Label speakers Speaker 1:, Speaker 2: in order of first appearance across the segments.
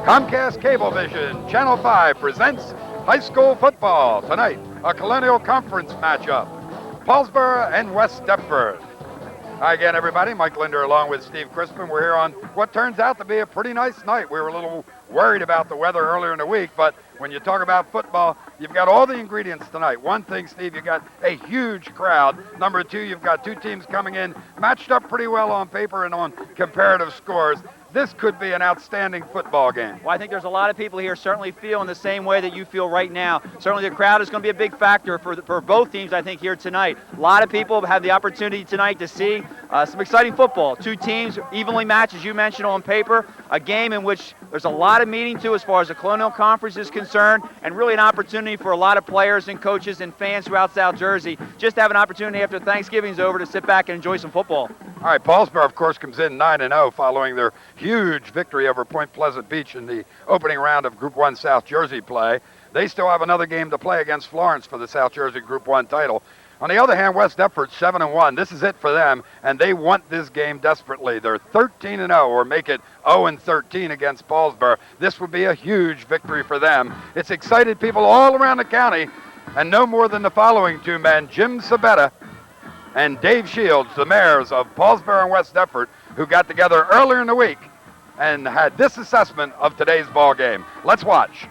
Speaker 1: Comcast Cablevision, Channel 5 presents high school football. Tonight, a Colonial Conference matchup. Paulsboro and West Deptford. Hi again, everybody. Mike Linder along with Steve Crispin. We're here on what turns out to be a pretty nice night. We were a little worried about the weather earlier in the week, but when you talk about football, you've got all the ingredients tonight. One thing, Steve, you got a huge crowd. Number two, you've got two teams coming in matched up pretty well on paper and on comparative scores. This could be an outstanding football game.
Speaker 2: Well, I think there's a lot of people here certainly feeling the same way that you feel right now. Certainly the crowd is going to be a big factor for both teams, I think, here tonight. A lot of people have the opportunity tonight to see some exciting football. Two teams evenly matched, as you mentioned, on paper. A game in which there's a lot of meaning to as far as the Colonial Conference is concerned, and really an opportunity for a lot of players and coaches and fans throughout South Jersey just to have an opportunity after Thanksgiving's over to sit back and enjoy some football.
Speaker 1: All right, Paulsboro, of course, comes in 9-0 following their huge victory over Point Pleasant Beach in the opening round of Group 1 South Jersey play. They still have another game to play against Florence for the South Jersey Group 1 title. On the other hand, West Deptford 7-1. This is it for them, and they want this game desperately. They're 13-0, or make it 0-13 against Paulsboro. This would be a huge victory for them. It's excited people all around the county, and no more than the following two men, Jim Sabetta and Dave Shields, the mayors of Paulsboro and West Deptford, who got together earlier in the week and had this assessment of today's ball game. Let's watch.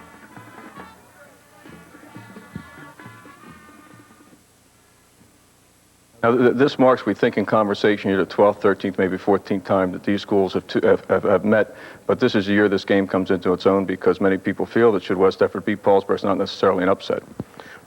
Speaker 3: Now, this marks, we think, in conversation here the 12th, 13th, maybe 14th time that these schools have met. But this is the year this game comes into its own because many people feel that should West Deptford beat Paulsboro, it's not necessarily an upset.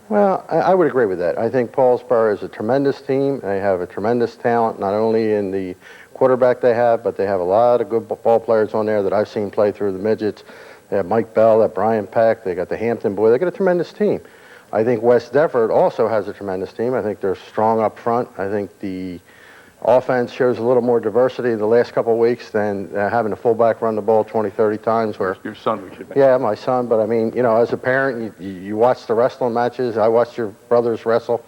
Speaker 4: Well, I would agree with that. I think Paulsboro is a tremendous team. They have a tremendous talent, not only in the quarterback they have, but they have a lot of good ball players on there that I've seen play through the midgets. They have Mike Bell, they have Brian Peck, they got the Hampton boy. They got a tremendous team. I think West Deptford also has a tremendous team. I think they're strong up front. I think the offense shows a little more diversity the last couple of weeks than having a fullback run the ball 20, 30 times. Where
Speaker 3: Your son, we should mention.
Speaker 4: Yeah, my son. But I mean, you know, as a parent, you watch the wrestling matches. I watched your brothers wrestle,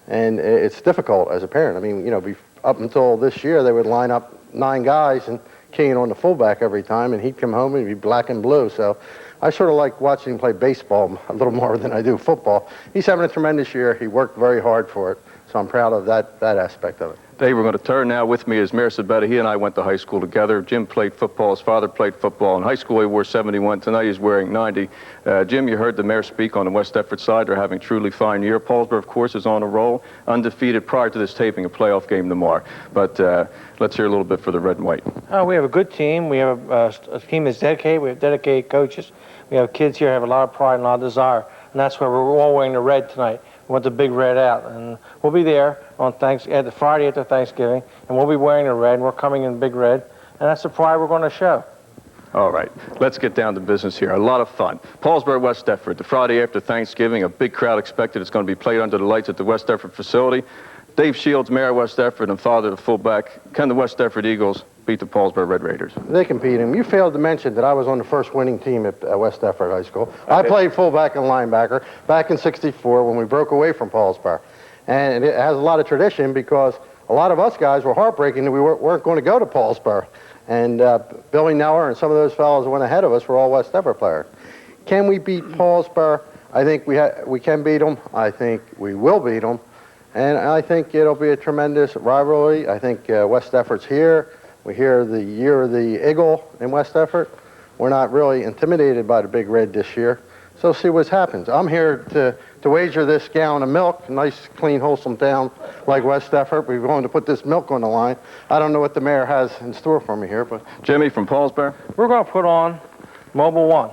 Speaker 4: and it's difficult as a parent. I mean, you know, up until this year, they would line up 9 guys and keying on the fullback every time, and he'd come home and he'd be black and blue. So I sort of like watching him play baseball a little more than I do football. He's having a tremendous year. He worked very hard for it, so I'm proud of that aspect of it.
Speaker 3: Dave, we're going to turn now. With me is Mayor Sabetta. He and I went to high school together. Jim played football. His father played football. In high school, he wore 71. Tonight, he's wearing 90. Jim, you heard the mayor speak on the West Deptford side. They're having a truly fine year. Paulsboro, of course, is on a roll, undefeated prior to this taping, a playoff game tomorrow. But let's hear a little bit for the red and white.
Speaker 5: We have a good team. We have a team that's dedicated. We have dedicated coaches. We have kids here who have a lot of pride and a lot of desire. And that's why we're all wearing the red tonight. We want the big red out, and we'll be there on the Friday after Thanksgiving, and we'll be wearing the red, and we're coming in big red, and that's the pride we're going to show.
Speaker 3: All right, let's get down to business here. A lot of fun. Paulsboro, West Deptford, the Friday after Thanksgiving, a big crowd expected. It's going to be played under the lights at the West Deptford facility. Dave Shields, mayor of West Deptford and father of the fullback. Can the West Deptford Eagles beat the Paulsboro Red Raiders?
Speaker 4: They can beat him. You failed to mention that I was on the first winning team at West Deptford High School. I played fullback and linebacker back in '64 when we broke away from Paulsboro. And it has a lot of tradition because a lot of us guys were heartbreaking that we weren't going to go to Paulsboro. And Billy Neller and some of those fellows that went ahead of us were all West Deptford players. Can we beat Paulsboro? I think we can beat them. I think we will beat them. And I think it'll be a tremendous rivalry. I think West Deptford's here. We hear the year of the Eagle in West Deptford. We're not really intimidated by the Big Red this year. So see what happens. I'm here to wager this gallon of milk, nice, clean, wholesome town like West Deptford. We're going to put this milk on the line. I don't know what the mayor has in store for me here, but...
Speaker 3: Jimmy from Paulsboro?
Speaker 5: We're going to put on Mobile One.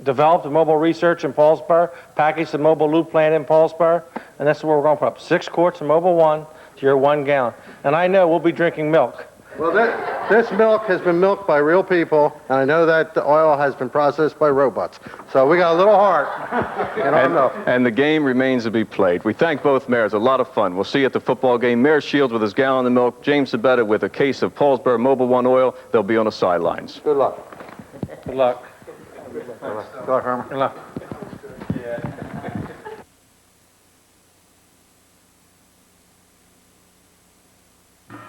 Speaker 5: Developed the mobile research in Paulsboro, packaged the mobile loop plant in Paulsboro, and that's what we're going to put up. 6 quarts of Mobile One to your 1 gallon. And I know we'll be drinking milk.
Speaker 4: Well, this milk has been milked by real people, and I know that the oil has been processed by robots. So we got a little heart in our milk.
Speaker 3: And the game remains to be played. We thank both mayors. A lot of fun. We'll see you at the football game. Mayor Shields with his gallon of milk. James Sabetta with a case of Paulsboro Mobile One oil. They'll be on the sidelines.
Speaker 4: Good luck.
Speaker 5: Good luck.
Speaker 4: Good luck, Herman.
Speaker 5: Good luck.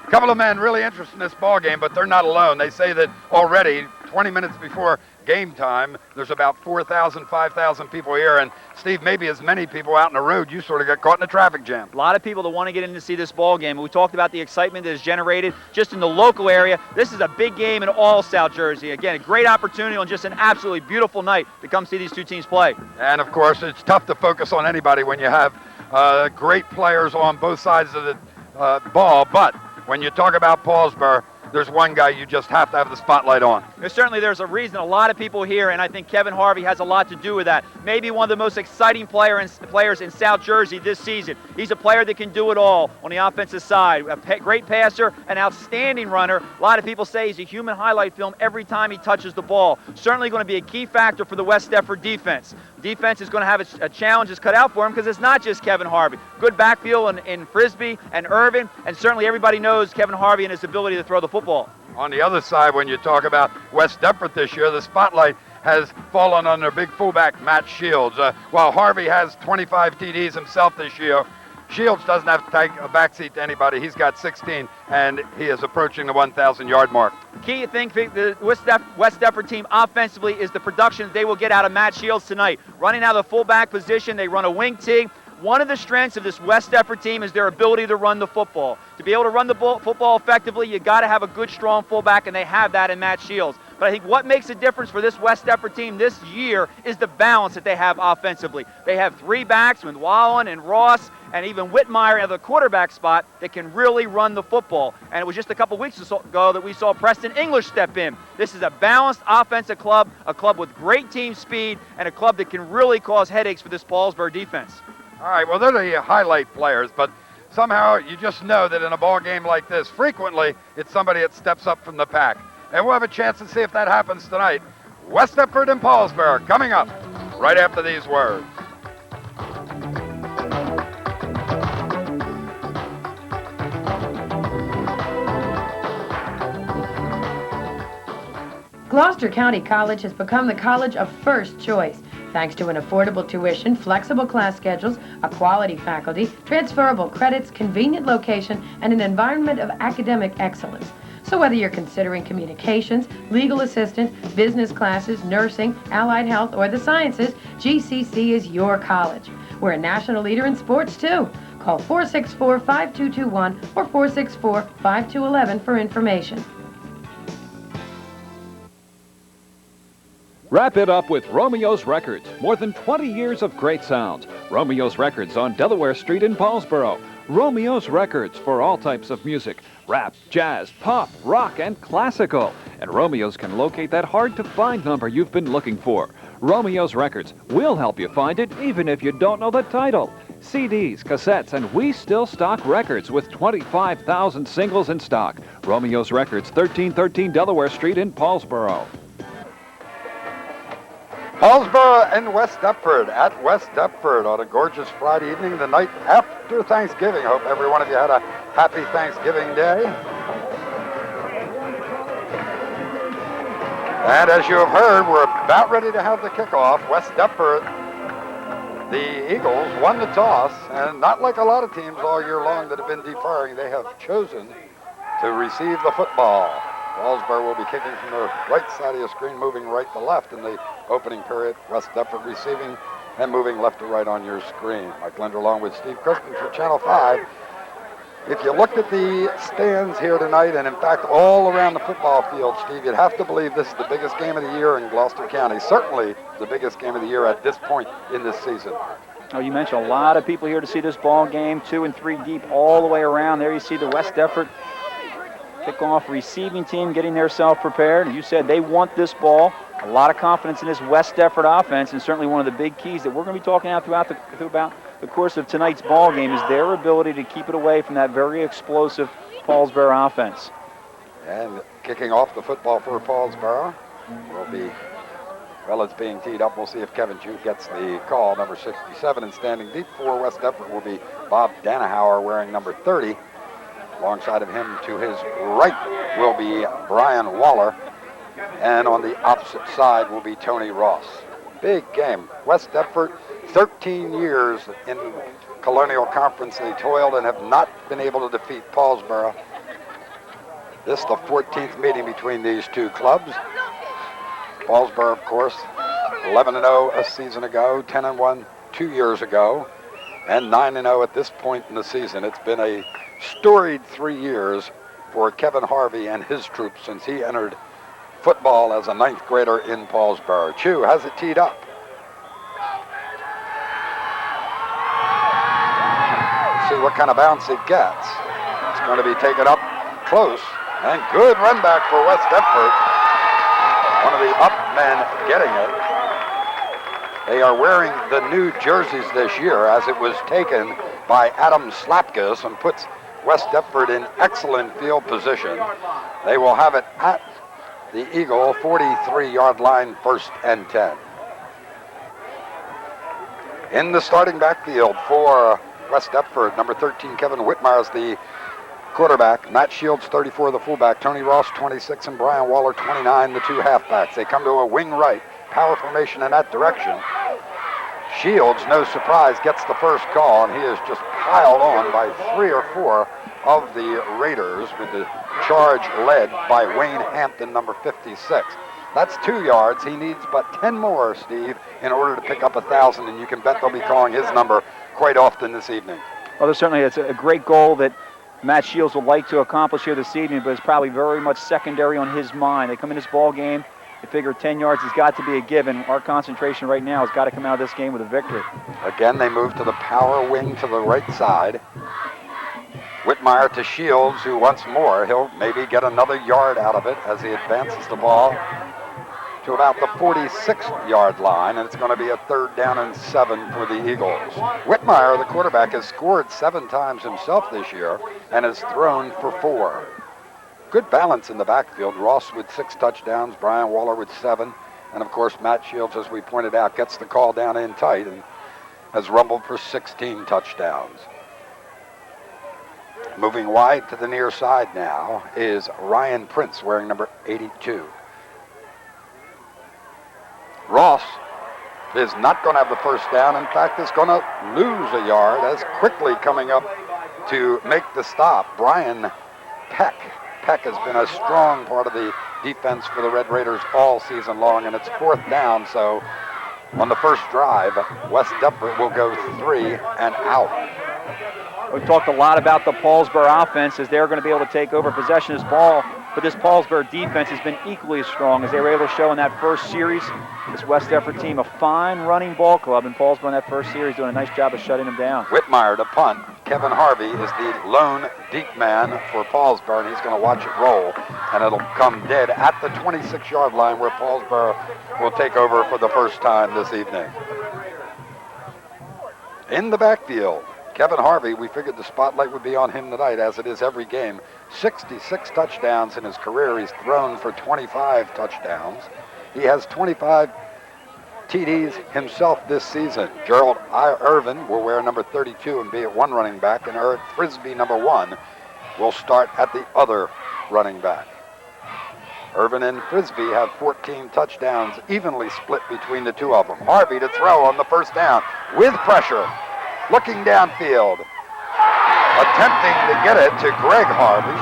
Speaker 1: A couple of men really interested in this ball game, but they're not alone. They say that already, 20 minutes before game time, there's about 4,000, 5,000 people here. And Steve, maybe as many people out on the road, you sort of get caught in a traffic jam.
Speaker 2: A lot of people that want to get in to see this ball game. We talked about the excitement that is generated just in the local area. This is a big game in all South Jersey. Again, a great opportunity on just an absolutely beautiful night to come see these two teams play.
Speaker 1: And of course, it's tough to focus on anybody when you have great players on both sides of the ball. But when you talk about Paulsboro, there's one guy you just have to have the spotlight on.
Speaker 2: There's a reason a lot of people here, and I think Kevin Harvey has a lot to do with that. Maybe one of the most exciting players in South Jersey this season. He's a player that can do it all on the offensive side. A great passer, an outstanding runner. A lot of people say he's a human highlight film every time he touches the ball. Certainly going to be a key factor for the West Deptford defense. Defense is going to have a challenge that's cut out for him because it's not just Kevin Harvey. Good backfield in Frisbee and Irvin, and certainly everybody knows Kevin Harvey and his ability to throw the football.
Speaker 1: On the other side, when you talk about West Deptford this year, the spotlight has fallen on their big fullback, Matt Shields. While Harvey has 25 TDs himself this year, Shields doesn't have to take a backseat to anybody. He's got 16, and he is approaching the 1,000-yard mark.
Speaker 2: Key thing for the West Deptford team offensively is the production they will get out of Matt Shields tonight. Running out of the fullback position, they run a wing tee. One of the strengths of this West Deptford team is their ability to run the football. To be able to run the football effectively, you got to have a good, strong fullback, and they have that in Matt Shields. But I think what makes a difference for this West Deptford team this year is the balance that they have offensively. They have three backs with Wallen and Ross and even Whitmire at the quarterback spot that can really run the football. And it was just a couple weeks ago that we saw Preston English step in. This is a balanced offensive club, a club with great team speed, and a club that can really cause headaches for this Paulsboro defense.
Speaker 1: All right, well, they're the highlight players, but somehow you just know that in a ball game like this, frequently it's somebody that steps up from the pack. And we'll have a chance to see if that happens tonight. West Deptford and Paulsboro coming up right after these words.
Speaker 6: Gloucester County College has become the college of first choice. Thanks to an affordable tuition, flexible class schedules, a quality faculty, transferable credits, convenient location, and an environment of academic excellence. So whether you're considering communications, legal assistant, business classes, nursing, allied health, or the sciences, GCC is your college. We're a national leader in sports, too. Call 464-5221 or 464-5211 for information.
Speaker 7: Wrap it up with Romeo's Records. More than 20 years of great sounds. Romeo's Records on Delaware Street in Paulsboro. Romeo's Records for all types of music. Rap, jazz, pop, rock, and classical. And Romeo's can locate that hard-to-find number you've been looking for. Romeo's Records will help you find it even if you don't know the title. CDs, cassettes, and we still stock records with 25,000 singles in stock. Romeo's Records, 1313 Delaware Street in Paulsboro.
Speaker 1: Paulsboro and West Deptford at West Deptford on a gorgeous Friday evening, the night after Thanksgiving. Hope every one of you had a happy Thanksgiving Day. And as you have heard, we're about ready to have the kickoff. West Deptford, the Eagles, won the toss, and not like a lot of teams all year long that have been deferring, they have chosen to receive the football. Paulsboro will be kicking from the right side of your screen, moving right to left in the opening period. West Deptford receiving and moving left to right on your screen. Mike Linder along with Steve Crispin for Channel 5. If you looked at the stands here tonight, and in fact all around the football field, Steve, you'd have to believe this is the biggest game of the year in Gloucester County. Certainly the biggest game of the year at this point in this season.
Speaker 8: Oh, you mentioned a lot of people here to see this ball game, 2 and 3 deep all the way around. There you see the West Deptford kickoff receiving team getting themselves prepared. You said they want this ball. A lot of confidence in this West Deptford offense, and certainly one of the big keys that we're going to be talking about throughout the course of tonight's ball game is their ability to keep it away from that very explosive Paulsboro offense.
Speaker 1: And kicking off the football for Paulsboro will be, well, it's being teed up. We'll see if Kevin Chu gets the call. Number 67, and standing deep for West Deptford will be Bob Danahauer wearing number 30. Alongside of him to his right will be Brian Waller. And on the opposite side will be Tony Ross. Big game. West Deptford, 13 years in Colonial Conference. They toiled and have not been able to defeat Paulsboro. This is the 14th meeting between these two clubs. Paulsboro, of course, 11-0 a season ago, 10-1 2 years ago, and 9-0 at this point in the season. It's been a storied 3 years for Kevin Harvey and his troops since he entered football as a 9th grader in Paulsboro. Chu has it teed up. See what kind of bounce it gets. It's going to be taken up close, and good run back for West Deptford. One of the up men getting it. They are wearing the new jerseys this year, as it was taken by Adam Slapkus and puts West Deptford in excellent field position. They will have it at the Eagle 43-yard line, 1st and 10. In the starting backfield for West Deptford, number 13, Kevin Whitmire is the quarterback. Matt Shields, 34, the fullback. Tony Ross, 26, and Brian Waller, 29, the 2 halfbacks. They come to a wing right, power formation in that direction. Shields, no surprise, gets the first call, and he is just piled on by 3 or 4 of the Raiders, with the charge led by Wayne Hampton, number 56. That's 2 yards. He needs but 10 more, Steve, in order to pick up 1,000, and you can bet they'll be calling his number quite often this evening.
Speaker 8: Well, certainly it's a great goal that Matt Shields would like to accomplish here this evening, but it's probably very much secondary on his mind. They come in this ball game, they figure 10 yards has got to be a given. Our concentration right now has got to come out of this game with a victory.
Speaker 1: Again, they move to the power wing to the right side. Whitmire to Shields, who once more, he'll maybe get another yard out of it as he advances the ball to about the 46-yard line, and it's going to be a 3rd down and 7 for the Eagles. Whitmire, the quarterback, has scored 7 times himself this year and has thrown for 4. Good balance in the backfield. Ross with 6 touchdowns, Brian Waller with 7, and of course Matt Shields, as we pointed out, gets the call down in tight and has rumbled for 16 touchdowns. Moving wide to the near side now is Ryan Prince, wearing number 82. Ross is not going to have the first down. In fact, is going to lose a yard, as quickly coming up to make the stop, Brian Peck. Peck has been a strong part of the defense for the Red Raiders all season long, and it's 4th down, so on the first drive, West Deptford will go 3 and out.
Speaker 8: We've talked a lot about the Paulsboro offense, as they're going to be able to take over possession of this ball, but this Paulsboro defense has been equally as strong, as they were able to show in that first series. This West Deptford team, a fine running ball club, and Paulsboro in that first series doing a nice job of shutting them down.
Speaker 1: Whitmire to punt. Kevin Harvey is the lone deep man for Paulsboro, and he's going to watch it roll, and it'll come dead at the 26-yard line, where Paulsboro will take over for the first time this evening. In the backfield, Kevin Harvey, we figured the spotlight would be on him tonight, as it is every game. 66 touchdowns in his career. He's thrown for 25 touchdowns. He has 25 TDs himself this season. Gerald Irvin will wear number 32 and be at one running back, and Eric Frisbee, number 1, will start at the other running back. Irvin and Frisbee have 14 touchdowns, evenly split between the 2 of them. Harvey to throw on the first down with pressure. Looking downfield, attempting to get it to Greg Harvey,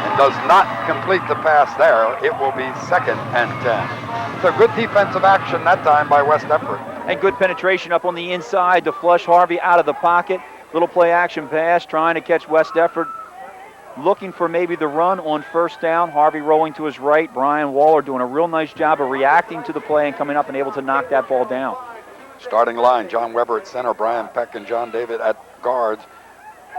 Speaker 1: and does not complete the pass there. It will be 2nd and 10. So good defensive action that time by West Deptford.
Speaker 8: And good penetration up on the inside to flush Harvey out of the pocket. Little play action pass, trying to catch West Deptford, looking for maybe the run on first down. Harvey rolling to his right. Brian Waller doing a real nice job of reacting to the play and coming up and able to knock that ball down.
Speaker 1: Starting line, John Weber at center, Brian Peck and John David at guards.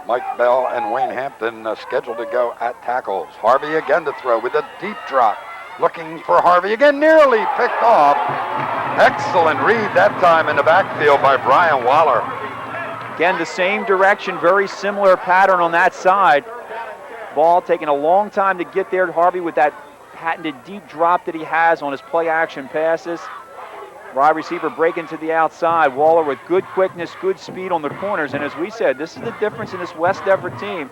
Speaker 1: Mike Bell and Wayne Hampton scheduled to go at tackles. Harvey again to throw with a deep drop. Looking for Harvey again, nearly picked off. Excellent read that time in the backfield by Brian Waller.
Speaker 8: Again, the same direction, very similar pattern on that side. Ball taking a long time to get there. Harvey with that patented deep drop that he has on his play action passes. Wide receiver breaking to the outside. Waller with good quickness, good speed on the corners. And as we said, this is the difference in this West Deptford team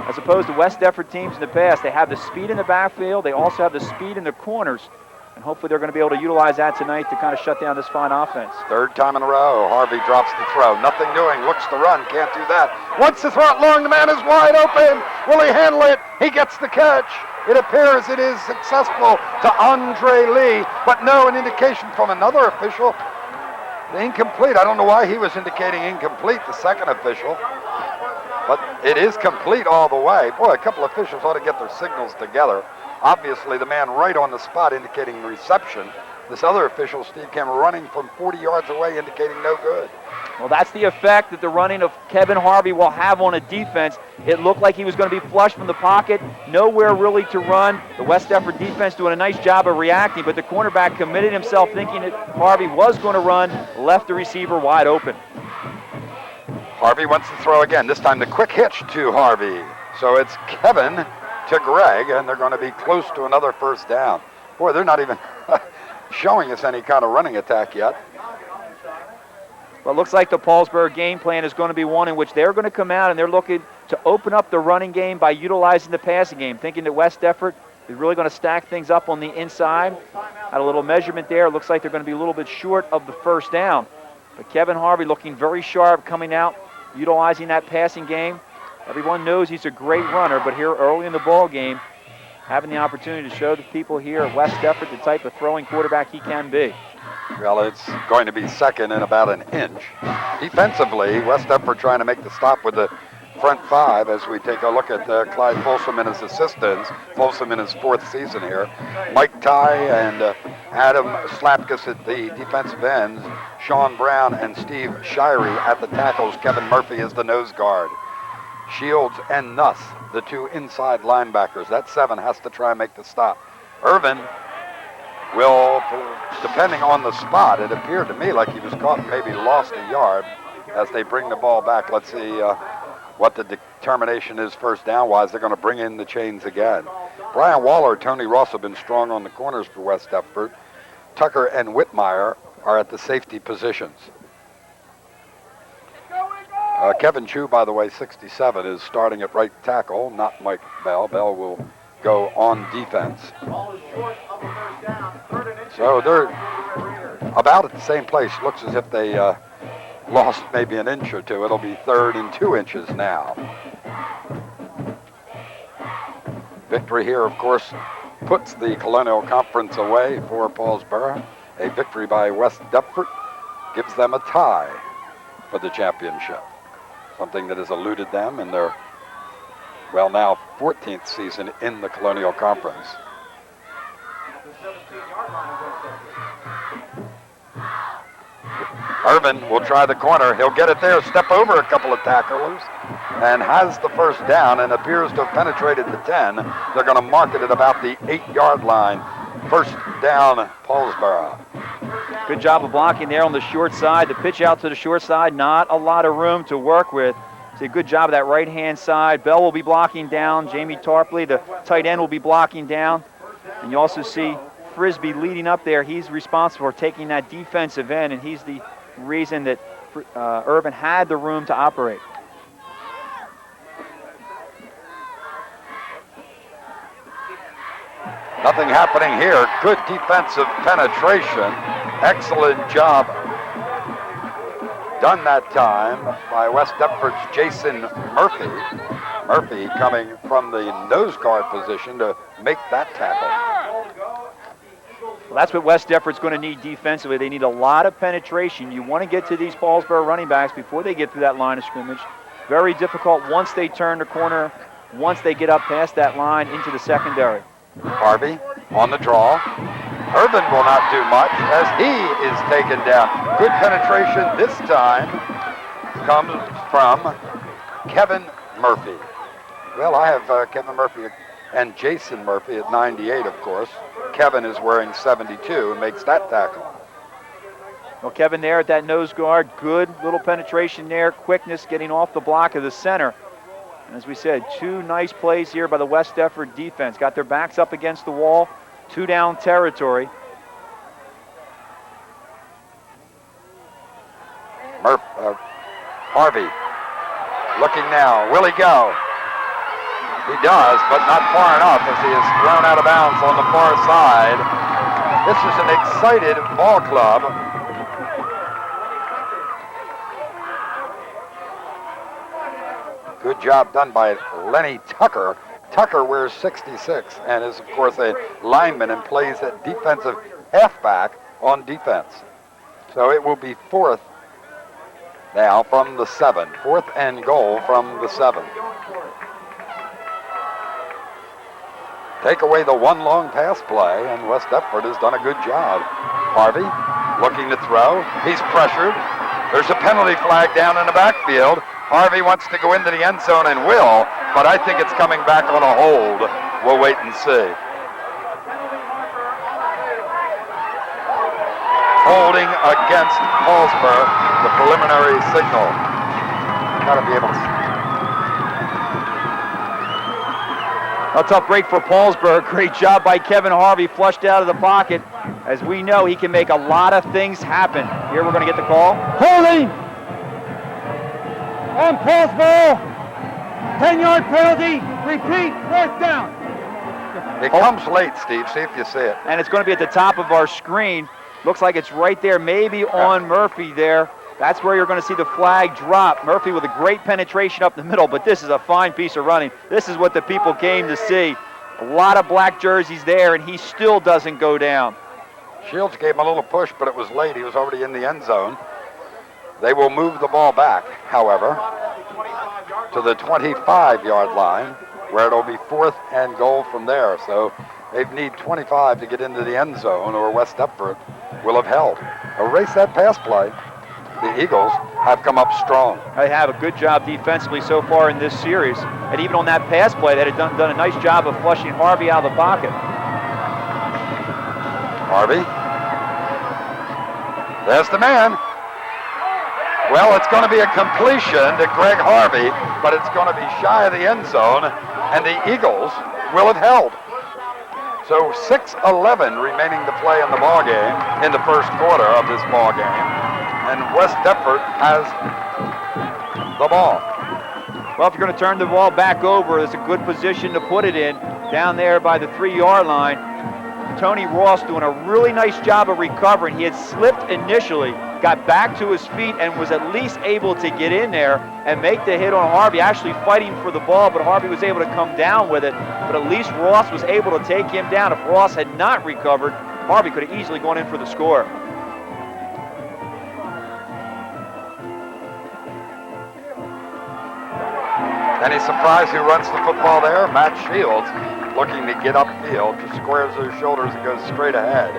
Speaker 8: as opposed to West Deptford teams in the past. They have the speed in the backfield. They also have the speed in the corners. And hopefully they're going to be able to utilize that tonight to kind of shut down this fine offense.
Speaker 1: 3rd time in a row, Harvey drops the throw. Nothing doing, looks to run, can't do that. Wants to throw it long, the man is wide open. Will he handle it? He gets the catch. It appears it is successful to Andre Lee, but no, an indication from another official. Incomplete. I don't know why he was indicating incomplete, the second official. But it is complete all the way. Boy, a couple of officials ought to get their signals together. Obviously, the man right on the spot indicating reception. This other official, Steve, came running from 40 yards away indicating no good.
Speaker 8: Well, that's the effect that the running of Kevin Harvey will have on a defense. It looked like he was going to be flushed from the pocket, nowhere really to run. The West Deptford defense doing a nice job of reacting, but the cornerback committed himself thinking that Harvey was going to run, left the receiver wide open.
Speaker 1: Harvey wants to throw again, this time the quick hitch to Harvey. So it's Kevin to Greg, and they're going to be close to another first down. Boy, they're not even showing us any kind of running attack yet.
Speaker 8: Well, it looks like the Paulsboro game plan is going to be one in which they're going to come out and they're looking to open up the running game by utilizing the passing game, thinking that West Deptford is really going to stack things up on the inside. Had a little measurement there. It looks like they're going to be a little bit short of the first down. But Kevin Harvey looking very sharp coming out, utilizing that passing game. Everyone knows he's a great runner, but here early in the ball game, having the opportunity to show the people here at West Deptford the type of throwing quarterback he can be.
Speaker 1: Well, it's going to be second and about an inch. Defensively, West Deptford trying to make the stop with the front five as we take a look at Clyde Folsom and his assistants. Folsom in his fourth season here. Mike Ty and Adam Slapkus at the defensive ends. Sean Brown and Steve Shirey at the tackles. Kevin Murphy is the nose guard. Shields and Nuss, the two inside linebackers. That seven has to try and make the stop. Irvin will, depending on the spot, it appeared to me like he was caught and maybe lost a yard as they bring the ball back. Let's see what the determination is first down-wise. They're going to bring in the chains again. Brian Waller, Tony Ross have been strong on the corners for West Deptford. Tucker and Whitmire are at the safety positions. Kevin Chu, by the way, 67, is starting at right tackle, not Mike Bell. Bell will go on defense. So they're about at the same place. Looks as if they lost maybe an inch or two. It'll be 3rd and 2 inches now. Victory here, of course, puts the Colonial Conference away for Paulsboro. A victory by West Deptford gives them a tie for the championship. Something that has eluded them in their, well, now 14th season in the Colonial Conference. Irvin will try the corner. He'll get it there, step over a couple of tacklers, and has the first down and appears to have penetrated the 10. They're going to mark it at about the 8-yard line. First down, Paulsboro.
Speaker 8: Good job of blocking there on the short side. The pitch out to the short side, not a lot of room to work with. It's a good job of that right-hand side. Bell will be blocking down. Jamie Tarpley, the tight end, will be blocking down. And you also see Frisbee leading up there. He's responsible for taking that defensive end, and he's the reason that Irvin had the room to operate.
Speaker 1: Nothing happening here. Good defensive penetration. Excellent job done that time by West Deptford's Jason Murphy. Murphy coming from the nose guard position to make that tackle.
Speaker 8: Well, that's what West Deptford's going to need defensively. They need a lot of penetration. You want to get to these Paulsboro running backs before they get through that line of scrimmage. Very difficult once they turn the corner, once they get up past that line into the secondary.
Speaker 1: Harvey on the draw. Irvin will not do much as he is taken down. Good penetration this time comes from Kevin Murphy. Well, I have Kevin Murphy and Jason Murphy at 98, of course. Kevin is wearing 72 and makes that tackle.
Speaker 8: Well, Kevin there at that nose guard, good little penetration there, quickness getting off the block of the center. And as we said, two nice plays here by the West Deptford defense. Got their backs up against the wall, 2-down territory.
Speaker 1: Harvey looking now. Will he go? He does, but not far enough as he is thrown out of bounds on the far side. This is an excited ball club. Good job done by Lenny Tucker Tucker wears 66 and is, of course, a lineman and plays at defensive halfback on defense. So it will be 4th now from the 7. 4th and goal from the 7. Take away the one long pass play, and West Deptford has done a good job. Harvey looking to throw. He's pressured. There's a penalty flag down in the backfield. Harvey wants to go into the end zone and will, but I think it's coming back on a hold. We'll wait and see. Holding against Paulsboro, the preliminary signal. Got to be able to.
Speaker 2: A tough break for Paulsboro. Great job by Kevin Harvey, flushed out of the pocket. As we know, he can make a lot of things happen. Here we're going to get the call.
Speaker 9: Holding on Paulsboro. 10-yard penalty. Repeat, 4th down.
Speaker 1: It comes late, Steve. See if you see it.
Speaker 2: And it's going to be at the top of our screen. Looks like it's right there, maybe on Murphy there. That's where you're going to see the flag drop. Murphy with a great penetration up the middle, but this is a fine piece of running. This is what the people came to see. A lot of black jerseys there, and he still doesn't go down.
Speaker 1: Shields gave him a little push, but it was late. He was already in the end zone. They will move the ball back, however, to the 25-yard line, where it'll be 4th and goal from there. So they need 25 to get into the end zone, or West Deptford will have held. Erase that pass play. The Eagles have come up strong.
Speaker 2: They have a good job defensively so far in this series. And even on that pass play, they had done a nice job of flushing Harvey out of the pocket.
Speaker 1: Harvey. There's the man. Well, it's going to be a completion to Greg Harvey, but it's going to be shy of the end zone, and the Eagles will have held. So 6:11 remaining to play in the ball game, in the first quarter of this ball game. And West Deptford has the ball.
Speaker 2: Well, if you're going to turn the ball back over, it's a good position to put it in, down there by the 3-yard line. Tony Ross doing a really nice job of recovering. He had slipped initially, got back to his feet, and was at least able to get in there and make the hit on Harvey, actually fighting for the ball, but Harvey was able to come down with it. But at least Ross was able to take him down. If Ross had not recovered, Harvey could have easily gone in for the score.
Speaker 1: Any surprise who runs the football there? Matt Shields, looking to get upfield, just squares his shoulders and goes straight ahead.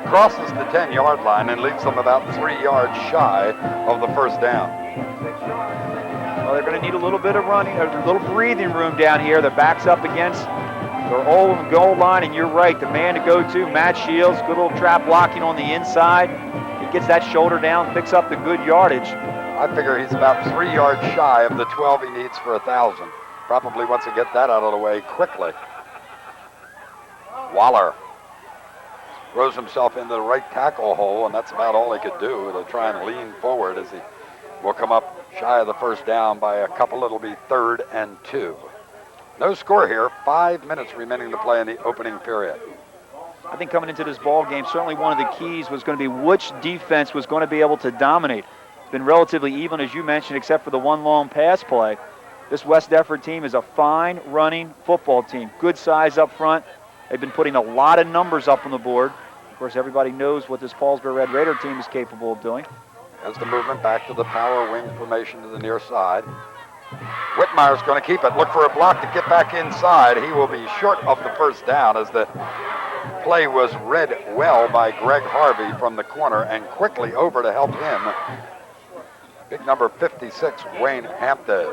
Speaker 1: Crosses the 10-yard line and leaves them about 3 yards shy of the first down.
Speaker 2: Well, they're going to need a little bit of running, a little breathing room down here. The back's up against their own goal line, and you're right, the man to go to, Matt Shields, good little trap blocking on the inside. He gets that shoulder down, picks up the good yardage.
Speaker 1: I figure he's about 3 yards shy of the 12 he needs for 1,000. Probably wants to get that out of the way quickly. Waller throws himself into the right tackle hole, and that's about all he could do to try and lean forward as he will come up shy of the first down by a couple. It'll be 3rd and 2. No score here, 5 minutes remaining to play in the opening period.
Speaker 2: I think coming into this ball game, certainly one of the keys was going to be which defense was going to be able to dominate. It's been relatively even, as you mentioned, except for the one long pass play. This West Deptford team is a fine running football team. Good size up front. They've been putting a lot of numbers up on the board. Of course, everybody knows what this Paulsboro Red Raider team is capable of doing.
Speaker 1: As the movement back to the power wing formation to the near side. Whitmire's going to keep it. Look for a block to get back inside. He will be short of the first down as the play was read well by Greg Harvey from the corner and quickly over to help him. Big number 56, Wayne Hampton.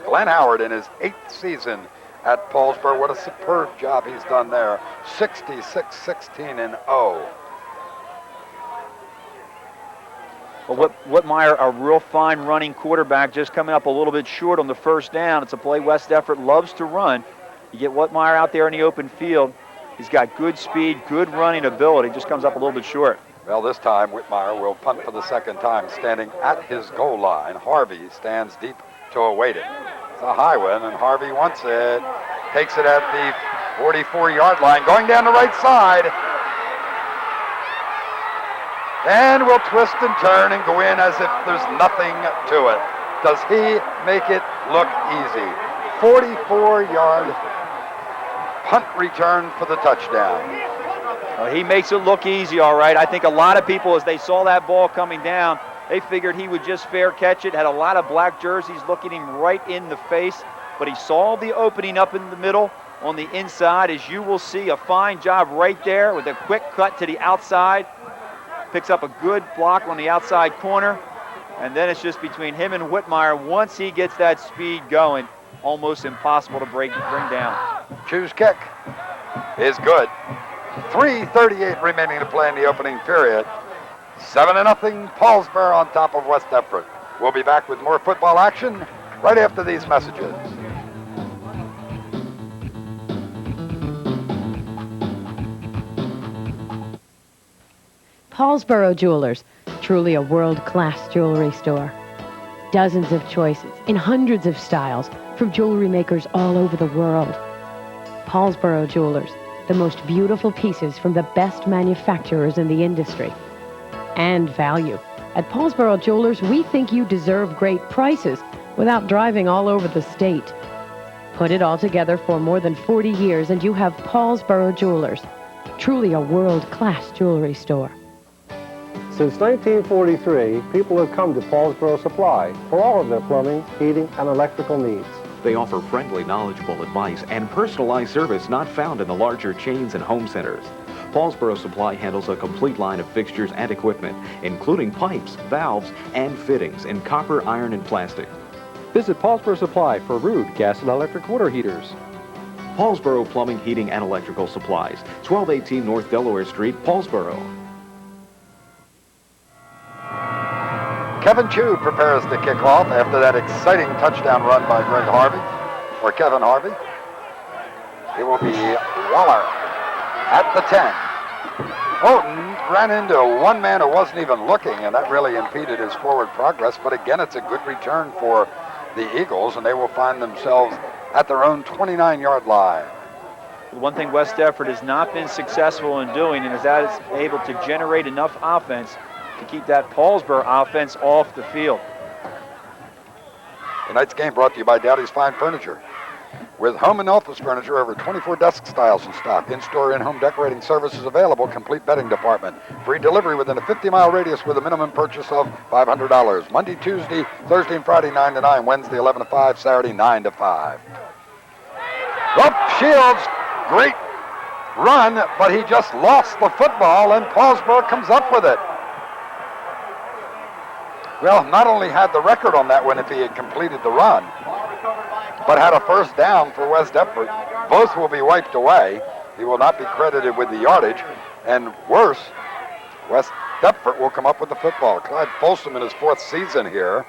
Speaker 1: Glenn Howard in his 8th season at Paulsboro. What a superb job he's done there. 66-16-0.
Speaker 2: Well, Whitmire, a real fine running quarterback, just coming up a little bit short on the first down. It's a play West Deptford loves to run. You get Whitmire out there in the open field. He's got good speed, good running ability, just comes up a little bit short.
Speaker 1: Well, this time Whitmire will punt for the second time, standing at his goal line. Harvey stands deep to await it. It's a high one, and Harvey wants it. Takes it at the 44-yard line, going down the right side. And will twist and turn and go in as if there's nothing to it. Does he make it look easy? 44-yard punt return for the touchdown.
Speaker 2: He makes it look easy, all right. I think a lot of people, as they saw that ball coming down, they figured he would just fair catch it. Had a lot of black jerseys looking him right in the face, but he saw the opening up in the middle on the inside. As you will see, a fine job right there with a quick cut to the outside. Picks up a good block on the outside corner, and then it's just between him and Whitmire. Once he gets that speed going, almost impossible to bring down.
Speaker 1: Chu's kick is good. 3:38 remaining to play in the opening period. 7-0 Paulsboro on top of West Deptford. We'll be back with more football action right after these messages.
Speaker 6: Paulsboro Jewelers, truly a world-class jewelry store. Dozens of choices in hundreds of styles from jewelry makers all over the world. Paulsboro Jewelers, the most beautiful pieces from the best manufacturers in the industry. And value. At Paulsboro Jewelers, we think you deserve great prices without driving all over the state. Put it all together for more than 40 years and you have Paulsboro Jewelers, truly a world-class jewelry store.
Speaker 4: Since 1943, people have come to Paulsboro Supply for all of their plumbing, heating, and electrical needs.
Speaker 10: They offer friendly, knowledgeable advice and personalized service not found in the larger chains and home centers. Paulsboro Supply handles a complete line of fixtures and equipment, including pipes, valves, and fittings in copper, iron, and plastic.
Speaker 11: Visit Paulsboro Supply for Rude gas and electric water heaters.
Speaker 10: Paulsboro Plumbing, Heating, and Electrical Supplies, 1218 North Delaware Street, Paulsboro.
Speaker 1: Kevin Chu prepares to kick off after that exciting touchdown run by Greg Harvey, or Kevin Harvey. It will be Waller at the 10. Houghton ran into one man who wasn't even looking, and that really impeded his forward progress. But again, it's a good return for the Eagles, and they will find themselves at their own 29-yard line.
Speaker 2: The one thing West Deptford has not been successful in doing, and is that it's able to generate enough offense to keep that Paulsboro offense off the field.
Speaker 1: Tonight's game brought to you by Dowdy's Fine Furniture. With home and office furniture, over 24 desk styles in stock. In-store, in-home decorating services available. Complete bedding department. Free delivery within a 50-mile radius with a minimum purchase of $500. Monday, Tuesday, Thursday, and Friday, 9 to 9. Wednesday, 11 to 5. Saturday, 9 to 5. Up Shields. Great run, but he just lost the football, and Paulsboro comes up with it. Well, not only had the record on that one if he had completed the run, but had a first down for West Deptford. Both will be wiped away. He will not be credited with the yardage. And worse, West Deptford will come up with the football. Clyde Folsom in his fourth season here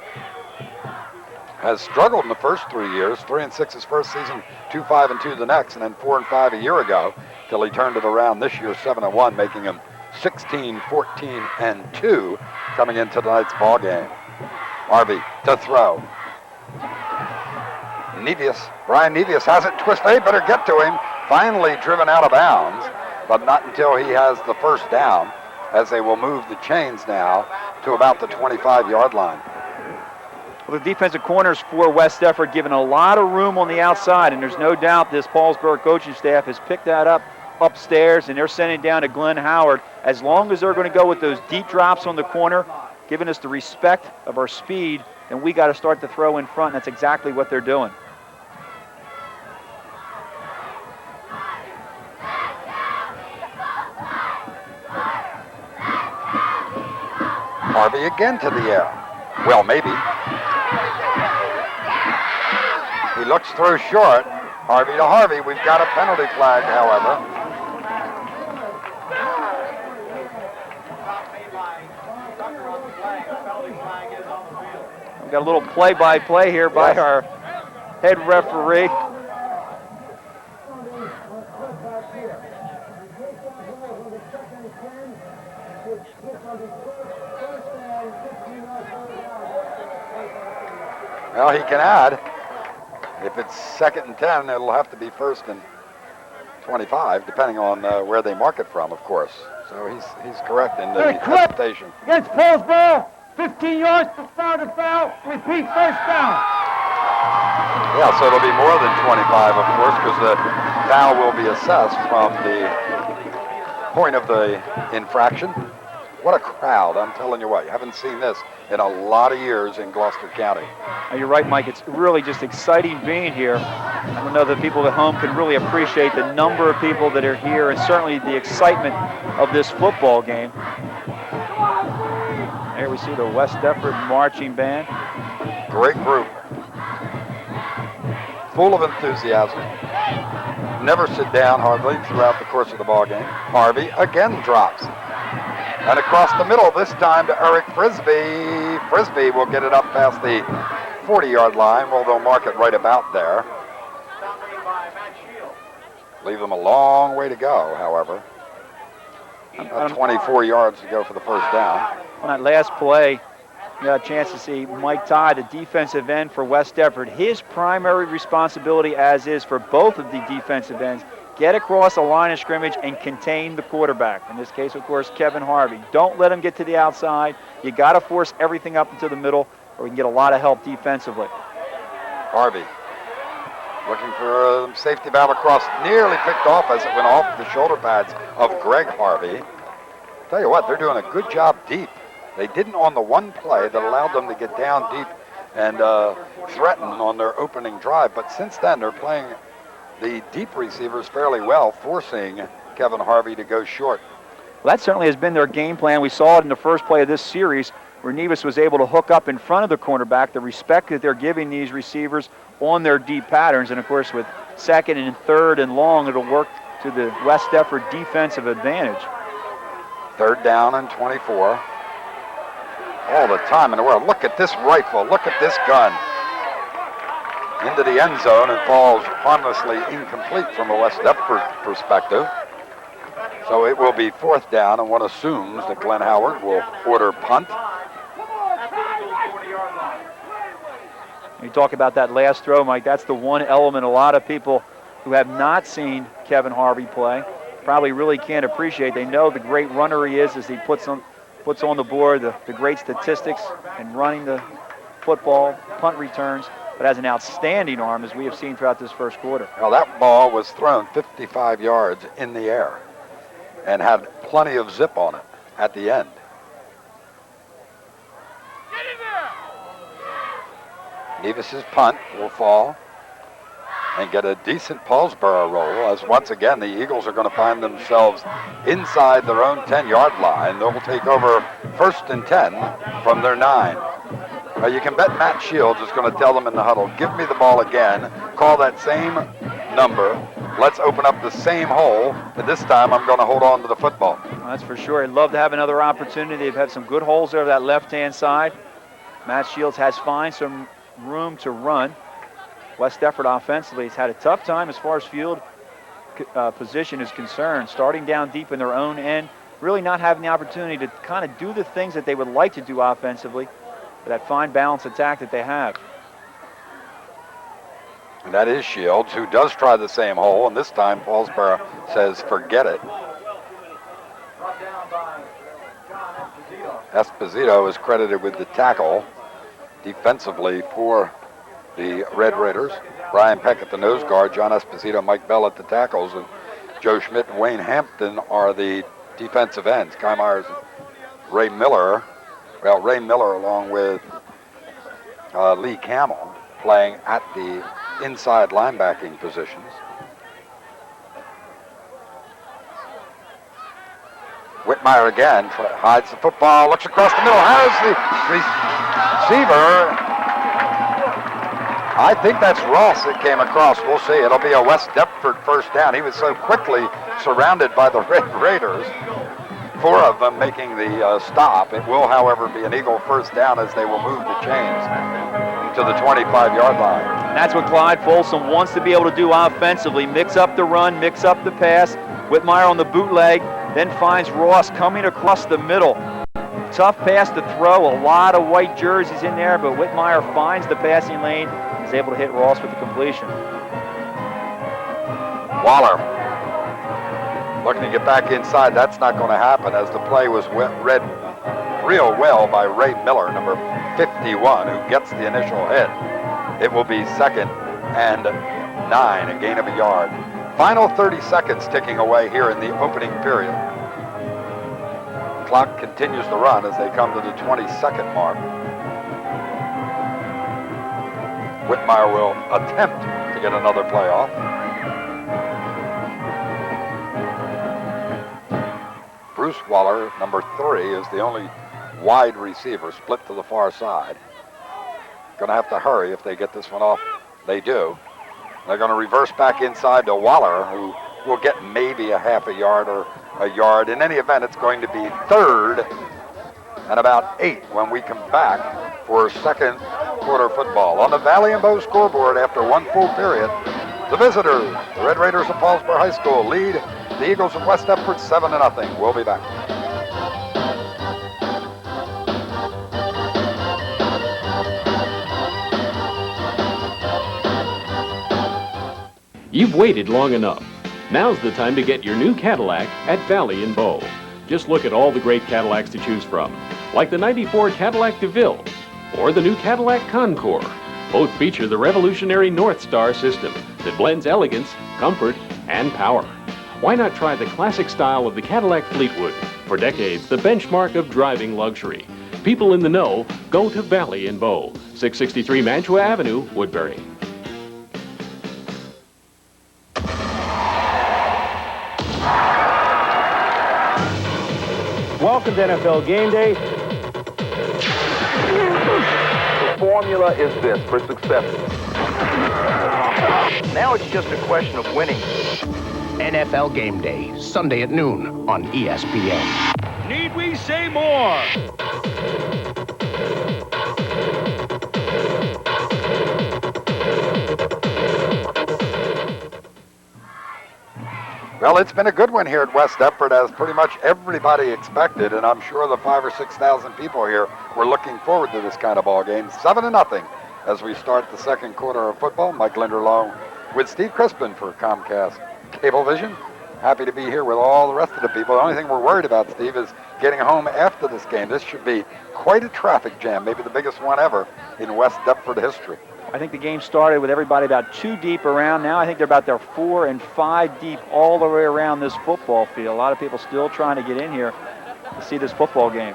Speaker 1: has struggled in the first 3 years. 3-6 his first season, 2-5-2 the next, and then 4-5 a year ago, till he turned it around this year, 7-1, making him 16-14-2 coming into tonight's ball game. Harvey to throw. Brian Nevius has it twisted. They better get to him. Finally driven out of bounds, but not until he has the first down, as they will move the chains now to about the 25-yard line.
Speaker 2: Well, the defensive corners for West Deptford given a lot of room on the outside, and there's no doubt this Paulsboro coaching staff has picked that up upstairs, and they're sending down to Glenn Howard. As long as they're going to go with those deep drops on the corner, giving us the respect of our speed, then we got to start to throw in front, and that's exactly what they're doing.
Speaker 1: Harvey again to the air. Well, maybe. He looks through short. Harvey to Harvey. We've got a penalty flag, however.
Speaker 2: We've got a little play-by-play here by our head referee.
Speaker 1: Well, he can add. If it's 2nd and 10, it'll have to be 1st and 25, depending on where they mark it from, of course. So he's correct in the interpretation.
Speaker 9: Against Paulsboro, 15 yards to foul. Repeat, first down.
Speaker 1: Yeah, so it'll be more than 25, of course, because the foul will be assessed from the point of the infraction. What a crowd, I'm telling you what. You haven't seen this in a lot of years in Gloucester County.
Speaker 8: You're right, Mike. It's really just exciting being here. I don't know that people at home can really appreciate the number of people that are here and certainly the excitement of this football game. There we see the West Deptford marching band.
Speaker 1: Great group. Full of enthusiasm. Never sit down hardly throughout the course of the ball game. Harvey again drops. And across the middle, this time to Eric Frisbee. Frisbee will get it up past the 40-yard line. Well, they'll mark it right about there. Leave them a long way to go, however. About 24 yards to go for the first down.
Speaker 8: On that last play, you got a chance to see Mike Tye, the defensive end for West Deptford. His primary responsibility, as is for both of the defensive ends, get across the line of scrimmage and contain the quarterback. In this case, of course, Kevin Harvey. Don't let him get to the outside. You got to force everything up into the middle, or we can get a lot of help defensively.
Speaker 1: Harvey looking for a safety valve across, nearly picked off as it went off the shoulder pads of Greg Harvey. Tell you what, they're doing a good job deep. They didn't on the one play that allowed them to get down deep and threaten on their opening drive, but since then they're playing the deep receivers fairly well, forcing Kevin Harvey to go short.
Speaker 8: Well, that certainly has been their game plan. We saw it in the first play of this series where Nevis was able to hook up in front of the cornerback, the respect that they're giving these receivers on their deep patterns. And, of course, with second and third and long, it'll work to the West Deptford defensive advantage.
Speaker 1: Third down and 24. All the time in the world. Look at this rifle. Look at this gun. Into the end zone and falls harmlessly incomplete from a West Deptford perspective. So it will be fourth down, and one assumes that Glenn Howard will order punt.
Speaker 8: You talk about that last throw, Mike. That's the one element a lot of people who have not seen Kevin Harvey play probably really can't appreciate. They know the great runner he is as he puts on the board the great statistics in running the football, punt returns, but has an outstanding arm, as we have seen throughout this first quarter.
Speaker 1: Well, that ball was thrown 55 yards in the air and had plenty of zip on it at the end. Nevis's punt will fall and get a decent Paulsboro roll, as once again the Eagles are going to find themselves inside their own 10-yard line. They'll take over first and 10 from their 9. You can bet Matt Shields is going to tell them in the huddle, give me the ball again, call that same number, let's open up the same hole, but this time I'm going to hold on to the football.
Speaker 8: Well, that's for sure. I'd love to have another opportunity. They've had some good holes there that left-hand side. Matt Shields has found some room to run. West Deptford offensively has had a tough time as far as field position is concerned, starting down deep in their own end, really not having the opportunity to kind of do the things that they would like to do offensively, that fine balance attack that they have.
Speaker 1: And that is Shields, who does try the same hole, and this time Paulsboro says forget it. Esposito is credited with the tackle defensively for the Red Raiders. Brian Peck at the nose guard, John Esposito, Mike Bell at the tackles, and Joe Schmidt and Wayne Hampton are the defensive ends. Kai Myers and Ray Miller. Well, Ray Miller along with Lee Camel playing at the inside linebacking positions. Whitmire again hides the football, looks across the middle, has the receiver. I think that's Ross that came across. We'll see. It'll be a West Deptford first down. He was so quickly surrounded by the Red Raiders. 4 of them making the stop. It will, however, be an Eagle first down as they will move the chains to the 25-yard line.
Speaker 8: That's what Clyde Folsom wants to be able to do offensively. Mix up the run, mix up the pass. Whitmire on the bootleg, then finds Ross coming across the middle. Tough pass to throw, a lot of white jerseys in there, but Whitmire finds the passing lane, is able to hit Ross with the completion.
Speaker 1: Waller looking to get back inside. That's not going to happen as the play was read real well by Ray Miller, number 51, who gets the initial hit. It will be second and 9, a gain of a yard Final 30 seconds ticking away here in the opening period. Clock continues to run as they come to the 20-second mark. Whitmire will attempt to get another play off. Bruce Waller, number 3, is the only wide receiver, split to the far side. Going to have to hurry if they get this one off. They do. They're going to reverse back inside to Waller, who will get maybe a half a yard or a yard. In any event, it's going to be 3rd and about 8 when we come back for second quarter football. On the Valley and Bow scoreboard after one full period, the visitors, the Red Raiders of Paulsboro High School, lead the Eagles of West Deptford 7-0. We'll be back.
Speaker 12: You've waited long enough. Now's the time to get your new Cadillac at Valley and Bow. Just look at all the great Cadillacs to choose from, like the '94 Cadillac DeVille or the new Cadillac Concours. Both feature the revolutionary North Star system that blends elegance, comfort, and power. Why not try the classic style of the Cadillac Fleetwood? For decades, the benchmark of driving luxury. People in the know go to Valley and Bow, 663 Mantua Avenue, Woodbury.
Speaker 9: Welcome to NFL Game Day.
Speaker 13: The formula is this for success. Now it's just a question of winning.
Speaker 14: NFL Game Day, Sunday at noon on ESPN.
Speaker 9: Need we say more?
Speaker 1: Well, it's been a good one here at West Deptford, as pretty much everybody expected, and I'm sure the 5,000 or 6,000 people here were looking forward to this kind of ball game. 7-0 as we start the second quarter of football. Mike Linder along with Steve Crispin for Comcast Cablevision. Happy to be here with all the rest of the people. The only thing we're worried about, Steve, is getting home after this game. This should be quite a traffic jam, maybe the biggest one ever in West Deptford history.
Speaker 8: I think the game started with everybody about 2 deep around. Now I think they're about there 4 and 5 deep all the way around this football field. A lot of people still trying to get in here to see this football game.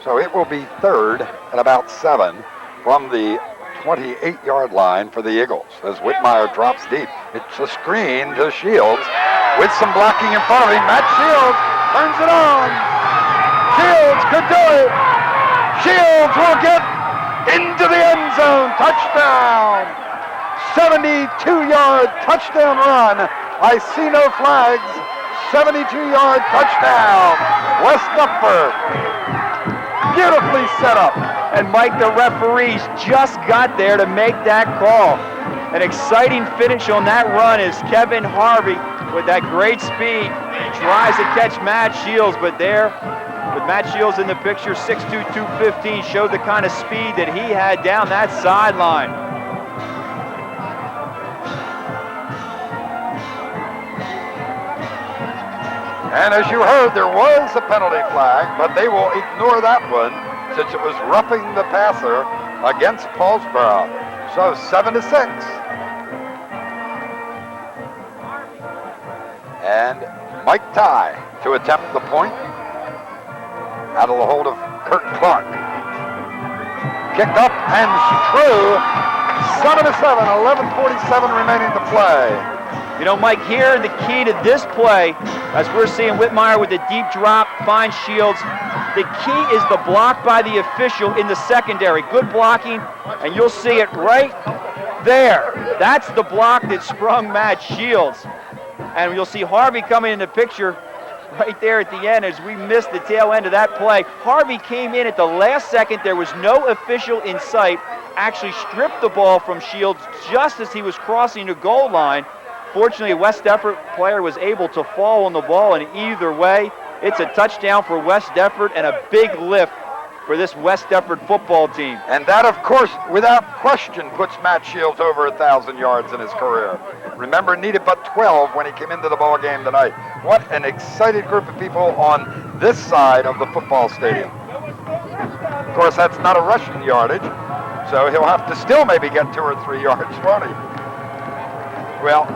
Speaker 1: So it will be 3rd and about 7 from the 28-yard line for the Eagles as Whitmire drops deep. It's a screen to Shields with some blocking in front of him. Matt Shields turns it on. Shields could do it. Shields will get into the end zone. Touchdown. 72-yard touchdown run. I see no flags. 72-yard touchdown. West Deptford. Beautifully set up.
Speaker 8: And Mike, the referees just got there to make that call. An exciting finish on that run is Kevin Harvey with that great speed. Tries to catch Matt Shields, but there, with Matt Shields in the picture, 6'2", 215, showed the kind of speed that he had down that sideline.
Speaker 1: And as you heard, there was a penalty flag, but they will ignore that one since it was roughing the passer against Paulsboro. So 7-6. And Mike Ty to attempt the point. Out of the hold of Kurt Clark. Kicked up and true. 7-7, 11:47 remaining to play.
Speaker 8: You know, Mike, here the key to this play, as we're seeing Whitmire with the deep drop, finds Shields. The key is the block by the official in the secondary. Good blocking, and you'll see it right there. That's the block that sprung Matt Shields. And you'll see Harvey coming in the picture right there at the end as we missed the tail end of that play. Harvey came in at the last second. There was no official in sight. Actually stripped the ball from Shields just as he was crossing the goal line. Fortunately, a West Deptford player was able to fall on the ball, and either way, it's a touchdown for West Deptford and a big lift for this West Deptford football team.
Speaker 1: And that, of course, without question, puts Matt Shields over 1,000 yards in his career. Remember, needed but 12 when he came into the ball game tonight. What an excited group of people on this side of the football stadium. Of course, that's not a rushing yardage, so he'll have to still maybe get 2 or 3 yards, won't he? Well,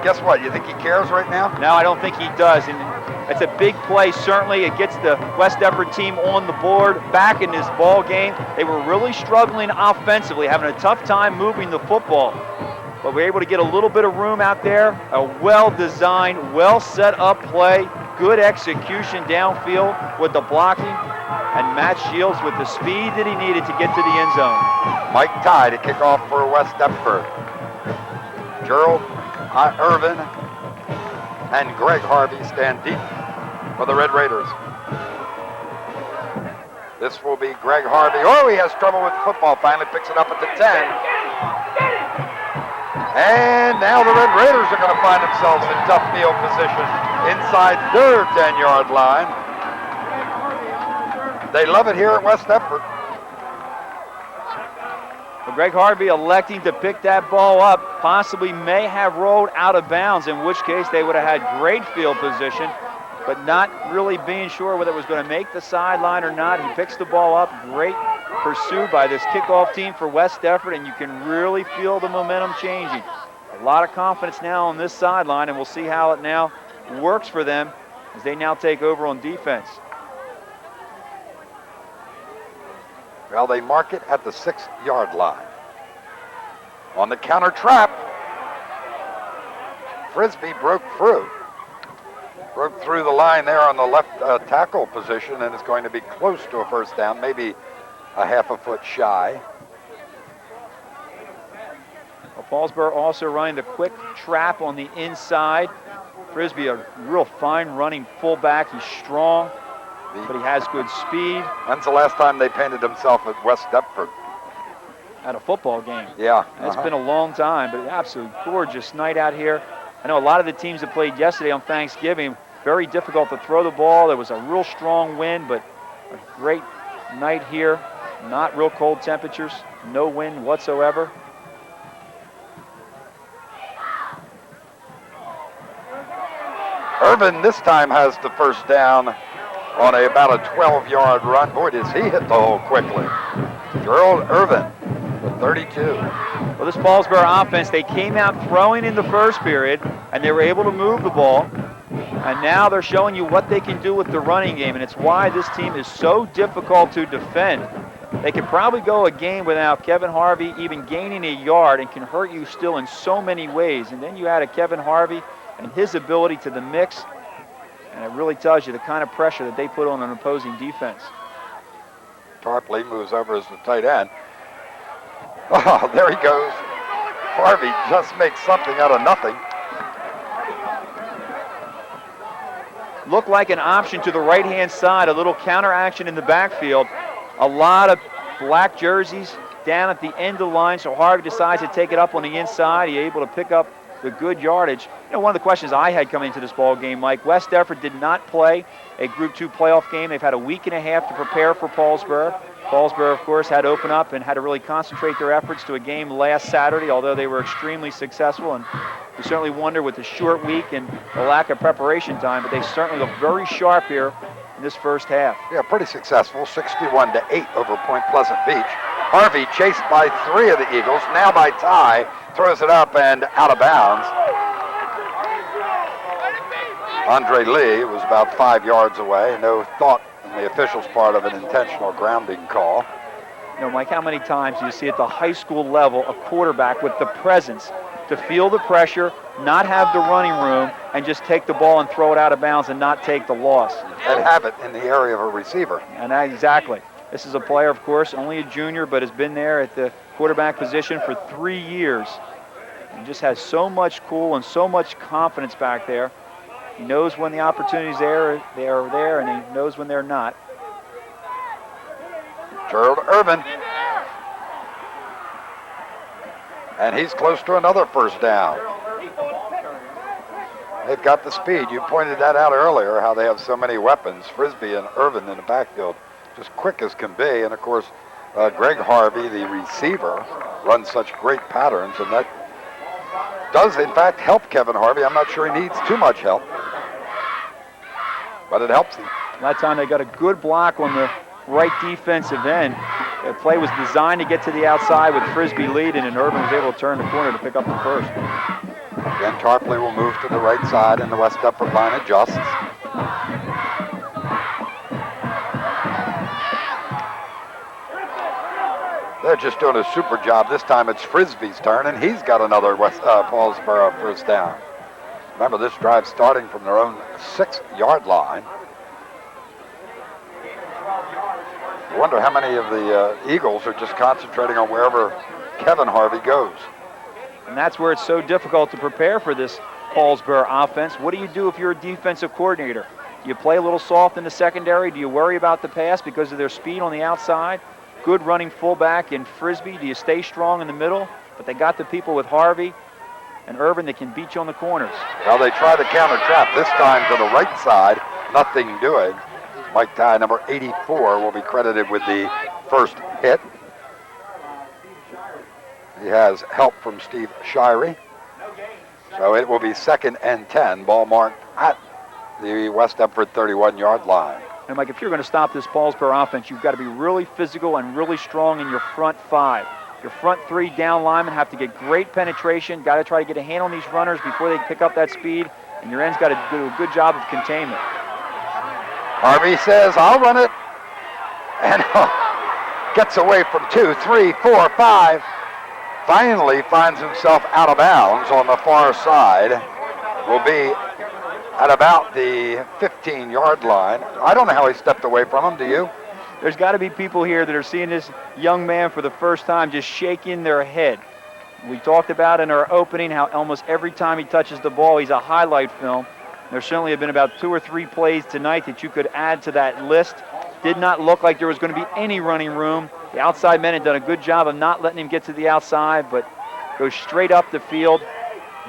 Speaker 1: guess what? You think he cares right now?
Speaker 2: No, I don't think he does. And it's a big play, certainly. It gets the West Deptford team on the board, back in this ball game. They were really struggling offensively, having a tough time moving the football. But we're able to get a little bit of room out there. A well-designed, well-set-up play. Good execution downfield with the blocking. And Matt Shields with the speed that he needed to get to the end zone.
Speaker 1: Mike Tye to kick off for West Deptford. Gerald Irvin and Greg Harvey stand deep for the Red Raiders. This will be Greg Harvey. Oh, he has trouble with the football. Finally picks it up at the 10. And now the Red Raiders are going to find themselves in tough field position inside their 10-yard line. They love it here at West Deptford.
Speaker 2: Well, Greg Harvey electing to pick that ball up, possibly may have rolled out of bounds, in which case they would have had great field position, but not really being sure whether it was going to make the sideline or not. He picks the ball up. Great pursuit by this kickoff team for West Deptford, and you can really feel the momentum changing. A lot of confidence now on this sideline, and we'll see how it now works for them as they now take over on defense.
Speaker 1: Well, they mark it at the 6-yard line. On the counter trap, Frisbee broke through the line there on the left tackle position, and is going to be close to a first down, maybe a half a foot shy.
Speaker 2: Well, Paulsboro also running the quick trap on the inside. Frisbee, a real fine running fullback. He's strong, but he has good speed.
Speaker 1: When's the last time they painted himself at West Deptford?
Speaker 2: At a football game.
Speaker 1: Yeah.
Speaker 2: It's been a long time, but an absolute gorgeous night out here. I know a lot of the teams that played yesterday on Thanksgiving, very difficult to throw the ball. There was a real strong wind, but a great night here. Not real cold temperatures, no wind whatsoever.
Speaker 1: Irvin this time has the first down on about a 12-yard run. Boy, does he hit the hole quickly. Gerald Irvin, the 32.
Speaker 2: Well, this Paulsboro offense, they came out throwing in the first period, and they were able to move the ball. And now they're showing you what they can do with the running game, and it's why this team is so difficult to defend. They could probably go a game without Kevin Harvey even gaining a yard and can hurt you still in so many ways. And then you add a Kevin Harvey and his ability to the mix, and it really tells you the kind of pressure that they put on an opposing defense.
Speaker 1: Tarpley moves over as the tight end. Oh, there he goes. Harvey just makes something out of nothing.
Speaker 2: Looked like an option to the right-hand side, a little counter action in the backfield. A lot of black jerseys down at the end of the line, so Harvey decides to take it up on the inside. He's able to pick up the good yardage. You know, one of the questions I had coming into this ball game, Mike, West Deptford did not play a Group 2 playoff game. They've had a week and a half to prepare for Paulsboro. Paulsboro, of course, had to open up and had to really concentrate their efforts to a game last Saturday, although they were extremely successful. And we certainly wonder with the short week and the lack of preparation time, but they certainly look very sharp here in this first half.
Speaker 1: Yeah, pretty successful, 61-8 over Point Pleasant Beach. Harvey chased by 3 of the Eagles, now by Tye, throws it up and out of bounds. Andre Lee was about 5 yards away. No thought on the officials' part of an intentional grounding call.
Speaker 2: You know, Mike, how many times do you see at the high school level a quarterback with the presence to feel the pressure, not have the running room, and just take the ball and throw it out of bounds and not take the loss?
Speaker 1: And have it in the area of a receiver.
Speaker 2: And exactly. This is a player, of course, only a junior, but has been there at the quarterback position for 3 years. And just has so much cool and so much confidence back there. He knows when the opportunities are there, and he knows when they're not.
Speaker 1: Gerald Irvin. And he's close to another first down. They've got the speed. You pointed that out earlier, how they have so many weapons. Frisbee and Irvin in the backfield, just quick as can be. And, of course, Greg Harvey, the receiver, runs such great patterns, and that does, in fact, help Kevin Harvey. I'm not sure he needs too much help, but it helps him.
Speaker 2: That time they got a good block on the right defensive end. The play was designed to get to the outside with Frisbee leading, and Irvin was able to turn the corner to pick up the first.
Speaker 1: Again, Tarpley will move to the right side, and the West Deptford line adjusts. They're just doing a super job. This time it's Frisbee's turn, and he's got another Paulsboro first down. Remember, this drive starting from their own 6-yard line. I wonder how many of the Eagles are just concentrating on wherever Kevin Harvey goes.
Speaker 8: And that's where it's so difficult to prepare for this Paulsboro offense. What do you do if you're a defensive coordinator? Do you play a little soft in the secondary? Do you worry about the pass because of their speed on the outside? Good running fullback in Frisbee. Do you stay strong in the middle? But they got the people with Harvey and Irvin that can beat you on the corners.
Speaker 1: Well, they try the counter trap, this time to the right side. Nothing doing. Mike Ty, number 84, will be credited with the first hit. He has help from Steve Shirey. So it will be 2nd and 10, ball marked at the West Deptford 31-yard line.
Speaker 8: And Mike, if you're going to stop this Paulsboro offense, you've got to be really physical and really strong in your front 5. Your front 3 down linemen have to get great penetration, got to try to get a handle on these runners before they pick up that speed, and your end's got to do a good job of containment.
Speaker 1: Harvey says, I'll run it, and gets away from 2, 3, 4, 5. Finally finds himself out of bounds on the far side. Will be at about the 15-yard line. I don't know how he stepped away from him, do you?
Speaker 8: There's got to be people here that are seeing this young man for the first time just shaking their head. We talked about in our opening how almost every time he touches the ball, he's a highlight film. There certainly have been about 2 or 3 plays tonight that you could add to that list. Did not look like there was going to be any running room. The outside men had done a good job of not letting him get to the outside, but goes straight up the field.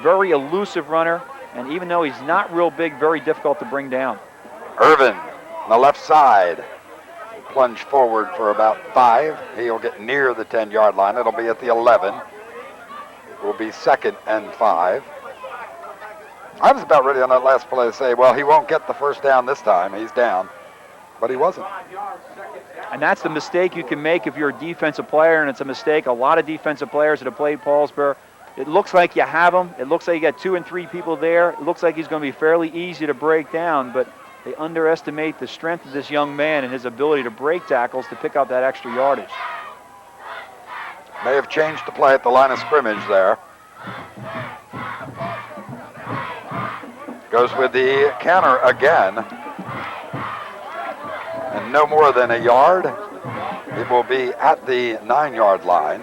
Speaker 8: Very elusive runner, and even though he's not real big, very difficult to bring down.
Speaker 1: Irvin on the left side. Plunge forward for about 5. He'll get near the 10-yard line. It'll be at the 11. It will be 2nd and 5. I was about ready on that last play to say, well, he won't get the first down this time. He's down. But he wasn't.
Speaker 8: And that's the mistake you can make if you're a defensive player, and it's a mistake a lot of defensive players that have played Paulsboro. It looks like you have him. It looks like you got 2 and 3 people there. It looks like he's going to be fairly easy to break down, but they underestimate the strength of this young man and his ability to break tackles to pick up that extra yardage.
Speaker 1: May have changed the play at the line of scrimmage there. Goes with the counter again. And no more than a yard. It will be at the 9-yard line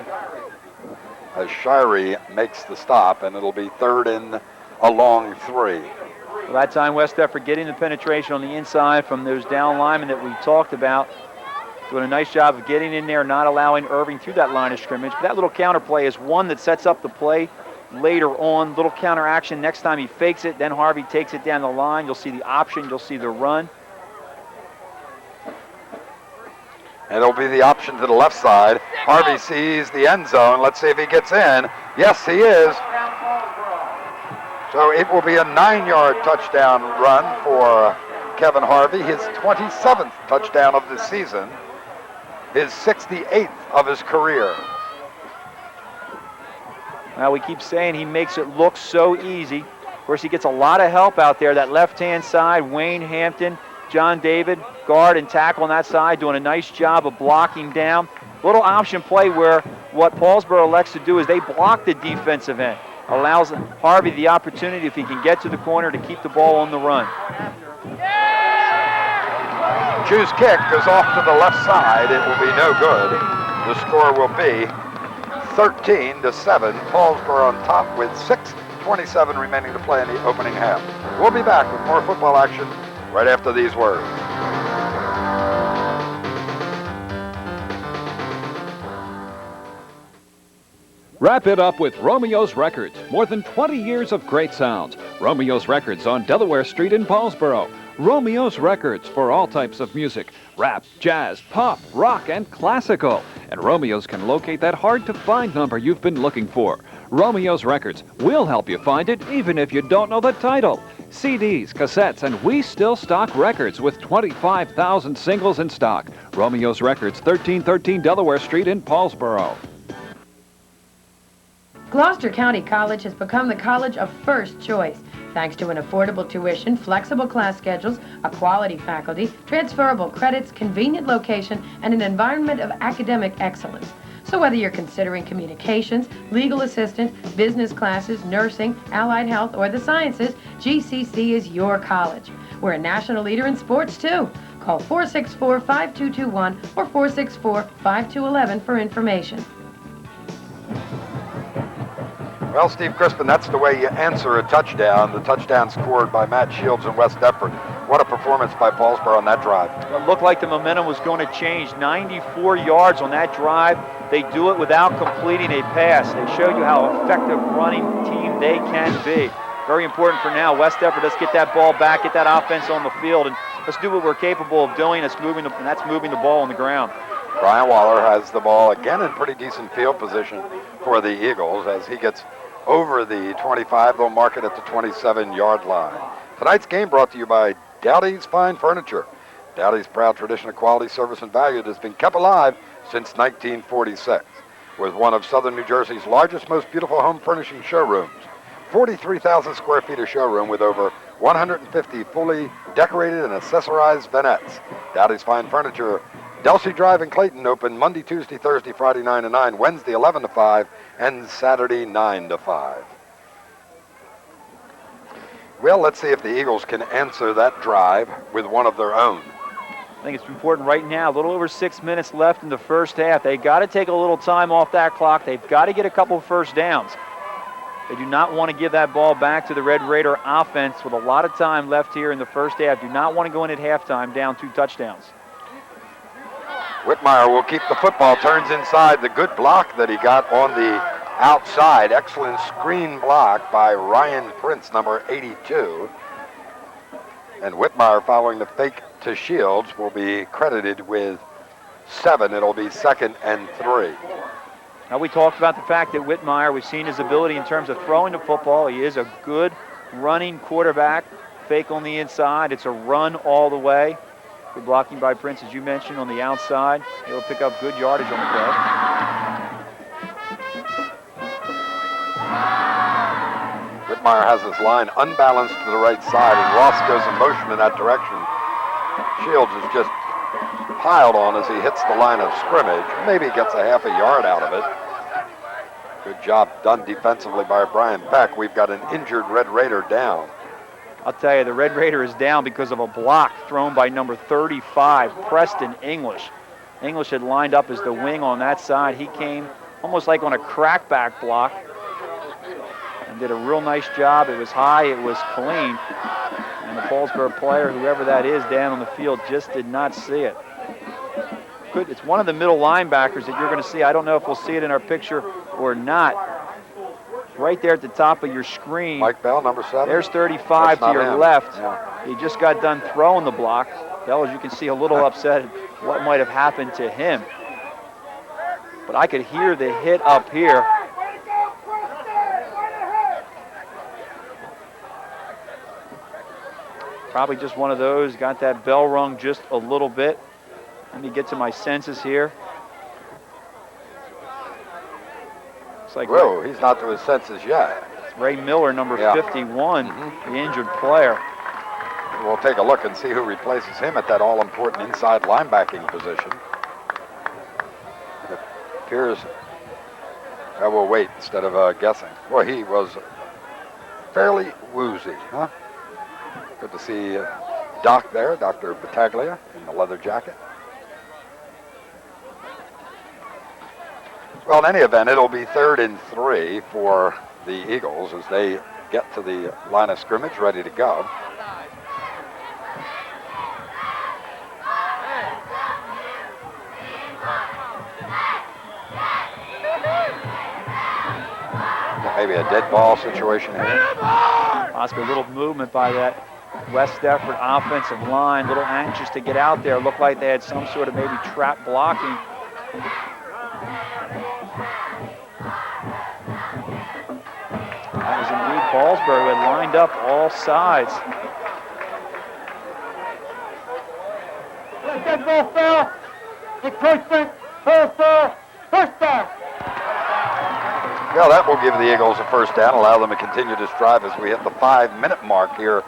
Speaker 1: as Shirey makes the stop, and it'll be 3rd and a long 3.
Speaker 8: Well, that time West Deptford getting the penetration on the inside from those down linemen that we talked about. Doing a nice job of getting in there, not allowing Irving through that line of scrimmage. But that little counter play is one that sets up the play later on. Little counter action. Next time he fakes it, then Harvey takes it down the line. You'll see the option. You'll see the run.
Speaker 1: And it'll be the option to the left side. Harvey sees the end zone. Let's see if he gets in. Yes, he is. So it will be a 9-yard touchdown run for Kevin Harvey, his 27th touchdown of the season, his 68th of his career.
Speaker 8: Now, we keep saying he makes it look so easy. Of course, he gets a lot of help out there. That left-hand side, Wayne Hampton, John David, guard and tackle on that side, doing a nice job of blocking down. Little option play where what Paulsboro elects to do is they block the defensive end. Allows Harvey the opportunity, if he can get to the corner, to keep the ball on the run.
Speaker 1: Chu's kick goes off to the left side. It will be no good. The score will be 13-7. Paulsboro on top with 6:27 remaining to play in the opening half. We'll be back with more football action right after these words.
Speaker 7: Wrap it up with Romeo's Records. More than 20 years of great sounds. Romeo's Records on Delaware Street in Paulsboro. Romeo's Records for all types of music. Rap, jazz, pop, rock, and classical. And Romeo's can locate that hard-to-find number you've been looking for. Romeo's Records will help you find it even if you don't know the title. CDs, cassettes, and we still stock records with 25,000 singles in stock. Romeo's Records, 1313 Delaware Street in Paulsboro.
Speaker 6: Gloucester County College has become the college of first choice, thanks to an affordable tuition, flexible class schedules, a quality faculty, transferable credits, convenient location, and an environment of academic excellence. So whether you're considering communications, legal assistant, business classes, nursing, allied health, or the sciences, GCC is your college. We're a national leader in sports, too. Call 464-5221 or 464-5211 for information.
Speaker 1: Well, Steve Crispin, that's the way you answer a touchdown. The touchdown scored by Matt Shields in West Deptford. What a performance by Paulsboro on that drive.
Speaker 2: It looked like the momentum was going to change. 94 yards on that drive. They do it without completing a pass. They show you how effective running team they can be. Very important for now. West Deptford, let's get that ball back, get that offense on the field, and let's do what we're capable of doing. That's moving the ball on the ground.
Speaker 1: Brian Waller has the ball again in pretty decent field position for the Eagles as he gets over the 25. They'll mark it at the 27-yard line. Tonight's game brought to you by Dowdy's Fine Furniture. Dowdy's proud tradition of quality, service, and value has been kept alive since 1946 with one of Southern New Jersey's largest, most beautiful home furnishing showrooms. 43,000 square feet of showroom with over 150 fully decorated and accessorized vignettes. Dowdy's Fine Furniture, Delsey Drive in Clayton, open Monday, Tuesday, Thursday, Friday 9 to 9, Wednesday 11 to 5, and Saturday 9 to 5. Well, let's see if the Eagles can answer that drive with one of their own.
Speaker 2: I think it's important right now. A little over 6 minutes left in the first half. They got to take a little time off that clock. They've got to get a couple of first downs. They do not want to give that ball back to the Red Raider offense with a lot of time left here in the first half. Do not want to go in at halftime down 2 touchdowns.
Speaker 1: Whitmire will keep the football, turns inside. The good block that he got on the outside. Excellent screen block by Ryan Prince, number 82. And Whitmire, following the fake to Shields, will be credited with 7. It'll be 2nd and 3.
Speaker 2: Now, we talked about the fact that Whitmire, we've seen his ability in terms of throwing the football. He is a good running quarterback. Fake on the inside. It's a run all the way. Good blocking by Prince, as you mentioned, on the outside. He'll pick up good yardage on the play.
Speaker 1: Whitmire has his line unbalanced to the right side, and Ross goes in motion in that direction. Shields is just piled on as he hits the line of scrimmage. Maybe gets a half a yard out of it. Good job done defensively by Brian Beck. We've got an injured Red Raider down.
Speaker 2: I'll tell you, the Red Raider is down because of a block thrown by number 35, Preston English. English had lined up as the wing on that side. He came almost like on a crackback block and did a real nice job. It was high, it was clean. And the Paulsboro player, whoever that is down on the field, just did not see it. Good. It's one of the middle linebackers that you're going to see. I don't know if we'll see it in our picture or not. Right there at the top of your screen.
Speaker 1: Mike Bell, number 7.
Speaker 2: There's 35 to your left.
Speaker 1: Yeah.
Speaker 2: He just got done throwing the block. Bell, as you can see, a little upset at what might have happened to him. But I could hear the hit up here. Probably just one of those. Got that bell rung just a little bit. Let me get to my senses here. Like
Speaker 1: whoa, he's not to his senses yet.
Speaker 2: Ray Miller, number 51, the injured player.
Speaker 1: We'll take a look and see who replaces him at that all-important inside linebacking position. It appears, I will wait instead of guessing. Well, he was fairly woozy, huh? Good to see Doc there, Dr. Battaglia in the leather jacket. Well, in any event, it'll be 3rd and 3 for the Eagles as they get to the line of scrimmage, ready to go. Maybe a dead ball situation here.
Speaker 2: Possibly a little movement by that West Deptford offensive line, a little anxious to get out there. Looked like they had some sort of maybe trap blocking. That was indeed Paulsboro, who had lined up all sides.
Speaker 9: Let that ball fell. Encroachment, first down.
Speaker 1: Well, that will give the Eagles a first down, allow them to continue this drive as we hit the 5-minute mark here.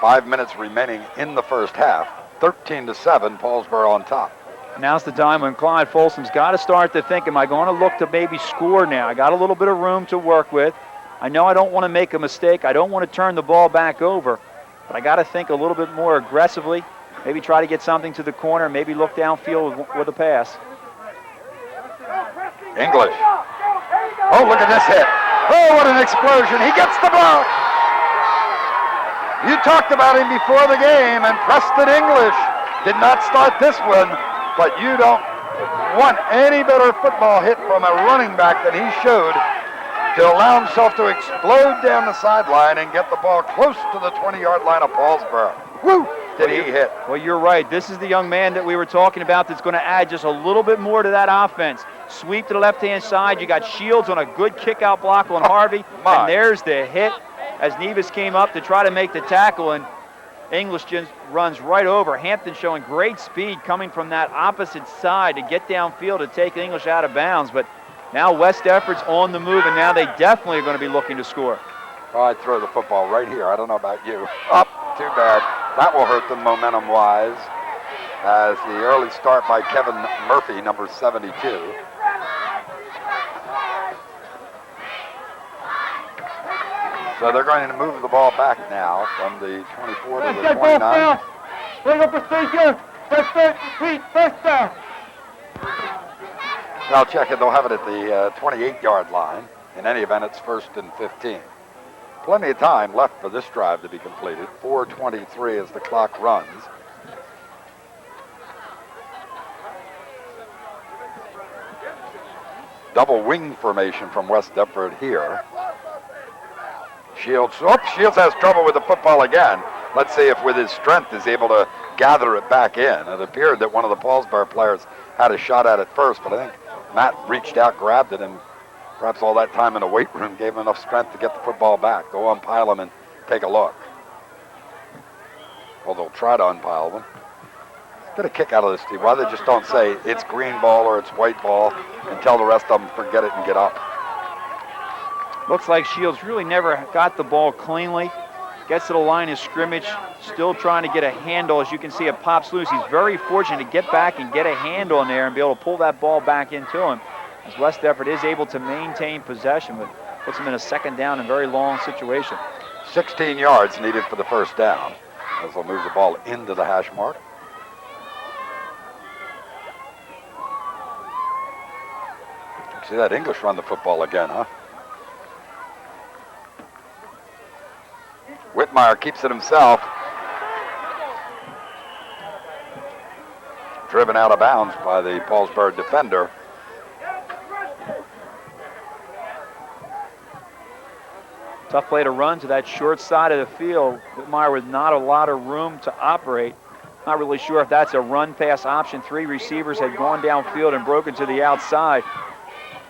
Speaker 1: 5 minutes remaining in the first half. 13-7, Paulsboro on top.
Speaker 2: Now's the time when Clyde Folsom's got to start to think, am I going to look to maybe score now? I got a little bit of room to work with. I know I don't want to make a mistake. I don't want to turn the ball back over. But I got to think a little bit more aggressively. Maybe try to get something to the corner. Maybe look downfield with a pass.
Speaker 1: English. Oh, look at this hit. Oh, what an explosion. He gets the block. You talked about him before the game, and Preston English did not start this one, but you don't want any better football hit from a running back than he showed to allow himself to explode down the sideline and get the ball close to the 20-yard line of Paulsboro. Woo! Did he hit?
Speaker 2: Well, you're right. This is the young man that we were talking about that's going to add just a little bit more to that offense. Sweep to the left-hand side. You got Shields on a good kick-out block on Harvey. And there's the hit as Nevis came up to try to make the tackle, and English just runs right over. Hampton showing great speed coming from that opposite side to get downfield to take English out of bounds. But now West Deptford's on the move, and now they definitely are going to be looking to score.
Speaker 1: Oh, I'd throw the football right here. I don't know about you. Up, too bad. That will hurt them momentum-wise as the early start by Kevin Murphy, number 72. So they're going to move the ball back now from the 24 to the 29.
Speaker 9: Legal procedure. First down.
Speaker 1: I'll check it. They'll have it at the 28-yard line. In any event, it's 1st and 15. Plenty of time left for this drive to be completed. 4:23 as the clock runs. Double wing formation from West Deptford here. Shields has trouble with the football again. Let's see if with his strength is able to gather it back in. It appeared that one of the Paulsboro players had a shot at it first, but I think Matt reached out, grabbed it, and perhaps all that time in the weight room gave him enough strength to get the football back. Go unpile him and take a look. Well, they'll try to unpile them. Get a kick out of this, Steve. Why they just don't say it's green ball or it's white ball and tell the rest of them forget it and get up.
Speaker 2: Looks like Shields really never got the ball cleanly. Gets to the line of scrimmage, still trying to get a handle. As you can see, it pops loose. He's very fortunate to get back and get a handle in there and be able to pull that ball back into him. As West Deptford is able to maintain possession, but puts him in a second down and very long situation.
Speaker 1: 16 yards needed for the first down as they'll move the ball into the hash mark. See that English run the football again, huh? Whitmire keeps it himself. Driven out of bounds by the Paulsboro defender.
Speaker 2: Tough play to run to that short side of the field. Whitmire with not a lot of room to operate. Not really sure if that's a run-pass option. 3 receivers had gone downfield and broken to the outside.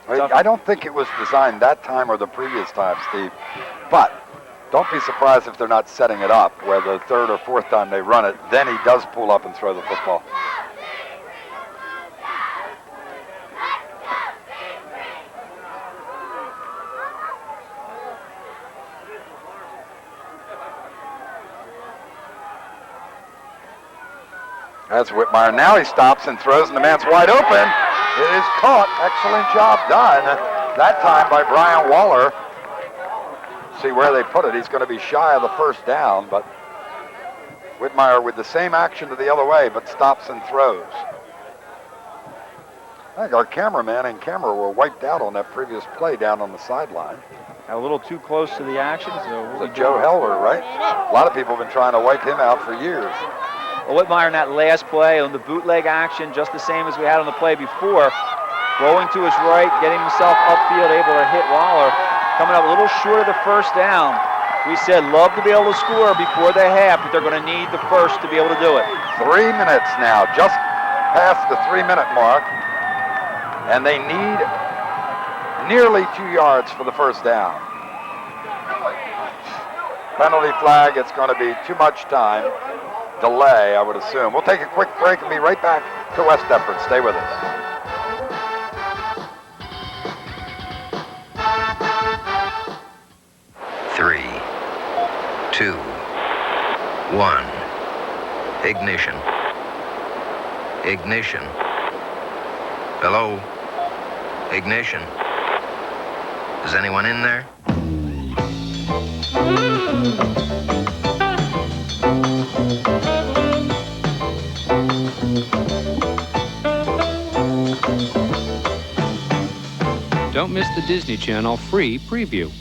Speaker 1: I don't think it was designed that time or the previous time, Steve. But don't be surprised if they're not setting it up where the 3rd or 4th time they run it, then he does pull up and throw the football. That's Whitmire. Now he stops and throws, and the man's wide open. It is caught. Excellent job done. That time by Brian Waller. See where they put it. He's going to be shy of the first down, but Whitmire with the same action to the other way, but stops and throws. I think our cameraman and camera were wiped out on that previous play down on the sideline.
Speaker 2: A little too close to the action. So
Speaker 1: Joe Heller, right? A lot of people have been trying to wipe him out for years.
Speaker 2: Well, Whitmire in that last play on the bootleg action, just the same as we had on the play before. Rolling to his right, getting himself upfield, able to hit Waller. Coming up a little short of the first down. We said love to be able to score before the half, but they're going to need the first to be able to do it.
Speaker 1: 3 minutes now, just past the 3-minute mark. And they need nearly 2 yards for the first down. Penalty flag, it's going to be too much time. Delay, I would assume. We'll take a quick break and be right back to West Deptford. Stay with us.
Speaker 15: 1. Ignition. Ignition. Hello? Ignition. Is anyone in there?
Speaker 16: Don't miss the Disney Channel free preview.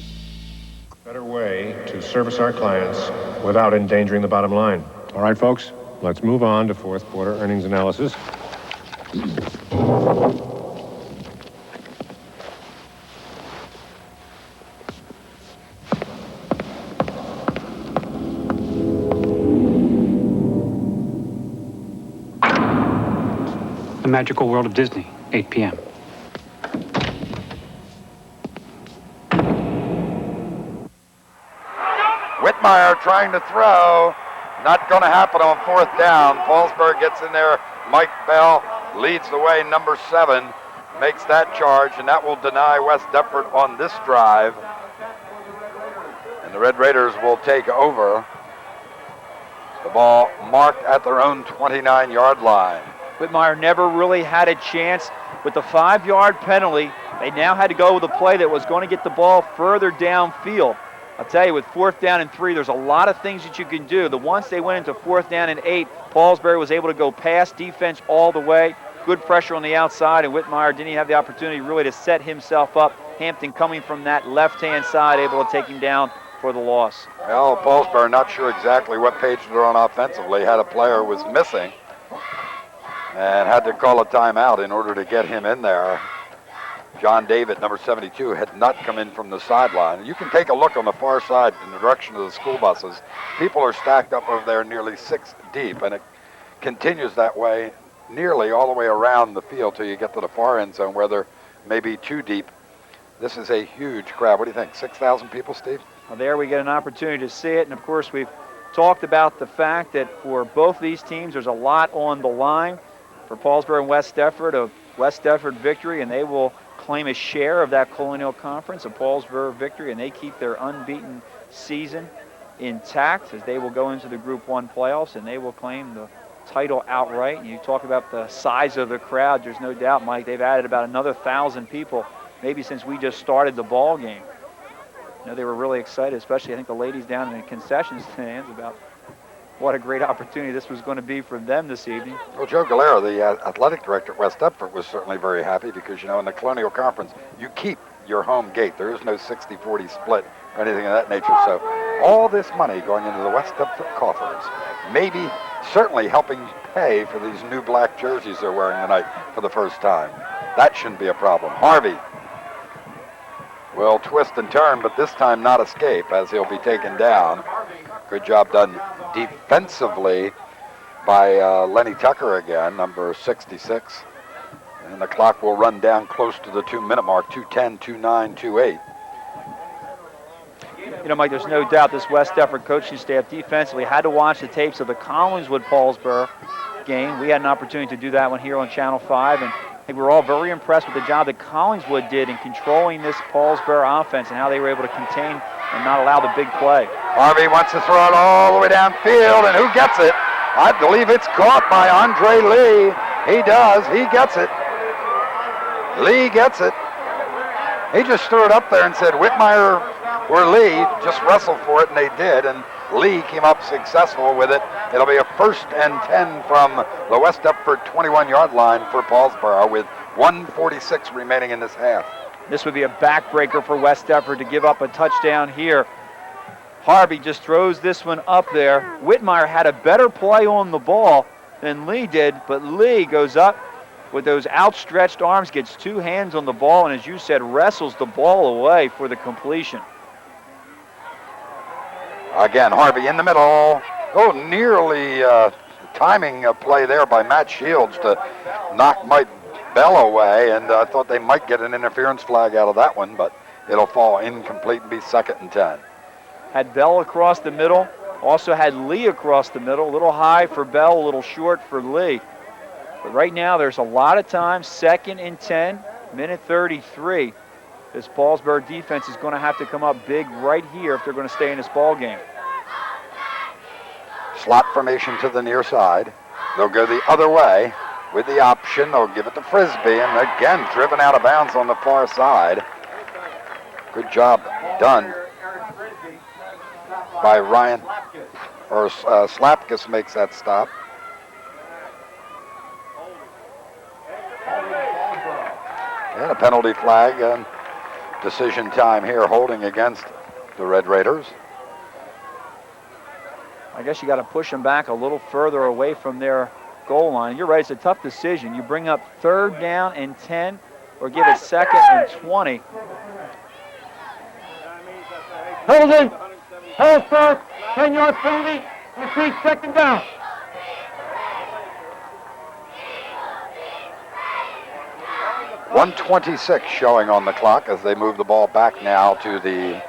Speaker 17: Better way to service our clients without endangering the bottom line. All right, folks, let's move on to fourth quarter earnings analysis.
Speaker 18: The Magical World of Disney, 8 p.m.
Speaker 1: Whitmire trying to throw. Not going to happen on fourth down. Paulsboro gets in there. Mike Bell leads the way, number 7. Makes that charge, and that will deny West Deptford on this drive. And the Red Raiders will take over. The ball marked at their own 29-yard line.
Speaker 2: Whitmire never really had a chance with the 5-yard penalty. They now had to go with a play that was going to get the ball further downfield. I'll tell you, with 4th down and 3, there's a lot of things that you can do. The once they went into 4th down and 8, Paulsboro was able to go past defense all the way. Good pressure on the outside, and Whitmire didn't even have the opportunity really to set himself up. Hampton coming from that left-hand side, able to take him down for the loss.
Speaker 1: Well, Paulsboro not sure exactly what page they're on offensively. Had a player was missing and had to call a timeout in order to get him in there. John David, number 72, had not come in from the sideline. You can take a look on the far side in the direction of the school buses. People are stacked up over there nearly 6 deep, and it continues that way nearly all the way around the field till you get to the far end zone where they're maybe 2 deep. This is a huge crowd. What do you think, 6,000 people, Steve?
Speaker 2: Well, there we get an opportunity to see it, and of course we've talked about the fact that for both these teams there's a lot on the line. For Paulsboro and West Deptford, a West Deptford victory, and they will claim a share of that Colonial Conference, a Paulsboro victory, and they keep their unbeaten season intact as they will go into the Group 1 playoffs, and they will claim the title outright. And you talk about the size of the crowd, there's no doubt, Mike, they've added about another 1,000 people maybe since we just started the ball game. You know, they were really excited, especially I think the ladies down in the concession stands about what a great opportunity this was going to be for them this evening.
Speaker 1: Well, Joe Galera, the athletic director at West Deptford, was certainly very happy because, you know, in the Colonial Conference, you keep your home gate. There is no 60-40 split or anything of that nature. So all this money going into the West Deptford coffers, maybe certainly helping pay for these new black jerseys they're wearing tonight for the first time. That shouldn't be a problem. Harvey will twist and turn, but this time not escape as he'll be taken down. Good job done defensively by Lenny Tucker again, number 66. And the clock will run down close to the 2-minute mark, 2:10, 2:09, 2:08.
Speaker 2: You know, Mike, there's no doubt this West Deptford coaching staff defensively had to watch the tapes of the Collingswood-Paulsboro game. We had an opportunity to do that one here on Channel 5, and I think we were all very impressed with the job that Collingswood did in controlling this Paulsboro offense and how they were able to contain and not allow the big play.
Speaker 1: Harvey wants to throw it all the way downfield, and who gets it? I believe it's caught by Andre Lee. He does. He gets it. Lee gets it. He just threw it up there and said Whitmire or Lee, just wrestled for it, and they did, and Lee came up successful with it. It'll be a 1st and 10 from the West Deptford 21-yard line for Paulsboro with 1:46 remaining in this half.
Speaker 2: This would be a backbreaker for West Deptford to give up a touchdown here. Harvey just throws this one up there. Whitmire had a better play on the ball than Lee did, but Lee goes up with those outstretched arms, gets 2 hands on the ball, and as you said, wrestles the ball away for the completion.
Speaker 1: Again, Harvey in the middle. Oh, nearly timing a play there by Matt Shields to knock Mike Bell away, and I thought they might get an interference flag out of that one, but it'll fall incomplete and be 2nd and 10.
Speaker 2: Had Bell across the middle, also had Lee across the middle, a little high for Bell, a little short for Lee. But right now there's a lot of time, 2nd and 10, minute 33. This Paulsboro defense is going to have to come up big right here if they're going to stay in this ball game.
Speaker 1: Slot formation to the near side. They'll go the other way with the option. They'll give it to Frisbee, and again, driven out of bounds on the far side. Good job done by Ryan, or Slapkus makes that stop. And a penalty flag and decision time here, holding against the Red Raiders.
Speaker 2: I guess you got to push them back a little further away from their goal line. You're right, it's a tough decision. You bring up 3rd down and 10 or give it 2nd and 20.
Speaker 9: Holding. Hold first. 10-yard penalty. Repeat 2nd down.
Speaker 1: .126 showing on the clock as they move the ball back now to the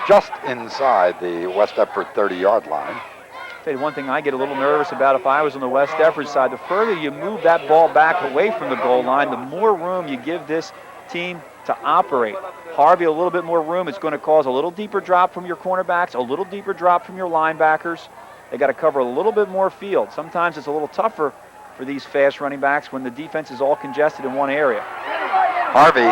Speaker 1: just inside the West Deptford 30-yard line.
Speaker 2: Tell you one thing I get a little nervous about if I was on the West Deptford side, the further you move that ball back away from the goal line, the more room you give this team to operate. Harvey, a little bit more room. It's going to cause a little deeper drop from your cornerbacks, a little deeper drop from your linebackers. They got to cover a little bit more field. Sometimes it's a little tougher for these fast running backs when the defense is all congested in one area.
Speaker 1: Harvey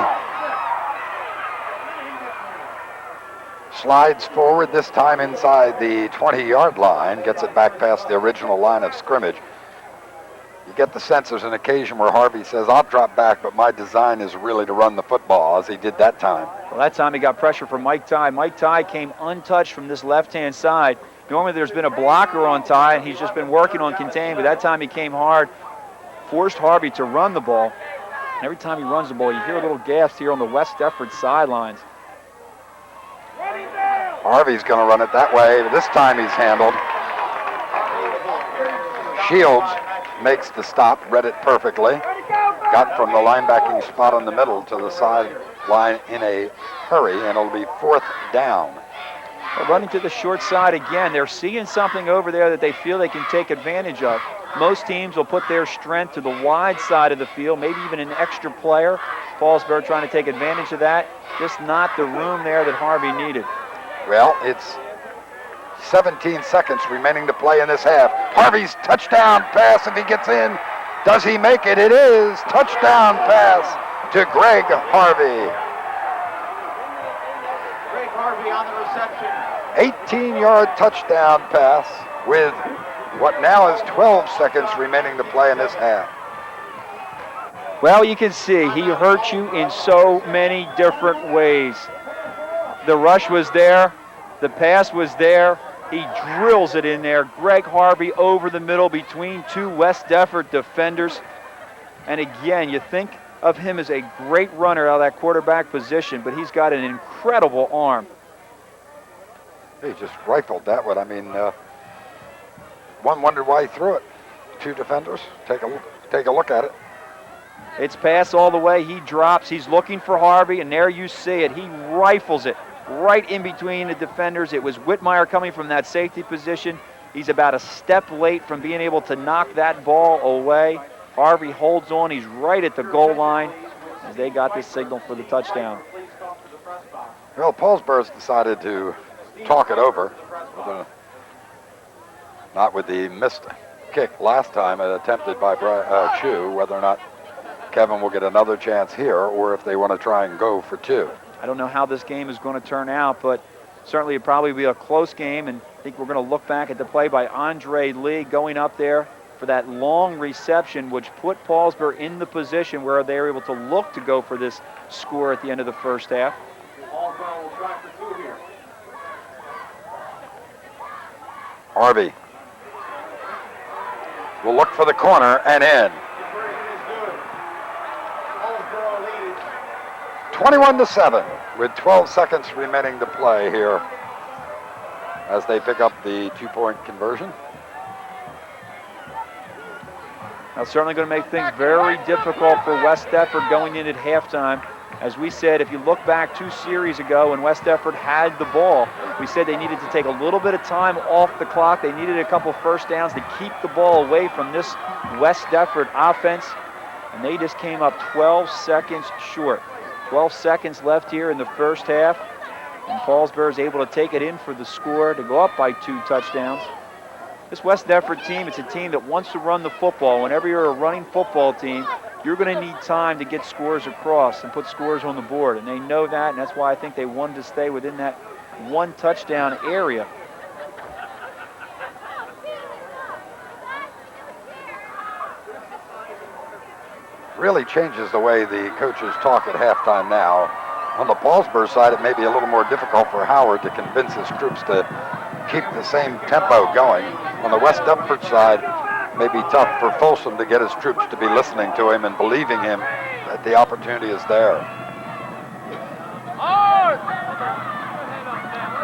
Speaker 1: slides forward, this time inside the 20-yard line, gets it back past the original line of scrimmage. You get the sense there's an occasion where Harvey says, I'll drop back, but my design is really to run the football, as he did that time.
Speaker 2: Well, that time he got pressure from Mike Ty. Mike Ty came untouched from this left-hand side. Normally there's been a blocker on Ty, and he's just been working on contain, but that time he came hard, forced Harvey to run the ball. And every time he runs the ball, you hear a little gasp here on the West Deptford sidelines.
Speaker 1: Harvey's going to run it that way, but this time he's handled. Shields makes the stop, read it perfectly. Got from the linebacking spot in the middle to the sideline in a hurry, and it'll be 4th down.
Speaker 2: Well, running to the short side again. They're seeing something over there that they feel they can take advantage of. Most teams will put their strength to the wide side of the field, maybe even an extra player. Paulsboro trying to take advantage of that. Just not the room there that Harvey needed.
Speaker 1: Well, it's 17 seconds remaining to play in this half. Harvey's touchdown pass, if he gets in. Does he make it? It is. Touchdown pass to Greg Harvey.
Speaker 2: Greg Harvey on the reception.
Speaker 1: 18-yard touchdown pass with what now is 12 seconds remaining to play in this half.
Speaker 2: Well, you can see he hurt you in so many different ways. The rush was there. The pass was there. He drills it in there. Greg Harvey over the middle between 2 West Deptford defenders. And again, you think of him as a great runner out of that quarterback position, but he's got an incredible arm.
Speaker 1: He just rifled that one. I mean, one wondered why he threw it. 2 defenders. Take a look at it.
Speaker 2: It's pass all the way. He drops. He's looking for Harvey, and there you see it. He rifles it right in between the defenders. It was Whitmire coming from that safety position. He's about a step late from being able to knock that ball away. Harvey holds on. He's right at the goal line as they got this signal for the touchdown.
Speaker 1: Well, Paulsboro's decided to talk it over. Not with the missed kick last time, attempted by Chu, whether or not Kevin will get another chance here or if they want to try and go for 2.
Speaker 2: I don't know how this game is going to turn out, but certainly it'll probably be a close game, and I think we're going to look back at the play by Andre Lee going up there for that long reception, which put Paulsboro in the position where they were able to look to go for this score at the end of the first half.
Speaker 1: Harvey will look for the corner and in. 21-7 with 12 seconds remaining to play here as they pick up the 2-point conversion.
Speaker 2: Now, certainly going to make things very difficult for West Deptford going in at halftime. As we said, if you look back 2 series ago when West Deptford had the ball, we said they needed to take a little bit of time off the clock. They needed a couple first downs to keep the ball away from this West Deptford offense, and they just came up 12 seconds short. 12 seconds left here in the first half, and Paulsboro is able to take it in for the score to go up by 2 touchdowns. This West Deptford team, it's a team that wants to run the football. Whenever you're a running football team, you're going to need time to get scores across and put scores on the board. And they know that, and that's why I think they wanted to stay within that one touchdown area.
Speaker 1: Really changes the way the coaches talk at halftime now. On the Paulsboro side, it may be a little more difficult for Howard to convince his troops to keep the same tempo going. On the West Deptford side, it may be tough for Folsom to get his troops to be listening to him and believing him that the opportunity is there.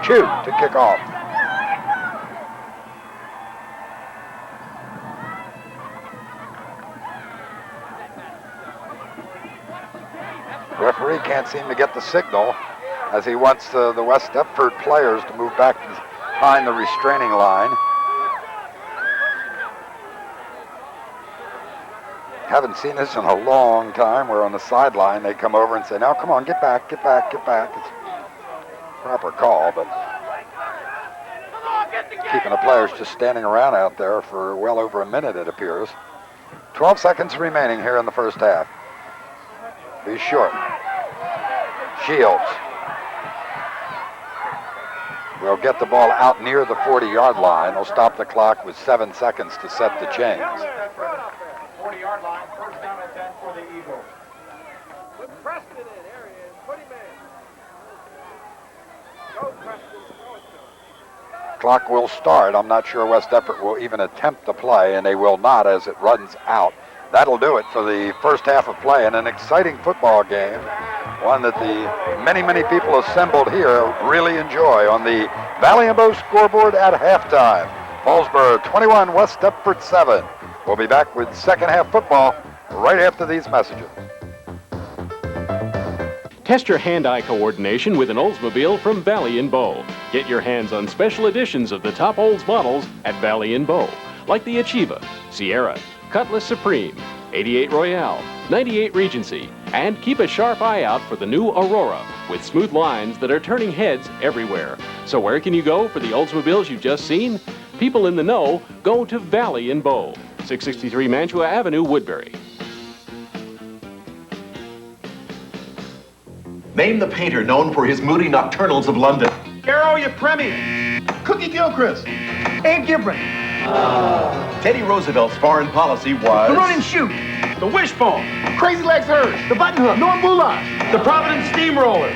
Speaker 1: Chew to kick off. Referee can't seem to get the signal as he wants the West Deptford players to move back behind the restraining line. Haven't seen this in a long time where on the sideline they come over and say, now come on, get back, get back, get back. It's a proper call, but keeping the players just standing around out there for well over a minute, it appears. 12 seconds remaining here in the first half. Be short. Shields will get the ball out near the 40-yard line. He'll stop the clock with 7 seconds to set the chains.
Speaker 9: 40-yard line, first down and 10 for the Eagles. Put Preston in, there he is, put him in. Go Preston, throw it to him.
Speaker 1: Clock will start. I'm not sure West Deptford will even attempt to play, and they will not as it runs out. That'll do it for the first half of play in an exciting football game, one that the many, many people assembled here really enjoy on the Valley and Bow scoreboard at halftime. Paulsboro 21, West Deptford 7. We'll be back with second half football right after these messages.
Speaker 12: Test your hand-eye coordination with an Oldsmobile from Valley and Bow. Get your hands on special editions of the top Olds models at Valley and Bow, like the Achieva, Sierra, Cutlass Supreme, 88 Royale, 98 Regency, and keep a sharp eye out for the new Aurora with smooth lines that are turning heads everywhere. So where can you go for the Oldsmobiles you've just seen? People in the know go to Valley and Bow, 663 Mantua Avenue, Woodbury.
Speaker 19: Name the painter known for his moody nocturnals of London.
Speaker 9: Arrow Yepremi, Cookie Gilchrist, Abe Gibran.
Speaker 19: Teddy Roosevelt's foreign policy was...
Speaker 9: The Run and Shoot, the Wishbone, Crazy Legs Hirsch, the Button Hook, Norm Boulage, the Providence Steamrollers.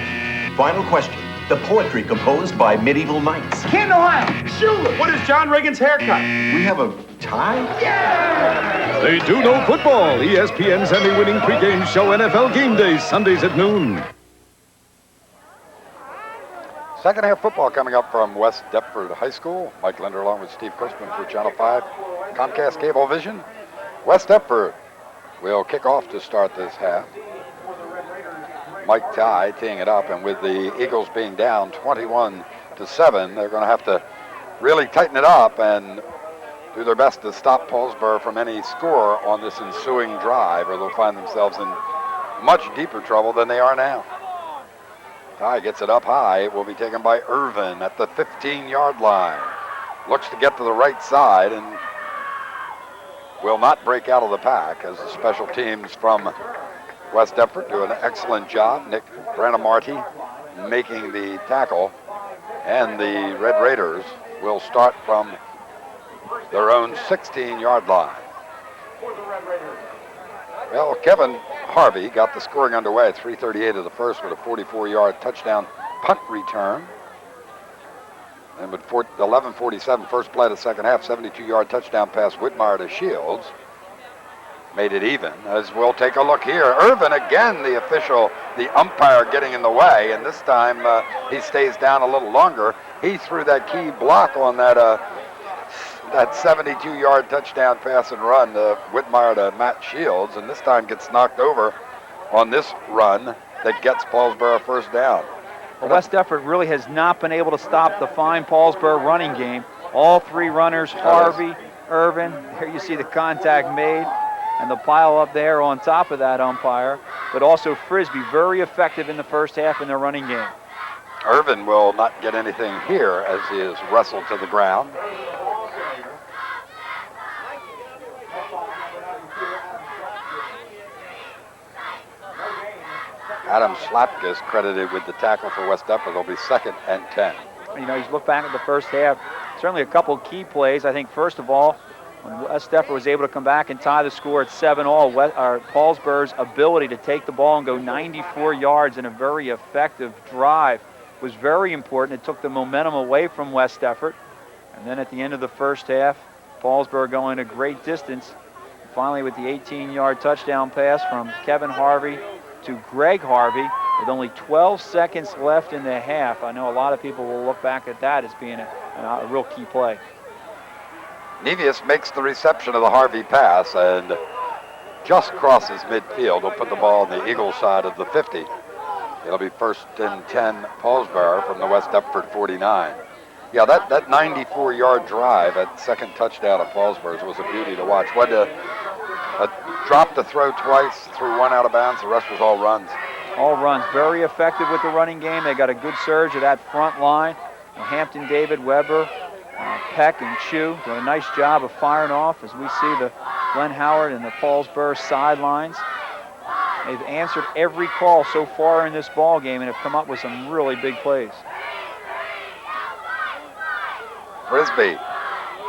Speaker 19: Final question. The poetry composed by medieval knights.
Speaker 9: Canton, Ohio, Schuler. What is John Reagan's haircut?
Speaker 19: We have a tie?
Speaker 9: Yeah!
Speaker 20: They do know football. ESPN's Emmy-winning pregame show NFL Game Day, Sundays at noon.
Speaker 1: Second half football coming up from West Deptford High School. Mike Linder along with Steve Cushman for Channel 5, Comcast Cable Vision. West Deptford will kick off to start this half. Mike Ty teeing it up, and with the Eagles being down 21-7, they're going to have to really tighten it up and do their best to stop Paulsboro from any score on this ensuing drive, or they'll find themselves in much deeper trouble than they are now. Ty gets it up high. It will be taken by Irvin at the 15-yard line. Looks to get to the right side and will not break out of the pack as the special teams from West Deptford do an excellent job. Nick Branamarty making the tackle, and the Red Raiders will start from their own 16-yard line. Well, Kevin Harvey got the scoring underway at 3:38 of the first with a 44-yard touchdown punt return. And with 11:47 first play of the second half, 72-yard touchdown pass Whitmire to Shields. Made it even, as we'll take a look here. Irvin again, the umpire getting in the way, and this time he stays down a little longer. He threw that key block on that 72-yard touchdown pass and run to Whitmire to Matt Shields, and this time gets knocked over on this run that gets Paulsboro first down.
Speaker 2: Well, West Deptford really has not been able to stop the fine Paulsboro running game. All three runners, Harvey, Irvin, here you see the contact made, and the pile up there on top of that umpire, but also Frisbee, very effective in the first half in their running game.
Speaker 1: Irvin will not get anything here as he is wrestled to the ground. Adam Slapka is credited with the tackle for West Deptford. It'll be 2nd and 10.
Speaker 2: You know, you look back at the first half, certainly a couple key plays. I think, first of all, when West Deptford was able to come back and tie the score at 7-all, Paulsboro's ability to take the ball and go 94 yards in a very effective drive was very important. It took the momentum away from West Deptford. And then at the end of the first half, Paulsboro going a great distance. Finally, with the 18-yard touchdown pass from Kevin Harvey to Greg Harvey, with only 12 seconds left in the half. I know a lot of people will look back at that as being a real key play.
Speaker 1: Nevius makes the reception of the Harvey pass and just crosses midfield. He'll put the ball on the Eagles side of the 50. It'll be 1st and 10 Paulsboro from the West Deptford 49. Yeah, that 94-yard drive at second touchdown of Paulsboro's was a beauty to watch. What a drop to throw twice, threw one out of bounds. The rest was all runs.
Speaker 2: All runs, very effective with the running game. They got a good surge of that front line. Hampton, David, Weber, Peck, and Chu doing a nice job of firing off as we see the Glenn Howard and the Paulsboro sidelines. They've answered every call so far in this ball game and have come up with some really big plays.
Speaker 1: Frisbee,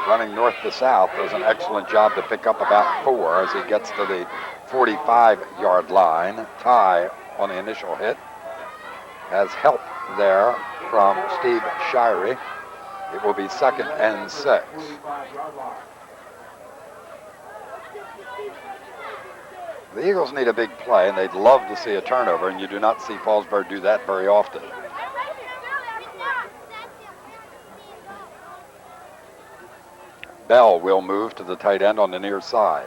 Speaker 1: running north to south, does an excellent job to pick up about 4 as he gets to the 45-yard line. Ty on the initial hit has help there from Steve Shirey. It will be 2nd and 6. The Eagles need a big play, and they'd love to see a turnover, and you do not see Paulsboro do that very often. Bell will move to the tight end on the near side.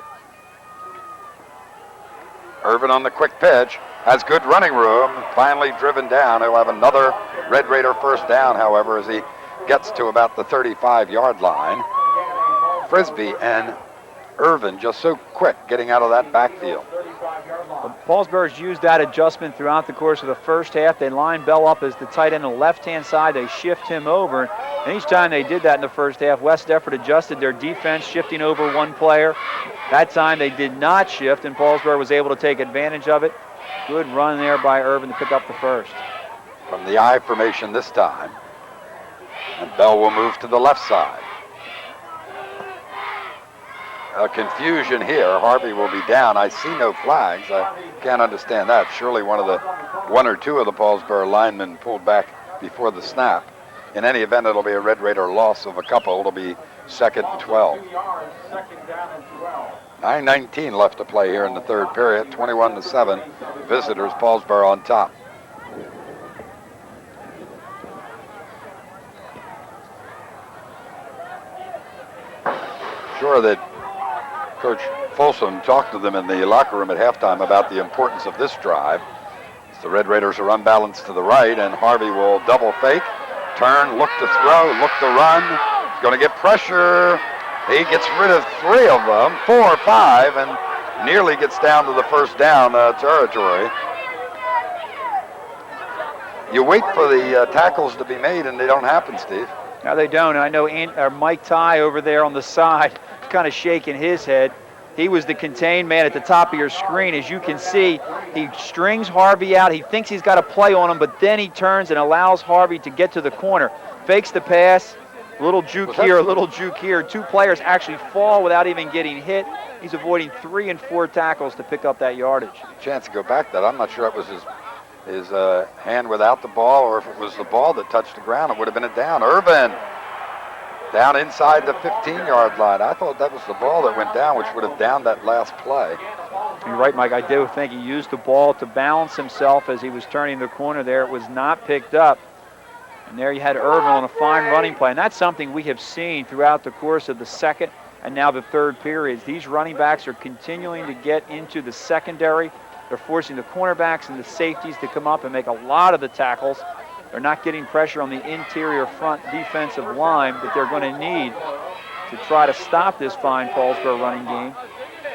Speaker 1: Irvin on the quick pitch, has good running room, finally driven down. He'll have another Red Raider first down, however, as he gets to about the 35-yard line. Frisbee and Irvin just so quick getting out of that backfield.
Speaker 2: Paulsboro's used that adjustment throughout the course of the first half. They line Bell up as the tight end on the left-hand side. They shift him over. And each time they did that in the first half, West Deptford adjusted their defense, shifting over one player. That time they did not shift, and Paulsboro was able to take advantage of it. Good run there by Irvin to pick up the first.
Speaker 1: From the I formation this time. And Bell will move to the left side. Confusion here. Harvey will be down. I see no flags. I can't understand that. Surely one or two of the Paulsboro linemen pulled back before the snap. In any event, it'll be a Red Raider loss of a couple. It'll be 2nd and 12. 9:19 left to play here in the third period. 21-7. Visitors, Paulsboro on top. Sure that Coach Folsom talked to them in the locker room at halftime about the importance of this drive. As the Red Raiders are unbalanced to the right, and Harvey will double fake, turn, look to throw, look to run. He's going to get pressure. He gets rid of 3 of them, 4 or 5, and nearly gets down to the first down territory. You wait for the tackles to be made, and they don't happen, Steve.
Speaker 2: No, they don't. And I know Mike Ty over there on the side kind of shaking his head. He was the contained man at the top of your screen. As you can see, he strings Harvey out. He thinks he's got a play on him, but then he turns and allows Harvey to get to the corner. Fakes the pass, little juke here, a little juke here. 2 players actually fall without even getting hit. He's avoiding 3 and 4 tackles to pick up that yardage.
Speaker 1: Chance to go back that. I'm not sure it was his hand without the ball, or if it was the ball that touched the ground, it would have been a down. Irvin down inside the 15-yard line. I thought that was the ball that went down, which would have downed that last play.
Speaker 2: You're right, Mike. I do think he used the ball to balance himself as he was turning the corner there. It was not picked up. And there you had Irvin on a fine running play. And that's something we have seen throughout the course of the second and now the third periods. These running backs are continuing to get into the secondary. They're forcing the cornerbacks and the safeties to come up and make a lot of the tackles. They're not getting pressure on the interior front defensive line that they're going to need to try to stop this fine Paulsboro running game.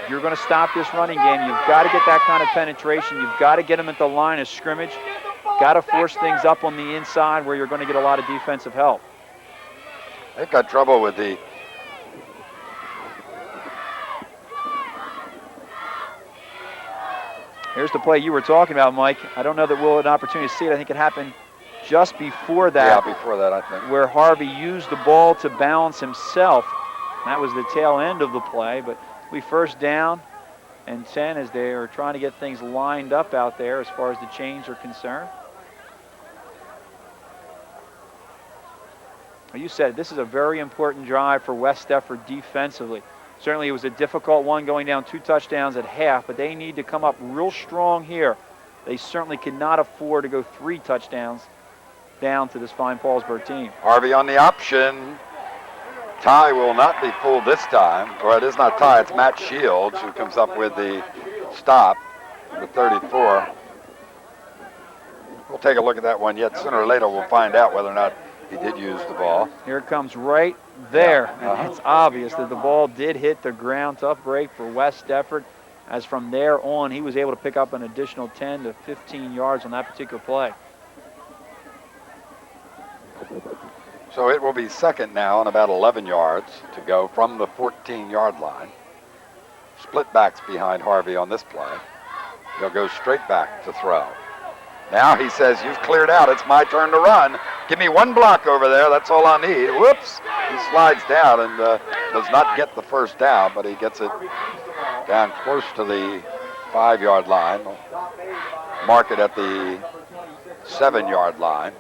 Speaker 2: If you're going to stop this running game, you've got to get that kind of penetration. You've got to get them at the line of scrimmage. Got to force things up on the inside where you're going to get a lot of defensive help.
Speaker 1: They've got trouble with the
Speaker 8: Here's the play you were talking about, Mike. I don't know that we'll have an opportunity to see it. I think it happened just before that.
Speaker 1: Yeah, before that, I think.
Speaker 8: Where Harvey used the ball to balance himself. That was the tail end of the play, but we first down and 10 as they are trying to get things lined up out there as far as the chains are concerned. Well, you said this is a very important drive for West Deptford defensively. Certainly it was a difficult one going down 2 touchdowns at half, but they need to come up real strong here. They certainly cannot afford to go 3 touchdowns down to this fine Paulsboro team.
Speaker 1: Harvey on the option. Ty will not be fooled this time. Or it is not Ty, it's Matt Shields who comes up with the stop, the 34. We'll take a look at that one yet. Sooner or later we'll find out whether or not he did use the ball.
Speaker 8: Here it comes right there. And it's obvious that the ball did hit the ground. Tough break for West Deptford, as from there on he was able to pick up an additional 10 to 15 yards on that particular play.
Speaker 1: So it will be second now and about 11 yards to go from the 14-yard line. Split backs behind Harvey on this play. He'll go straight back to throw. Now he says, you've cleared out. It's my turn to run. Give me 1 block over there. That's all I need. Whoops. He slides down and does not get the first down, but he gets it down close to the 5-yard line. Mark it at the 7-yard line.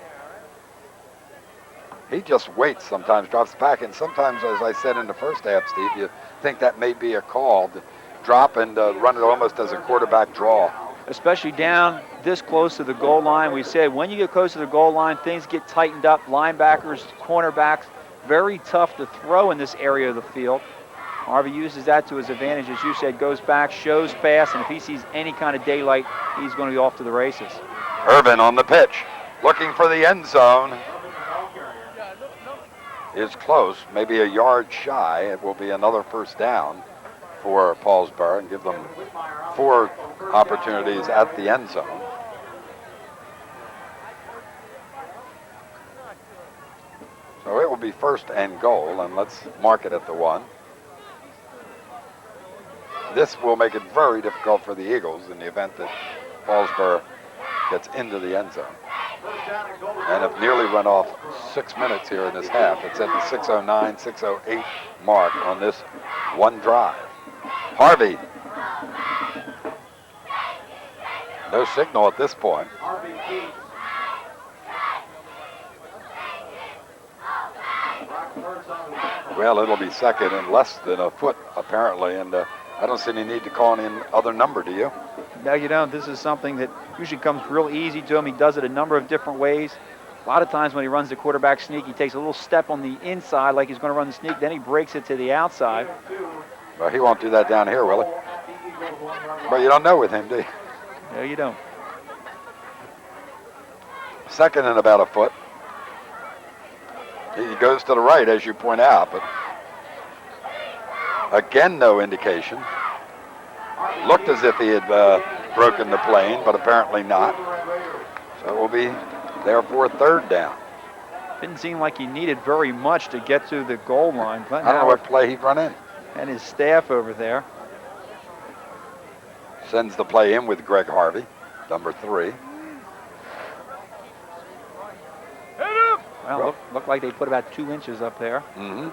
Speaker 1: He just waits sometimes, drops back, and sometimes, as I said in the first half, Steve, you think that may be a call to drop and run it almost as a quarterback draw.
Speaker 8: Especially down this close to the goal line. We said when you get close to the goal line, things get tightened up. Linebackers, cornerbacks, very tough to throw in this area of the field. Harvey uses that to his advantage, as you said, goes back, shows pass, and if he sees any kind of daylight, he's going to be off to the races.
Speaker 1: Irvin on the pitch, looking for the end zone. Is close, maybe a yard shy. It will be another first down for Paulsboro and give them 4 opportunities at the end zone. So it will be first and goal, and let's mark it at the 1. This will make it very difficult for the Eagles in the event that Paulsboro gets into the end zone. And have nearly run off 6 minutes here in this half. It's at the 6:09, 6:08 mark on this one drive. Harvey. No signal at this point. Well, it'll be second and less than a foot, apparently, and I don't see any need to call any other number, do you?
Speaker 8: No, you don't. This is something that usually comes real easy to him. He does it a number of different ways. A lot of times when he runs the quarterback sneak, he takes a little step on the inside like he's going to run the sneak, then he breaks it to the outside.
Speaker 1: Well, he won't do that down here, will he? But you don't know with him, do you?
Speaker 8: No, you don't.
Speaker 1: Second and about a foot. He goes to the right, as you point out, but again, no indication. Looked as if he had broken the plane, but apparently not. So it will be therefore third down.
Speaker 8: Didn't seem like he needed very much to get to the goal line.
Speaker 1: I don't know what play he'd run in.
Speaker 8: And his staff over there.
Speaker 1: Sends the play in with Greg Harvey, number 3.
Speaker 8: Well, looked like they put about 2 inches up there.
Speaker 1: Mm-hmm.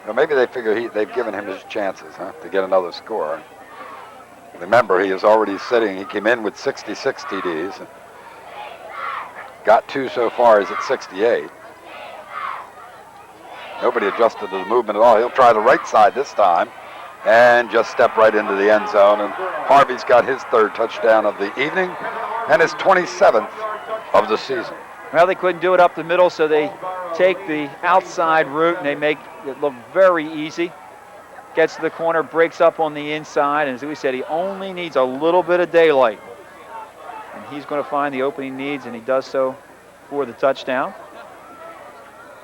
Speaker 1: Well, maybe they figure they've given him his chances, to get another score. Remember, he is already sitting. He came in with 66 TDs. And got 2 so far. He's at 68. Nobody adjusted to the movement at all. He'll try the right side this time and just step right into the end zone. And Harvey's got his 3rd touchdown of the evening and his 27th of the season.
Speaker 8: Well, they couldn't do it up the middle, so they take the outside route and they make it look very easy. Gets to the corner, breaks up on the inside, and as we said, he only needs a little bit of daylight. And he's going to find the opening needs, and he does so for the touchdown.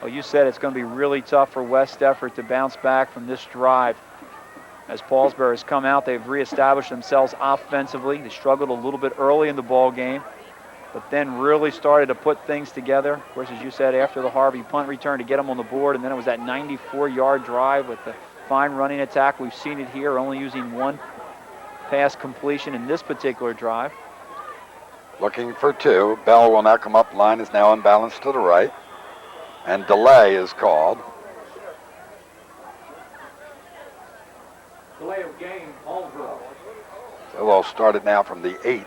Speaker 8: Well, you said it's going to be really tough for West Deptford to bounce back from this drive. As Paulsboro has come out, they've reestablished themselves offensively. They struggled a little bit early in the ball game. but then really started to put things together. Of course, as you said, after the Harvey punt return to get them on the board, and then it was that 94-yard drive with the fine running attack. We've seen it here, only using one pass completion in this particular drive.
Speaker 1: Looking for two. Bell will now come up. Line is now unbalanced to the right. And delay is called.
Speaker 9: Delay of game, Paulsboro.
Speaker 1: So we'll start it now from the 8.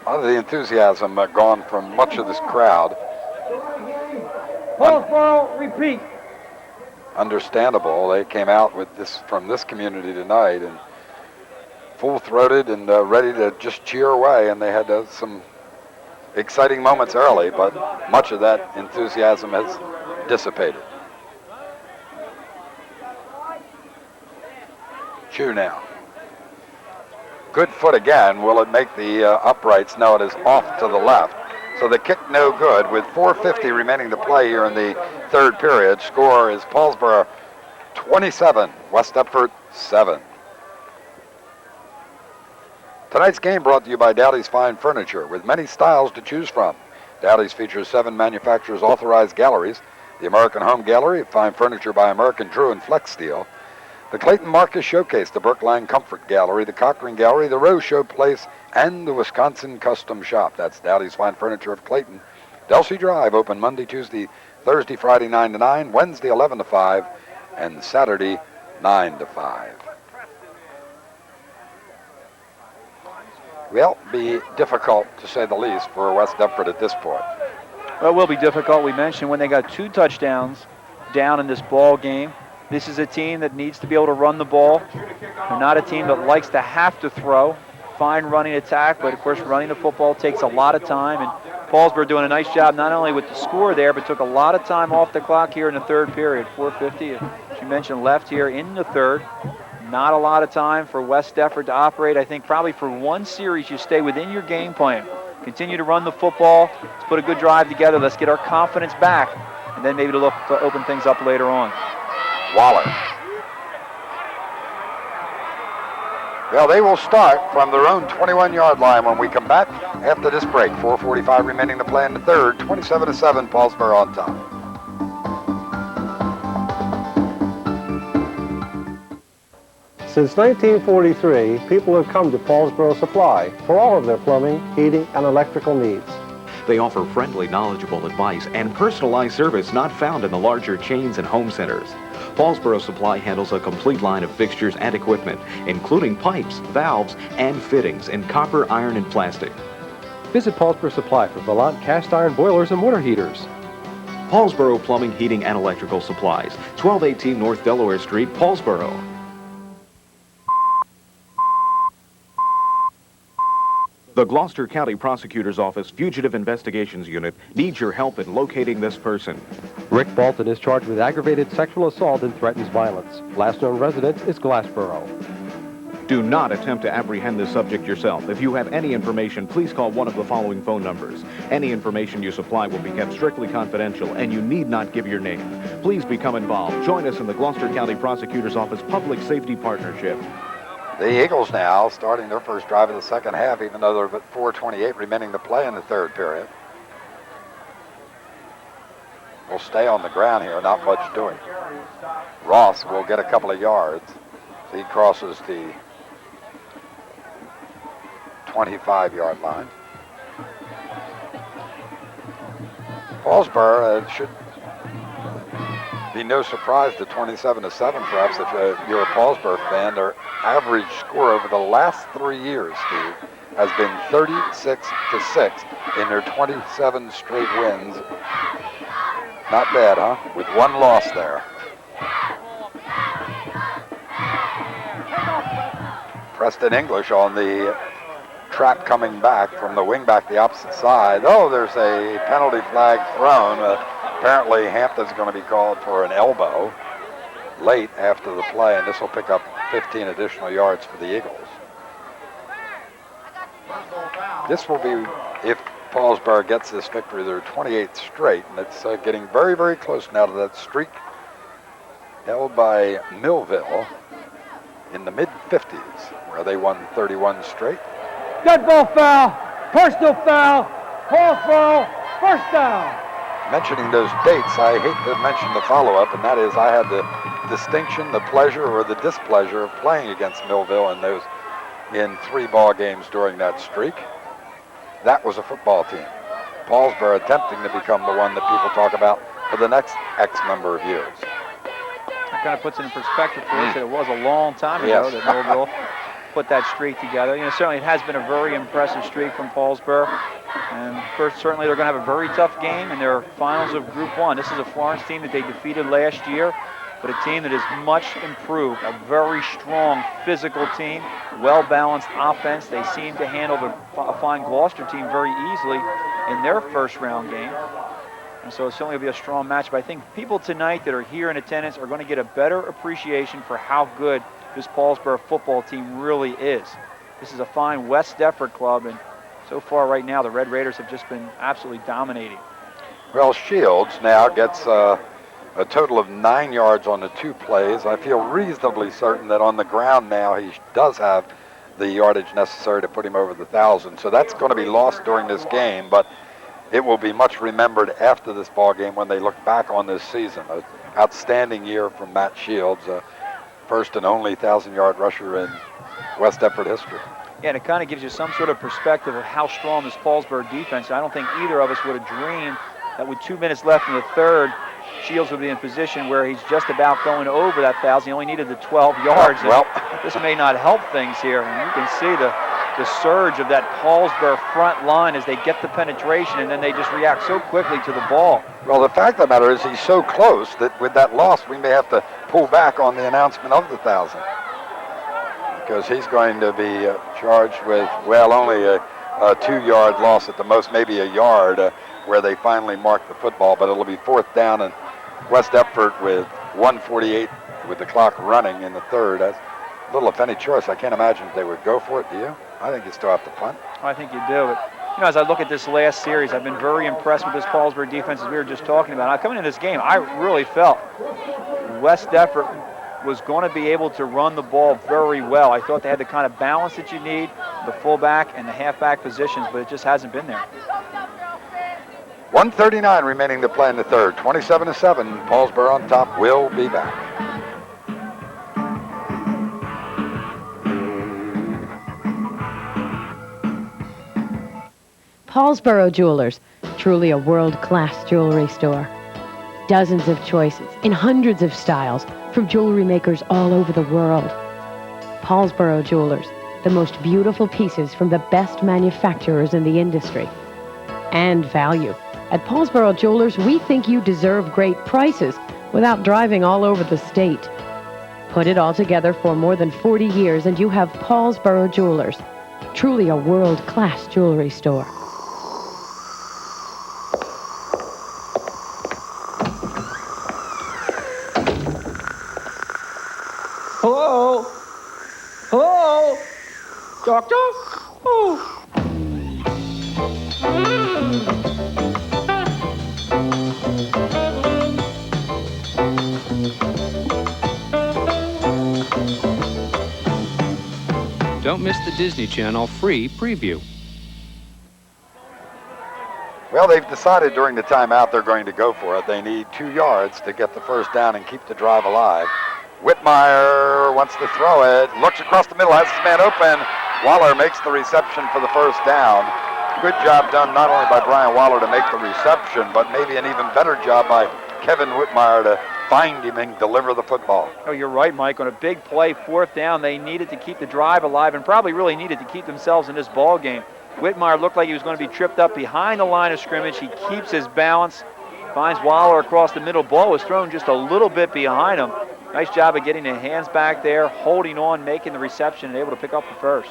Speaker 1: A lot of the enthusiasm gone from much of this crowd.
Speaker 9: Paulsboro, repeat.
Speaker 1: Understandable. They came out with this from this community tonight and full-throated and ready to just cheer away, and they had some exciting moments early, but much of that enthusiasm has dissipated. Chew now. Good foot again. Will it make the uprights? No, it is off to the left. So the kick no good with 4:50 remaining to play here in the third period. Score is Paulsboro 27, West Deptford 7. Tonight's game brought to you by Dowdy's Fine Furniture, with many styles to choose from. Dowdy's features 7 manufacturers' authorized galleries: the American Home Gallery, fine furniture by American Drew and Flex Steel; the Clayton Marcus Showcase, the Brookline Comfort Gallery, the Cochran Gallery, the Rose Show Place, and the Wisconsin Custom Shop. That's Dowdy's Fine Furniture of Clayton. Delsey Drive, open Monday, Tuesday, Thursday, Friday 9 to 9, Wednesday 11 to 5, and Saturday 9 to 5. Well, be difficult to say the least for West Deptford at this point.
Speaker 8: Well, it will be difficult. We mentioned when they got 2 touchdowns down in this ball game. This is a team that needs to be able to run the ball. They're not a team that likes to have to throw. Fine running attack, but of course running the football takes a lot of time, and Paulsboro doing a nice job not only with the score there, but took a lot of time off the clock here in the third period. 4:50, as you mentioned, left here in the third. Not a lot of time for West Deptford to operate. I think probably for one series you stay within your game plan. Continue to run the football. Let's put a good drive together. Let's get our confidence back, and then maybe to look to open things up later on.
Speaker 1: Waller. Well, they will start from their own 21-yard line when we come back after this break. 4:45 remaining to play in the third. 27-7, Paulsboro on top.
Speaker 4: Since 1943, people have come to Paulsboro Supply for all of their plumbing, heating, and electrical needs.
Speaker 10: They offer friendly, knowledgeable advice and personalized service not found in the larger chains and home centers. Paulsboro Supply handles a complete line of fixtures and equipment, including pipes, valves, and fittings in copper, iron, and plastic.
Speaker 11: Visit Paulsboro Supply for Velant cast iron boilers and water heaters.
Speaker 10: Paulsboro Plumbing, Heating, and Electrical Supplies, 1218 North Delaware Street, Paulsboro. The Gloucester County Prosecutor's Office Fugitive Investigations Unit needs your help in locating this person.
Speaker 11: Rick Bolton is charged with aggravated sexual assault and threatens violence. Last known residence is Glassboro.
Speaker 10: Do not attempt to apprehend this subject yourself. If you have any information, please call one of the following phone numbers. Any information you supply will be kept strictly confidential, and you need not give your name. Please become involved. Join us in the Gloucester County Prosecutor's Office Public Safety Partnership.
Speaker 1: The Eagles now starting their first drive of the second half, even though there are 4:28 remaining to play in the third period. Will stay on the ground here, not much doing. Ross will get a couple of yards. So he crosses the 25-yard line. Paulsboro should be no surprise to 27-7, perhaps, if you're a Paulsboro fan. Their average score over the last 3 years, Steve, has been 36-6 in their 27 straight wins. Not bad, huh? With one loss there. Preston English on the trap coming back from the wing back the opposite side. Oh, there's a penalty flag thrown. Apparently Hampton's going to be called for an elbow late after the play, and this will pick up 15 additional yards for the Eagles. This will be, if Paulsboro gets this victory, their 28th straight, and it's getting very, very close now to that streak held by Millville in the mid-50s, where they won 31 straight.
Speaker 5: Dead ball foul. Personal foul. Paulsboro, first down.
Speaker 1: Mentioning those dates, I hate to mention the follow-up, and that is I had the distinction, the pleasure, or the displeasure of playing against Millville in 3 ball games during that streak. That was a football team. Paulsboro attempting to become the one that people talk about for the next X number of years.
Speaker 2: That kind of puts it in perspective for us that it was a long time ago that Millville put that streak together. You know, certainly it has been a very impressive streak from Paulsboro. And of course, certainly they're going to have a very tough game in their finals of Group 1. This is a Florence team that they defeated last year, but a team that is much improved, a very strong physical team, well-balanced offense. They seem to handle a fine Gloucester team very easily in their first-round game. And so it certainly will be a strong match. But I think people tonight that are here in attendance are going to get a better appreciation for how good this Paulsboro football team really is. This is a fine West Deptford club, and so far right now the Red Raiders have just been absolutely dominating.
Speaker 1: Well, Shields now gets a total of 9 yards on the 2 plays. I feel reasonably certain that on the ground now he does have the yardage necessary to put him over the 1,000. So that's going to be lost during this game, but it will be much remembered after this ball game when they look back on this season. An outstanding year from Matt Shields, first and only 1,000-yard rusher in West Deptford history.
Speaker 2: Yeah, and it kind of gives you some sort of perspective of how strong this Paulsboro defense is. I don't think either of us would have dreamed that with 2 minutes left in the third, Shields would be in position where he's just about going over that 1,000. He only needed the 12 yards.
Speaker 1: Well,
Speaker 2: this may not help things here. And you can see the surge of that Paulsboro front line as they get the penetration, and then they just react so quickly to the ball.
Speaker 1: Well, the fact of the matter is he's so close that with that loss, we may have to pull back on the announcement of the 1,000. Because he's going to be charged with, well, only a 2-yard loss at the most, maybe a yard, where they finally mark the football. But it'll be 4th down, and West Deptford with 1:48 with the clock running in the third. That's little, if any, choice. I can't imagine they would go for it, do you? I think you still have to punt.
Speaker 2: I think you do. But, you know, as I look at this last series, I've been very impressed with this Paulsboro defense, as we were just talking about. Now, coming into this game, I really felt West Deptford was going to be able to run the ball very well. I thought they had the kind of balance that you need, the fullback and the halfback positions, but it just hasn't been there.
Speaker 1: 1:39 remaining to play in the third. 27-7. Paulsboro on top. Will be back.
Speaker 6: Paulsboro Jewelers, truly a world-class jewelry store. Dozens of choices in hundreds of styles from jewelry makers all over the world. Paulsboro Jewelers, the most beautiful pieces from the best manufacturers in the industry. And value. At Paulsboro Jewelers, we think you deserve great prices without driving all over the state. Put it all together for more than 40 years and you have Paulsboro Jewelers, truly a world-class jewelry store.
Speaker 2: Hello? Hello? Doctor? Oh.
Speaker 16: Don't miss the Disney Channel free preview.
Speaker 1: Well, they've decided during the timeout they're going to go for it. They need 2 yards to get the first down and keep the drive alive. Whitmire wants to throw it, looks across the middle, has his man open. Waller makes the reception for the first down. Good job done not only by Brian Waller to make the reception, but maybe an even better job by Kevin Whitmire to find him and deliver the football.
Speaker 2: Oh, you're right, Mike. On a big play, 4th down, they needed to keep the drive alive and probably really needed to keep themselves in this ball game. Whitmire looked like he was going to be tripped up behind the line of scrimmage. He keeps his balance, finds Waller across the middle. Ball was thrown just a little bit behind him. Nice job of getting the hands back there, holding on, making the reception, and able to pick up the first.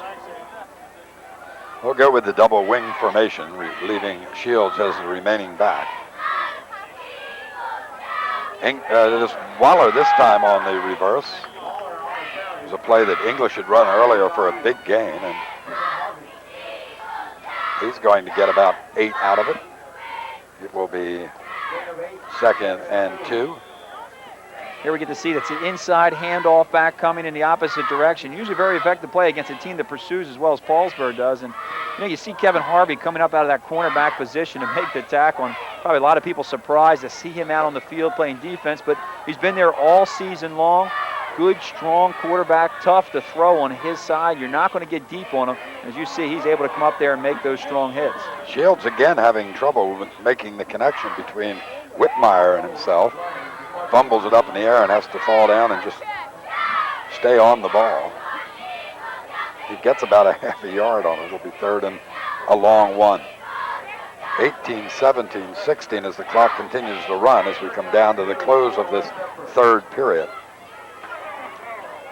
Speaker 1: We'll go with the double wing formation, leaving Shields as the remaining back. This Waller this time on the reverse. It was a play that English had run earlier for a big gain, and he's going to get about 8 out of it. It will be 2nd and 2.
Speaker 2: Here we get to see that's an inside handoff back coming in the opposite direction. Usually very effective play against a team that pursues as well as Paulsboro does. And you see Kevin Harvey coming up out of that cornerback position to make the tackle. And probably a lot of people surprised to see him out on the field playing defense, but he's been there all season long. Good, strong quarterback, tough to throw on his side. You're not going to get deep on him. As you see, he's able to come up there and make those strong hits.
Speaker 1: Shields again having trouble with making the connection between Whitmire and himself. Fumbles it up in the air and has to fall down and just stay on the ball. He gets about a half a yard on it. It'll be third and a long one. 18, 17, 16 as the clock continues to run as we come down to the close of this third period.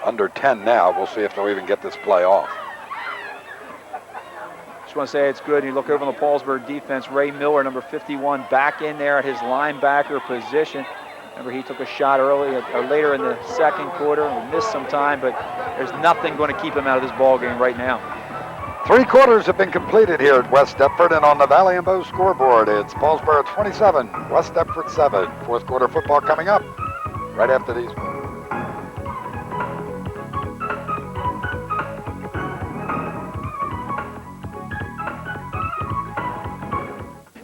Speaker 1: Under 10 now. We'll see if they'll even get this play off.
Speaker 2: Just want to say it's good. You look over on the Paulsboro defense. Ray Miller, number 51, back in there at his linebacker position. Remember, he took a shot later in the second quarter and missed some time, but there's nothing going to keep him out of this ball game right now.
Speaker 1: 3 quarters have been completed here at West Deptford, and on the Valley and Bow scoreboard, it's Paulsboro 27, West Deptford 7. Fourth quarter football coming up right after these.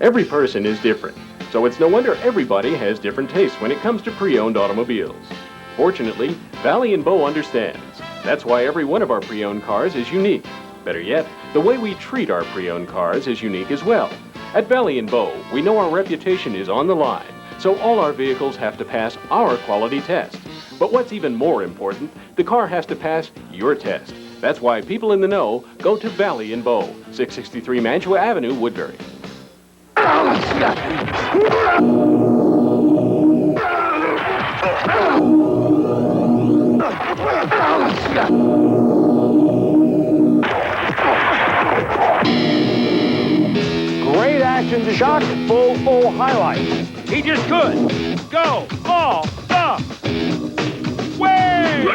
Speaker 12: Every person is different, so it's no wonder everybody has different tastes when it comes to pre-owned automobiles. Fortunately, Valley and Bow understands. That's why every one of our pre-owned cars is unique. Better yet, the way we treat our pre-owned cars is unique as well. At Valley and Bow, we know our reputation is on the line, so all our vehicles have to pass our quality test. But what's even more important, the car has to pass your test. That's why people in the know go to Valley and Bow, 663 Mantua Avenue, Woodbury.
Speaker 9: Great action, shock, full highlight. He just could go all the way.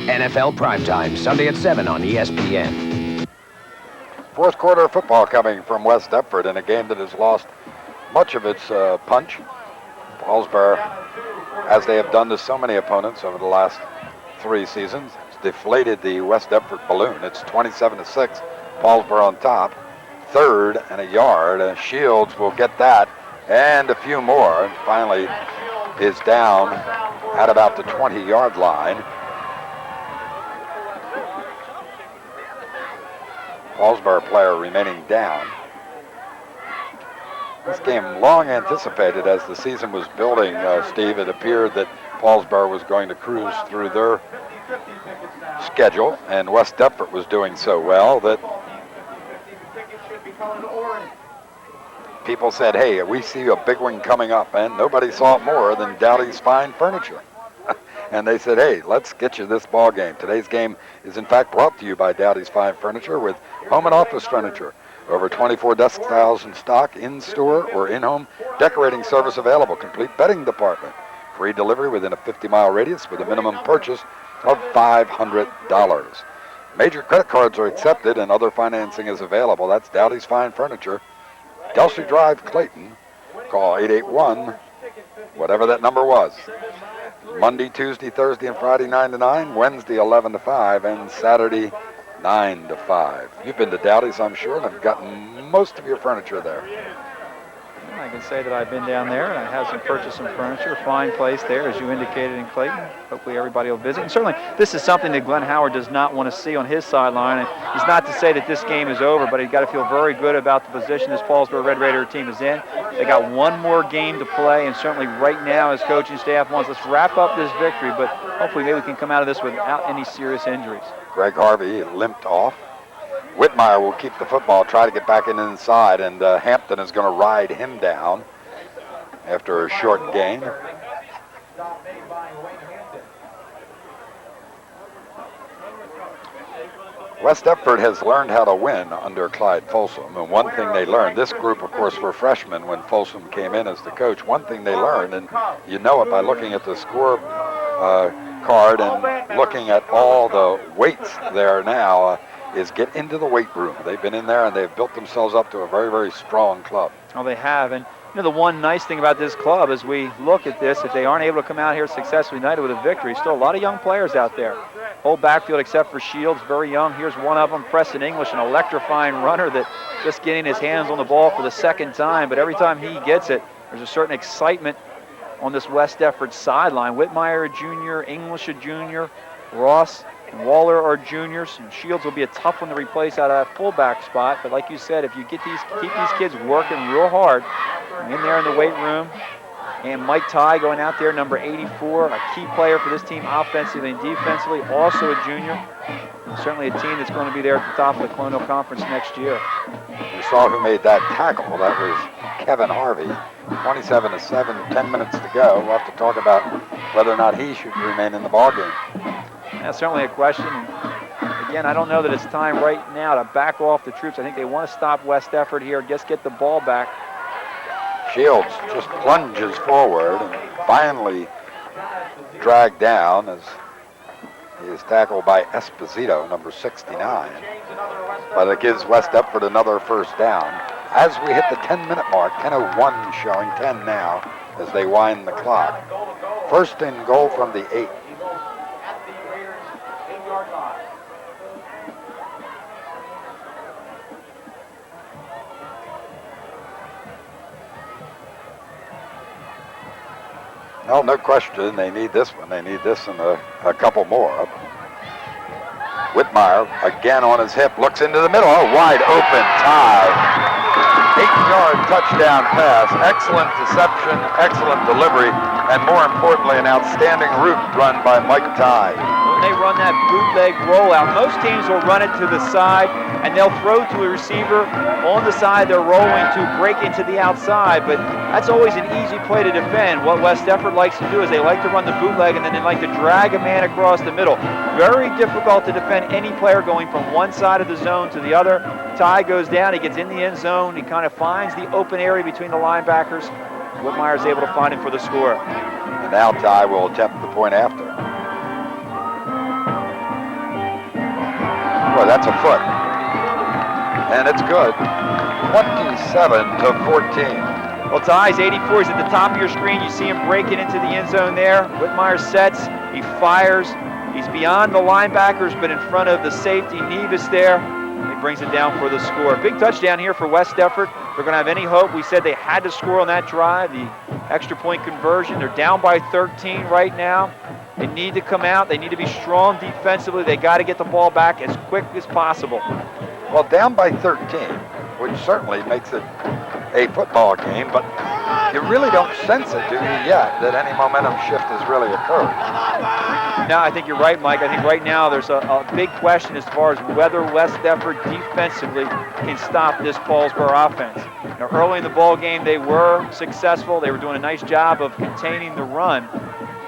Speaker 14: NFL Primetime, Sunday at 7 on ESPN.
Speaker 1: Fourth quarter football coming from West Deptford in a game that has lost much of its punch. Paulsboro, as they have done to so many opponents over the last 3 seasons, has deflated the West Deptford balloon. It's 27-6, Paulsboro on top. Third and a yard. Shields will get that and a few more. And finally is down at about the 20-yard line. Paulsboro player remaining down. This game long anticipated as the season was building, Steve. It appeared that Paulsboro was going to cruise through their schedule, and West Deptford was doing so well that people said, hey, we see a big one coming up, and nobody saw it more than Dowdy's Fine Furniture. And they said, hey, let's get you this ball game. Today's game is in fact brought to you by Dowdy's Fine Furniture with home and office furniture. Over 24 desk styles in stock, in-store or in-home decorating service available. Complete bedding department. Free delivery within a 50-mile radius with a minimum purchase of $500. Major credit cards are accepted and other financing is available. That's Dowdy's Fine Furniture. Delsey Drive, Clayton. Call 881, whatever that number was. Monday, Tuesday, Thursday, and Friday, 9 to 9. Wednesday, 11 to 5, and Saturday, 9 to 5. You've been to Dowdy's, I'm sure, and have gotten most of your furniture there.
Speaker 2: I can say that I've been down there and I have purchased some furniture. Fine place there, as you indicated, in Clayton. Hopefully everybody will visit. And certainly this is something that Glenn Howard does not want to see on his sideline. And it's not to say that this game is over, but he's got to feel very good about the position this Paulsboro Red Raider team is in. They got one more game to play, and certainly right now his coaching staff wants, let's wrap up this victory, but hopefully maybe we can come out of this without any serious injuries.
Speaker 1: Greg Harvey limped off. Whitmire will keep the football, try to get back in inside, and Hampton is going to ride him down after a short gain. West Deptford has learned how to win under Clyde Folsom, and one thing they learned, this group, of course, were freshmen when Folsom came in as the coach. One thing they learned, and you know it by looking at the score card and looking at all the weights there now, is get into the weight room. They've been in there and they've built themselves up to a very, very strong club.
Speaker 2: Well, they have, and You know, the one nice thing about this club as we look at this, if they aren't able to come out here successfully tonight with a victory, still a lot of young players out there. Whole backfield except for Shields, very young. Here's one of them, Preston English, an electrifying runner that just getting his hands on the ball for the second time, but every time he gets it, there's a certain excitement on this West Deptford sideline. Whitmire a junior, English a junior, Ross and Waller are juniors, and Shields will be a tough one to replace out of that fullback spot. But like you said, if you keep these kids working real hard in there in the weight room, and Mike Ty going out there, number 84, a key player for this team offensively and defensively, also a junior. Certainly a team that's going to be there at the top of the Colonial Conference next year.
Speaker 1: You saw who made that tackle. That was Kevin Harvey. 27-7, 10 minutes to go. We'll have to talk about whether or not he should remain in the ballgame.
Speaker 2: That's certainly a question. And again, I don't know that it's time right now to back off the troops. I think they want to stop West Deptford here, just get the ball back.
Speaker 1: Shields just plunges forward and finally dragged down as he is tackled by Esposito, number 69. But it gives West Deptford another first down. As we hit the 10-minute mark, 10:01 showing, 10 now as they wind the clock. First and goal from the 8. Well, no question, they need this one. They need this and a couple more. Whitmire, again on his hip, looks into the middle. Oh, wide open tie. 8-yard touchdown pass. Excellent deception, excellent delivery, and more importantly, an outstanding route run by Mike Ty.
Speaker 2: When they run that bootleg rollout, most teams will run it to the side, and they'll throw to a receiver on the side they're rolling to break into the outside, but that's always an easy play to defend. What West Deptford likes to do is they like to run the bootleg, and then they like to drag a man across the middle. Very difficult to defend any player going from one side of the zone to the other. Ty goes down, he gets in the end zone, he kind of finds the open area between the linebackers. Whitmire is able to find him for the score.
Speaker 1: And now Ty will attempt the point after. Boy, that's a foot. And it's good. 27-14.
Speaker 2: Well, Ty's 84. He's at the top of your screen. You see him breaking into the end zone there. Whitmire sets. He fires. He's beyond the linebackers, but in front of the safety, Nevis there. He brings it down for the score. Big touchdown here for West Deptford. They're going to have any hope. We said they had to score on that drive, the extra point conversion. They're down by 13 right now. They need to come out. They need to be strong defensively. They got to get the ball back as quick as possible.
Speaker 1: Well, down by 13, which certainly makes it a football game, but you really don't sense it, do you, yet, that any momentum shift has really occurred?
Speaker 2: No, I think you're right, Mike. I think right now there's a big question as far as whether West Deptford defensively can stop this Paulsboro offense. Now, early in the ball game, they were successful. They were doing a nice job of containing the run.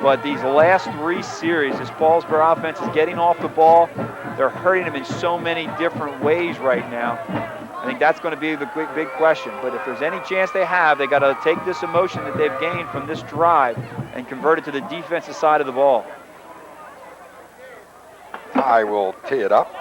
Speaker 2: But these last 3 series, this Paulsboro offense is getting off the ball. They're hurting them in so many different ways right now. I think that's going to be the big question. But if there's any chance they have, they got to take this emotion that they've gained from this drive and convert it to the defensive side of the ball.
Speaker 1: Ty will tee it up.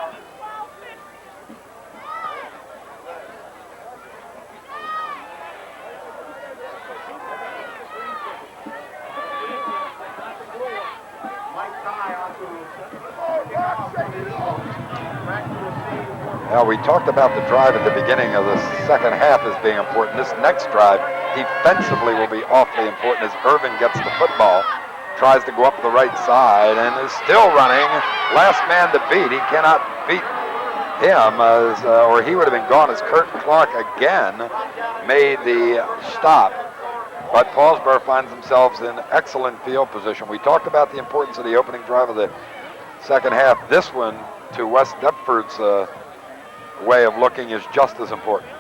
Speaker 1: Now, we talked about the drive at the beginning of the second half as being important. This next drive defensively will be awfully important as Irvin gets the football, tries to go up the right side, and is still running. Last man to beat. He cannot beat him, or he would have been gone as Kurt Clark again made the stop. But Paulsboro finds themselves in excellent field position. We talked about the importance of the opening drive of the second half. This one, to West Deptford's way of looking, is just as important.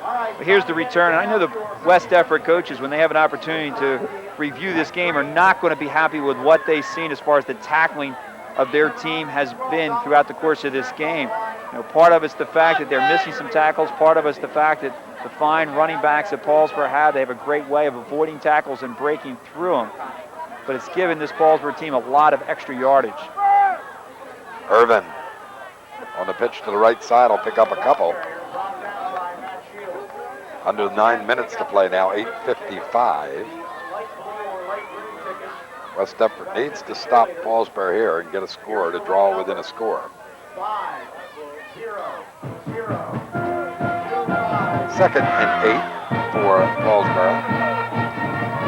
Speaker 2: Here's the return. I know the West Deptford coaches, when they have an opportunity to review this game, are not going to be happy with what they've seen as far as the tackling of their team has been throughout the course of this game. You know, part of it's the fact that they're missing some tackles. Part of it's the fact that the fine running backs that Paulsboro have, they have a great way of avoiding tackles and breaking through them. But it's given this Paulsboro team a lot of extra yardage.
Speaker 1: Irvin on the pitch to the right side will pick up a couple. Under 9 minutes to play now, 8:50 55. West Deptford needs to stop Paulsboro here and get a score to draw within a score. 2nd and 8 for Paulsboro.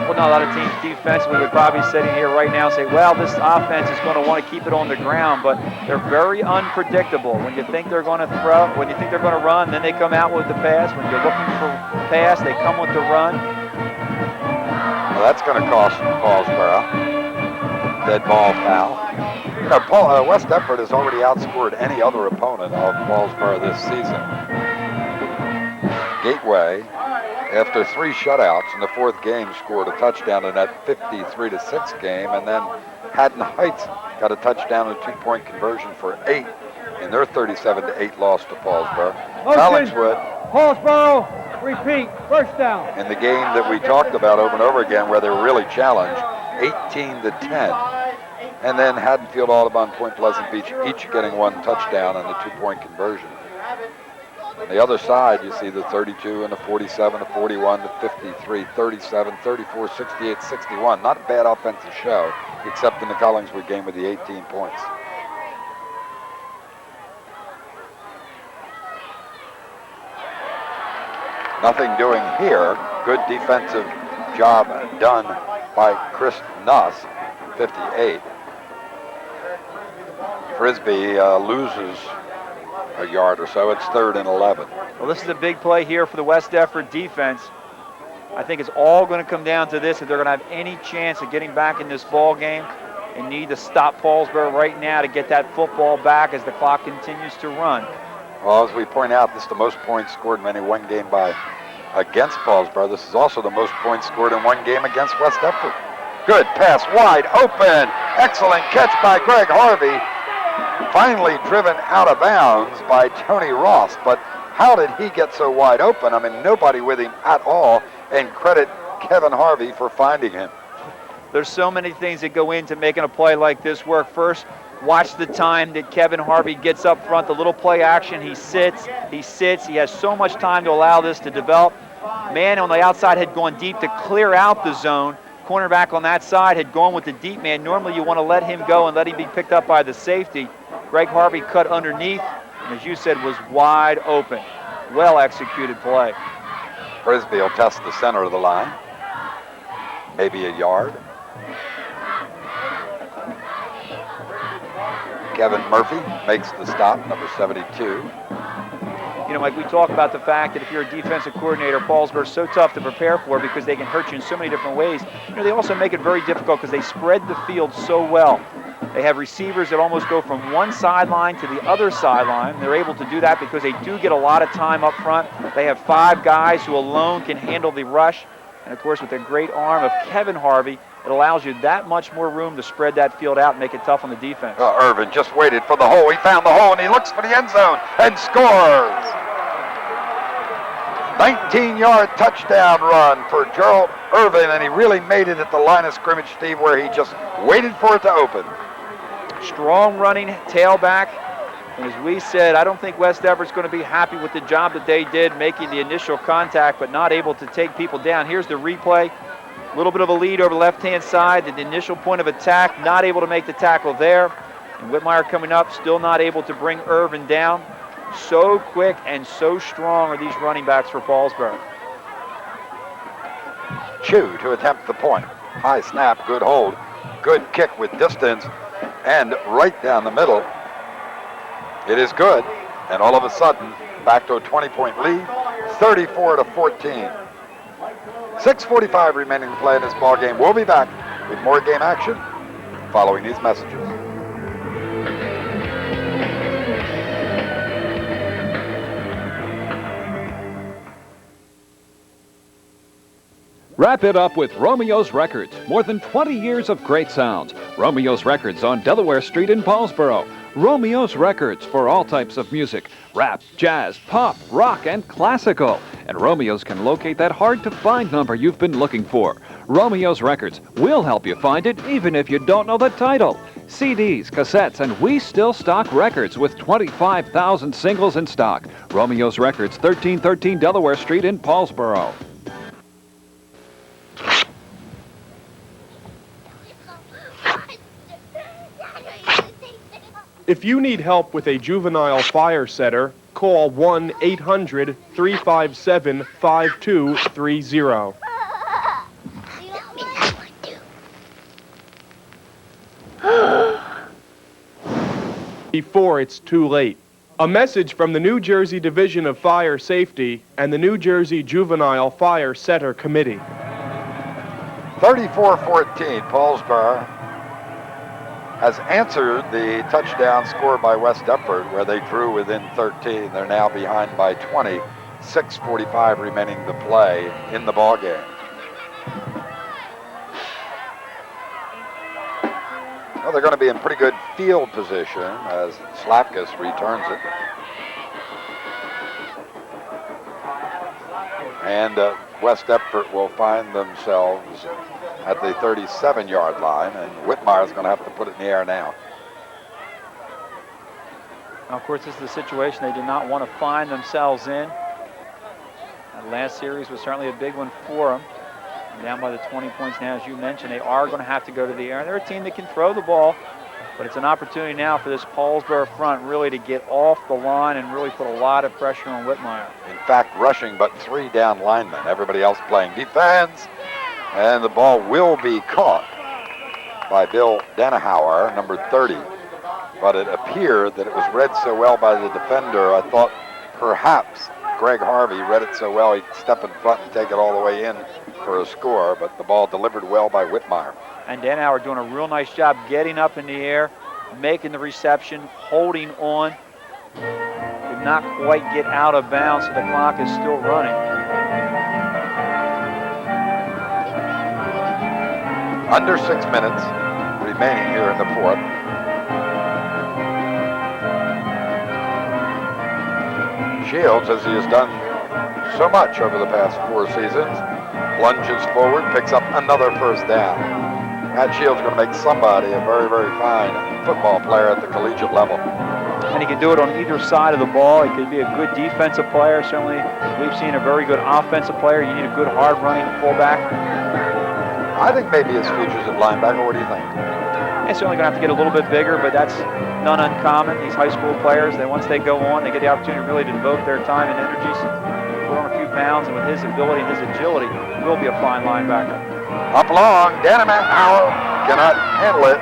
Speaker 2: Well, not a lot of teams defensively would probably sit in here right now and say, well, this offense is going to want to keep it on the ground, but they're very unpredictable. When you think they're going to throw, when you think they're going to run, then they come out with the pass. When you're looking for pass, they come with the run.
Speaker 1: Well, that's going to cost Paulsboro. Dead ball foul. You know, West Deptford has already outscored any other opponent of Paulsboro this season. Gateway, after 3 shutouts in the 4th game, scored a touchdown in that 53-6 game, and then Haddon Heights got a touchdown and a 2-point conversion for 8 in their 37-8 loss to Paulsboro. Collingswood,
Speaker 9: Paulsboro, repeat, first down.
Speaker 1: in the game that we talked about over and over again, where they were really challenged, 18-10. And then Haddonfield, Audubon, Point Pleasant Beach, each getting 1 touchdown and the 2-point conversion. On the other side, you see the 32 and the 47, the 41, the 53, 37, 34, 68, 61. Not a bad offensive show, except in the Collingswood game with the 18 points. Nothing doing here. Good defensive job done by Chris Nuss, 58. Frisbee loses a yard or so. It's 3rd and 11.
Speaker 2: Well, this is a big play here for the West Deptford defense. I think it's all going to come down to this. If they're going to have any chance of getting back in this ball game, they need to stop Paulsboro right now to get that football back as the clock continues to run.
Speaker 1: Well, as we point out, this is the most points scored in any one game against Paulsboro. This is also the most points scored in one game against West Deptford. Good pass, wide open. Excellent catch by Greg Harvey. Finally driven out of bounds by Tony Ross, but how did he get so wide open? I mean, nobody with him at all, and credit Kevin Harvey for finding him.
Speaker 2: There's so many things that go into making a play like this work. First, watch the time that Kevin Harvey gets up front, the little play action. He sits, he has so much time to allow this to develop. Man on the outside had gone deep to clear out the zone. Cornerback on that side had gone with the deep man. Normally you want to let him go and let him be picked up by the safety. Greg Harvey cut underneath, and as you said, was wide open. Well executed play.
Speaker 1: Frisbee will test the center of the line. Maybe a yard. Kevin Murphy makes the stop, number 72.
Speaker 2: You know, Mike, we talk about the fact that if you're a defensive coordinator, Paulsboro's so tough to prepare for because they can hurt you in so many different ways. You know, they also make it very difficult because they spread the field so well. They have receivers that almost go from one sideline to the other sideline. They're able to do that because they do get a lot of time up front. They have 5 guys who alone can handle the rush. And, of course, with the great arm of Kevin Harvey, it allows you that much more room to spread that field out and make it tough on the defense.
Speaker 1: Irvin just waited for the hole. He found the hole, and he looks for the end zone and scores. 19-yard touchdown run for Gerald Irvin, and he really made it at the line of scrimmage, Steve, where he just waited for it to open.
Speaker 2: Strong running tailback. And as we said, I don't think West Deptford's going to be happy with the job that they did making the initial contact, but not able to take people down. Here's the replay. A little bit of a lead over the left-hand side. The initial point of attack, not able to make the tackle there. And Whitmire coming up, still not able to bring Irvin down. So quick and so strong are these running backs for Paulsboro.
Speaker 1: Chu to attempt the point. High snap, good hold. Good kick with distance. And right down the middle. It is good. And all of a sudden, back to a 20-point lead, 34-14. 6:45 remaining to play in this ball game. We'll be back with more game action following these messages.
Speaker 7: Wrap it up with Romeo's Records. More than 20 years of great sounds. Romeo's Records on Delaware Street in Paulsboro. Romeo's Records for all types of music. Rap, jazz, pop, rock, and classical. And Romeo's can locate that hard-to-find number you've been looking for. Romeo's Records will help you find it even if you don't know the title. CDs, cassettes, and we still stock records with 25,000 singles in stock. Romeo's Records, 1313 Delaware Street in Paulsboro.
Speaker 21: If you need help with a juvenile fire setter, call 1-800-357-5230. Before it's too late. A message from the New Jersey Division of Fire Safety and the New Jersey Juvenile Fire Setter Committee.
Speaker 1: 34-14, Paulsboro has answered the touchdown scored by West Deptford, where they drew within 13. They're now behind by 20, 6:45 remaining to play in the ball game. Well, they're going to be in pretty good field position as Slapkus returns it. And West Deptford will find themselves at the 37-yard line, and Whitmire's going to have to put it in the air now.
Speaker 2: Now, of course, this is the situation they did not want to find themselves in. That last series was certainly a big one for them. Down by the 20 points now, as you mentioned, they are going to have to go to the air. They're a team that can throw the ball, but it's an opportunity now for this Paulsboro front really to get off the line and really put a lot of pressure on Whitmire.
Speaker 1: In fact, rushing but 3 down linemen. Everybody else playing defense. And the ball will be caught by Bill Denahauer, number 30. But it appeared that it was read so well by the defender, I thought perhaps Greg Harvey read it so well he'd step in front and take it all the way in for a score, but the ball delivered well by Whitmire.
Speaker 2: And Denahauer doing a real nice job getting up in the air, making the reception, holding on. Did not quite get out of bounds, so the clock is still running.
Speaker 1: Under 6 minutes remaining here in the fourth. Shields, as he has done so much over the past 4 seasons, lunges forward, picks up another first down. Matt Shields going to make somebody a very, very fine football player at the collegiate level.
Speaker 2: And he can do it on either side of the ball. He could be a good defensive player. Certainly, we've seen a very good offensive player. You need a good, hard-running fullback.
Speaker 1: I think maybe his future's at linebacker. What do you think?
Speaker 2: He's certainly going to have to get a little bit bigger, but that's not uncommon. These high school players, once they go on, they get the opportunity really to devote their time and energies, put on a few pounds, and with his ability and his agility, will be a fine linebacker.
Speaker 1: Up long, Denahauer cannot handle it.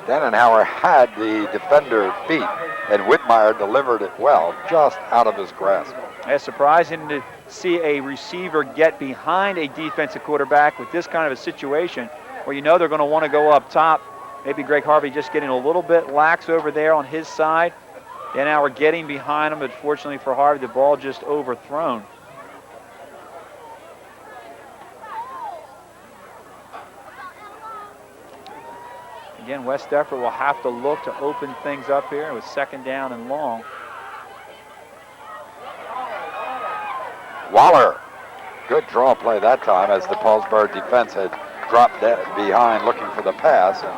Speaker 1: Denahauer had the defender beat, and Whitmire delivered it well, just out of his grasp.
Speaker 2: It's surprising to see a receiver get behind a defensive quarterback with this kind of a situation where you know they're going to want to go up top. Maybe Greg Harvey just getting a little bit lax over there on his side. Denahauer getting behind him, but fortunately for Harvey, the ball just overthrown. Again, West Deptford will have to look to open things up here with 2nd down and long.
Speaker 1: Waller, good draw play that time as the Paulsboro defense had dropped behind looking for the pass and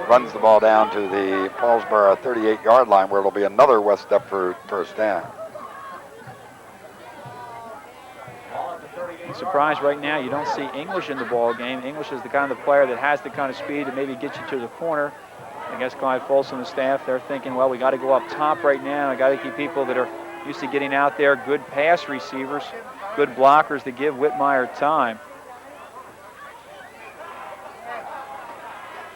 Speaker 1: runs the ball down to the Paulsboro 38-yard line where it'll be another West Deptford first down.
Speaker 2: I'm surprised right now you don't see English in the ball game. English is the kind of player that has the kind of speed to maybe get you to the corner. I guess Clyde Folsom and the staff, they're thinking, well, we got to go up top right now. I got to keep people that are used to getting out there, good pass receivers, good blockers to give Whitmire time.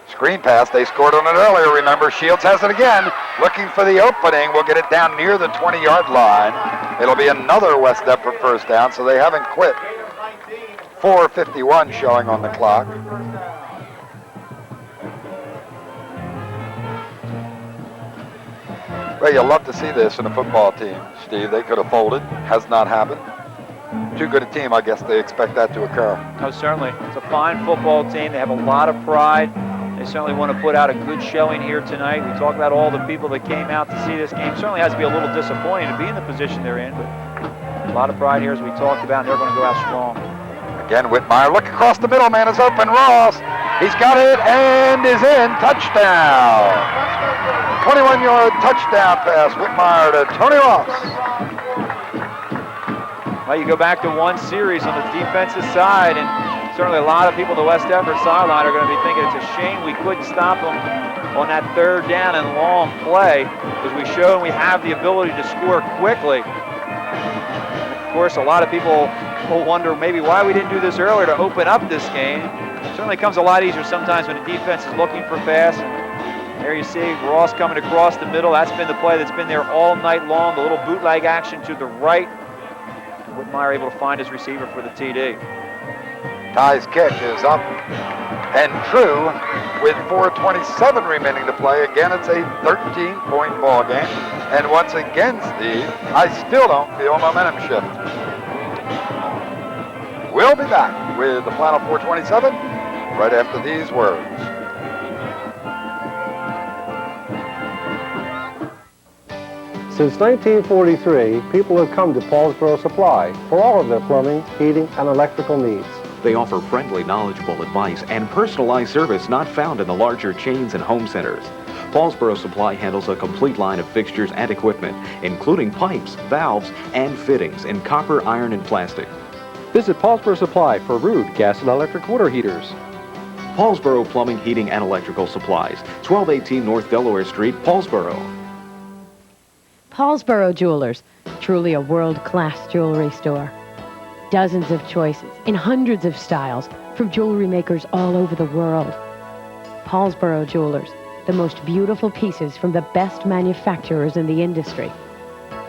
Speaker 1: Screen pass, they scored on it earlier, remember. Shields has it again, looking for the opening. We'll get it down near the 20-yard line. It'll be another West Deptford first down, so they haven't quit. 4:51 showing on the clock. Well, you'll love to see this in a football team, Steve. They could have folded. Has not happened. Too good a team, I guess they expect that to occur.
Speaker 2: Oh, certainly. It's a fine football team. They have a lot of pride. They certainly want to put out a good showing here tonight. We talked about all the people that came out to see this game. Certainly has to be a little disappointing to be in the position they're in, but a lot of pride here as we talked about, and they're going to go out strong.
Speaker 1: Again, Whitmire, look across the middle, man is open. Ross, he's got it and is in. Touchdown. 21-yard touchdown pass, Whitmire to Tony Ross.
Speaker 2: Well, you go back to one series on the defensive side, and Certainly a lot of people on the West Deptford sideline are going to be thinking it's a shame we couldn't stop them on that third down and long play, because we showed we have the ability to score quickly. Of course, a lot of people will wonder maybe why we didn't do this earlier to open up this game. It certainly comes a lot easier sometimes when the defense is looking for pass. There you see Ross coming across the middle. That's been the play that's been there all night long. The little bootleg action to the right. Whitmire able to find his receiver for the TD.
Speaker 1: Ty's kick is up and true with 4:27 remaining to play. Again, it's a 13-point ball game. And once again, Steve, I still don't feel a momentum shift. We'll be back with the final 4:27 right after these words.
Speaker 4: Since 1943, people have come to Paulsboro Supply for all of their plumbing, heating, and electrical needs.
Speaker 10: They offer friendly, knowledgeable advice and personalized service not found in the larger chains and home centers. Paulsboro Supply handles a complete line of fixtures and equipment, including pipes, valves, and fittings in copper, iron, and plastic.
Speaker 11: Visit Paulsboro Supply for Rude gas and electric water heaters.
Speaker 10: Paulsboro Plumbing, Heating, and Electrical Supplies, 1218 North Delaware Street, Paulsboro.
Speaker 3: Paulsboro Jewelers, truly a world-class jewelry store. Dozens of choices in hundreds of styles from jewelry makers all over the world. Paulsboro Jewelers, the most beautiful pieces from the best manufacturers in the industry.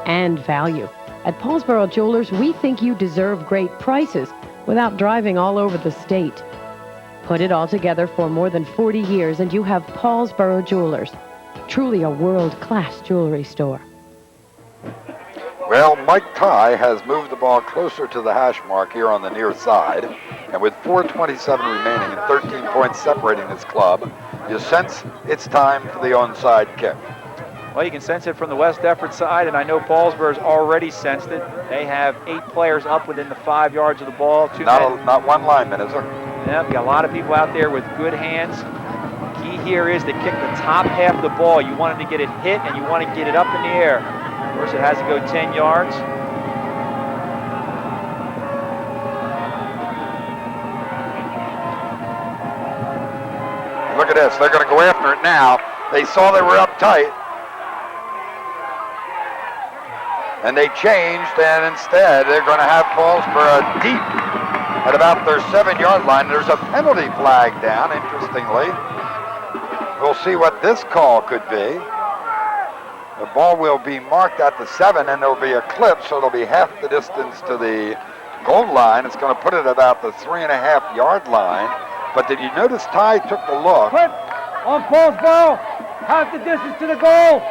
Speaker 3: And value. At Paulsboro Jewelers, we think you deserve great prices without driving all over the state. Put it all together for more than 40 years and you have Paulsboro Jewelers, truly a world-class jewelry store.
Speaker 1: Well, Mike Ty has moved the ball closer to the hash mark here on the near side. And with 4:27 remaining and 13 points separating his club, you sense it's time for the onside kick.
Speaker 2: Well, you can sense it from the West Deptford side, and I know Paulsboro's already sensed it. They have 8 players up within the 5 yards of the ball.
Speaker 1: Not one lineman, is there?
Speaker 2: Yeah, we got a lot of people out there with good hands. Key here is to kick the top half of the ball. You want it to get it hit, and you want to get it up in the air. Of course, it has to go 10 yards.
Speaker 1: Look at this. They're going to go after it now. They saw they were up tight. And they changed, and instead they're going to have Paulsboro deep at about their 7-yard line. There's a penalty flag down, interestingly. We'll see what this call could be. The ball will be marked at the 7, and there will be a clip, so it'll be half the distance to the goal line. It's going to put it about the 3.5-yard line. But did you notice Ty took the look?
Speaker 9: Clip on Paulsboro, half the distance to the goal,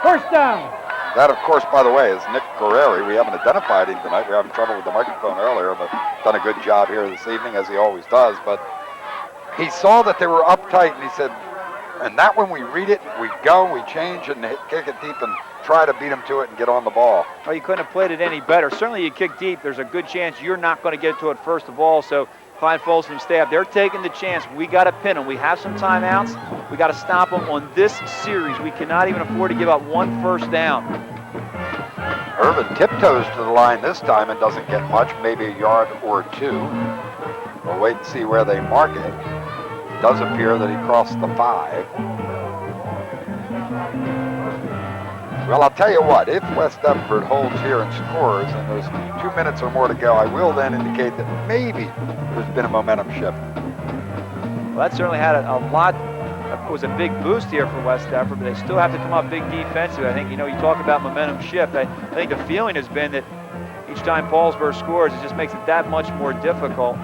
Speaker 9: first down.
Speaker 1: That, of course, by the way, is Nick Guerreri. We haven't identified him tonight. We were having trouble with the microphone earlier, but done a good job here this evening, as he always does. But he saw that they were uptight, and he said, and that when we read it, we go, we change, and kick it deep and try to beat them to it and get on the ball.
Speaker 2: Well, you couldn't have played it any better. Certainly you kick deep, there's a good chance you're not going to get to it first of all. So Clyde Folsom staff, they're taking the chance. We got to pin them. We have some timeouts. We got to stop them on this series. We cannot even afford to give up 1 first down.
Speaker 1: Irvin tiptoes to the line this time and doesn't get much, maybe a yard or 2. We'll wait and see where they mark it. It does appear that he crossed the 5. Well, I'll tell you what, if West Deptford holds here and scores and there's 2 minutes or more to go, I will then indicate that maybe there's been a momentum shift.
Speaker 2: Well, that certainly had a lot. It was a big boost here for West Deptford, but they still have to come up big defensively. I think, you talk about momentum shift. I think the feeling has been that each time Paulsboro scores, it just makes it that much more difficult,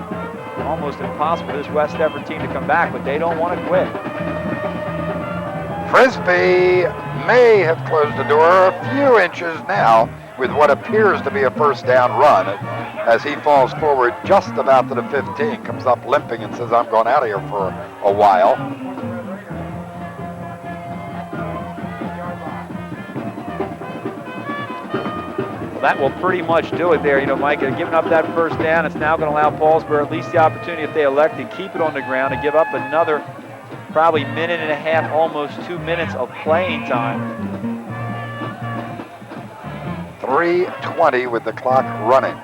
Speaker 2: almost impossible for this West Deptford team to come back, but they don't want to quit.
Speaker 1: Frisbee may have closed the door a few inches now with what appears to be a first down run as he falls forward just about to the 15, comes up limping and says, I'm going out of here for a while.
Speaker 2: That will pretty much do it there. Mike, giving up that first down, it's now going to allow Paulsboro at least the opportunity, if they elect to keep it on the ground, and give up another probably minute and a half, almost 2 minutes of playing time.
Speaker 1: 3:20 with the clock running.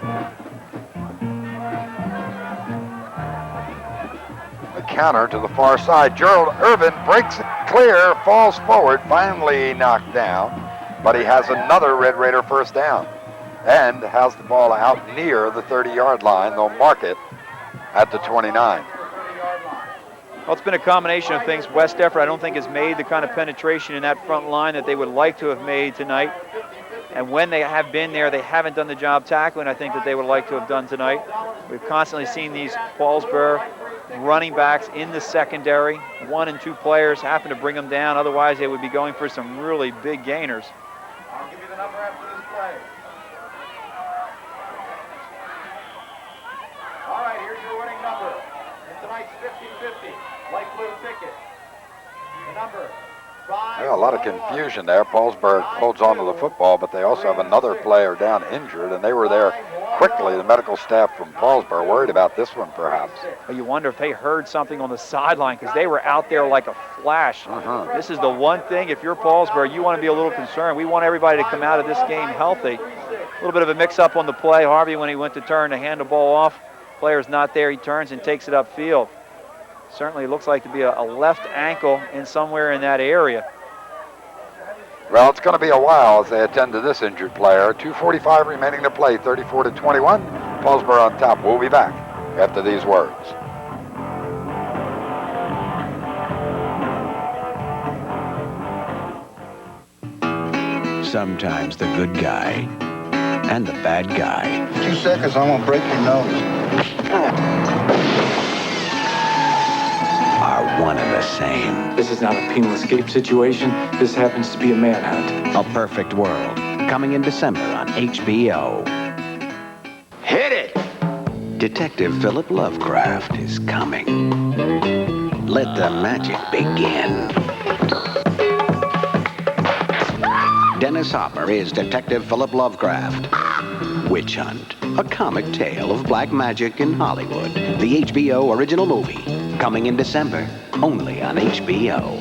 Speaker 1: counter to the far side. Gerald Irvin breaks it clear, falls forward, finally knocked down, but he has another Red Raider first down and has the ball out near the 30-yard line. They'll mark it at the 29.
Speaker 2: Well, it's been a combination of things. West Deptford, I don't think, has made the kind of penetration in that front line that they would like to have made tonight. And when they have been there, they haven't done the job tackling, I think, that they would like to have done tonight. We've constantly seen these Paulsboro running backs in the secondary. 1 and 2 players happen to bring them down. Otherwise, they would be going for some really big gainers.
Speaker 9: I'll give you the number after this play. All right, here's your winning number. In tonight's 50-50 light blue ticket. The number.
Speaker 1: Yeah, a lot of confusion there. Paulsboro holds on to the football, but they also have another player down injured, and they were there quickly. The medical staff from Paulsboro worried about this one, perhaps.
Speaker 2: Well, you wonder if they heard something on the sideline, because they were out there like a flash. This is the one thing, if you're Paulsboro, you want to be a little concerned. We want everybody to come out of this game healthy. A little bit of a mix-up on the play. Harvey, when he went to turn to hand the ball off, player's not there. He turns and takes it upfield. Certainly looks like to be a left ankle in somewhere in that area.
Speaker 1: Well, it's going to be a while as they attend to this injured player. 2:45 remaining to play, 34-21. Paulsboro on top. We'll be back after these words.
Speaker 13: Sometimes the good guy and the bad guy
Speaker 22: 2 seconds, I'm going to break your nose.
Speaker 13: are one and the same.
Speaker 18: This is not a penal escape situation. This happens to be a manhunt.
Speaker 13: A Perfect World, coming in December on HBO.
Speaker 14: Hit it!
Speaker 13: Detective Philip Lovecraft is coming. Let the magic begin. Dennis Hopper is Detective Philip Lovecraft. Witch Hunt, a comic tale of black magic in Hollywood. The HBO original movie, coming in December, only on HBO.